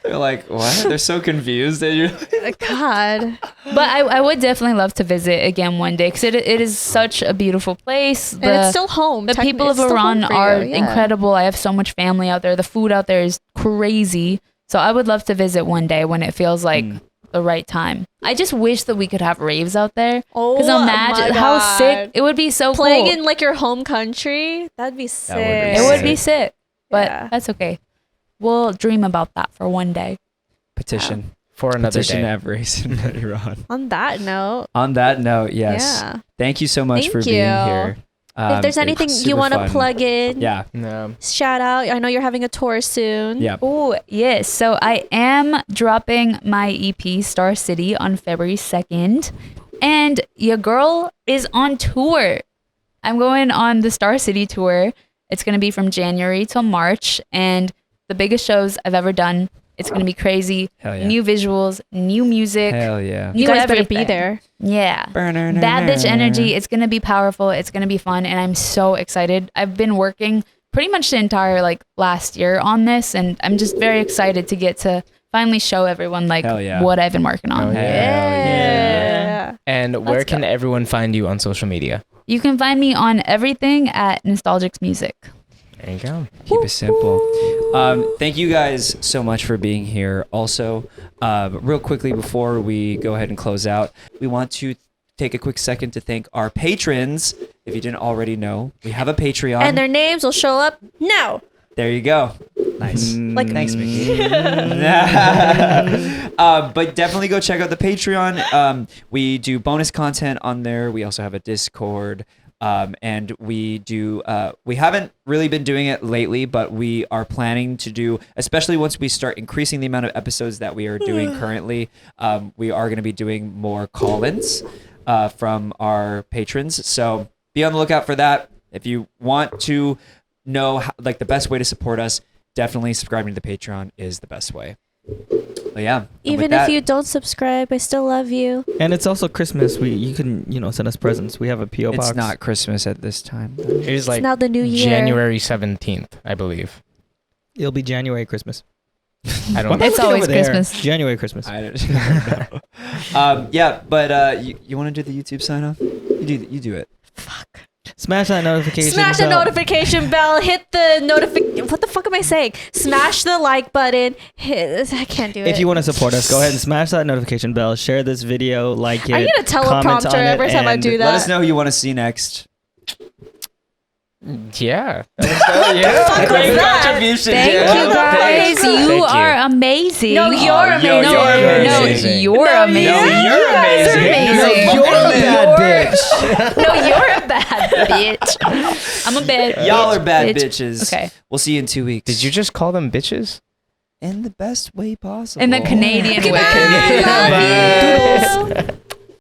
They're like, what? They're so confused. And you're God. But I would definitely love to visit again one day because it is such a beautiful place. And it's still home. The people of It's still home Iran for are you, yeah. incredible. I have so much family out there. The food out there is crazy. So I would love to visit one day when it feels like the right time. I just wish that we could have raves out there. Oh, Because imagine my how God. sick it would be. So Playing cool. in like your home country, that'd be sick. would be It would be sick, but Yeah. that's okay. We'll dream about that for one day. petition. For another Petition to day. have race in Iran. On that note, On that note, yes. yeah. Thank you so much Thank for being you. here. If there's It's anything you super want to fun. plug in, Yeah. No. shout out. I know you're having a tour soon. Yeah. Oh, yes. So I am dropping my EP Star City on February 2nd. And your girl is on tour. I'm going on the Star City tour. It's going to be from January till March. And the biggest shows I've ever done. It's going to be crazy. Hell yeah. New visuals, new music. Hell yeah. You new guys better be everything. there. Yeah. Bad bitch energy. It's going to be powerful. It's going to be fun. And I'm so excited. I've been working pretty much the entire like last year on this. And I'm just very excited to get to finally show everyone like Hell yeah. what I've been working on. Hell Yeah. And where Let's can go. everyone find you on social media? You can find me on everything at Nostalgix Music. There you go. Keep it simple. Thank you guys so much for being here. Also, real quickly before we go ahead and close out, we want to take a quick second to thank our patrons. If you didn't already know, we have a Patreon. And their names will show up now. There you go. Nice. Like- Thanks, Mickey. But definitely go check out the Patreon. We do bonus content on there. We also have a Discord. And we do, we haven't really been doing it lately, but we are planning to do, especially once we start increasing the amount of episodes that we are doing currently, we are going to be doing more call-ins from our patrons. So be on the lookout for that. If you want to know how, like the best way to support us, definitely subscribing to the Patreon is the best way. But yeah. and with Even that- if you don't subscribe, I still love you. And it's also Christmas. You can send us presents. We have a PO box. it's not Christmas at this time. It is It's like now the new year. January 17th, I believe. It'll be January Christmas. I Why don't am I It's looking always over there? Christmas. January Christmas. I don't know. Yeah, but you want to do the YouTube sign off? You do it. Smash that notification Smash the bell. notification bell. Hit the notification. What the fuck am I saying? Smash the like button. I can't do it. If you want to support us, go ahead and smash that notification bell. Share this video, like it. I need a comment teleprompter on it, every time I and do that. Let us know who you want to see next. Yeah. fuck was that? Contribution, Thank dude. you guys. Thank you. You are amazing. No, you're amazing. you're amazing. No, you're No, amazing. No, you're amazing. amazing. You're a bad bitch. No, you're a bad bitch. I'm a bad Y'all bitch, are bad bitch. bitches. Okay. We'll see you in 2 weeks. Did you just call them bitches? In the best way possible. In the Canadian Okay, way. bye. Love you. Doodles.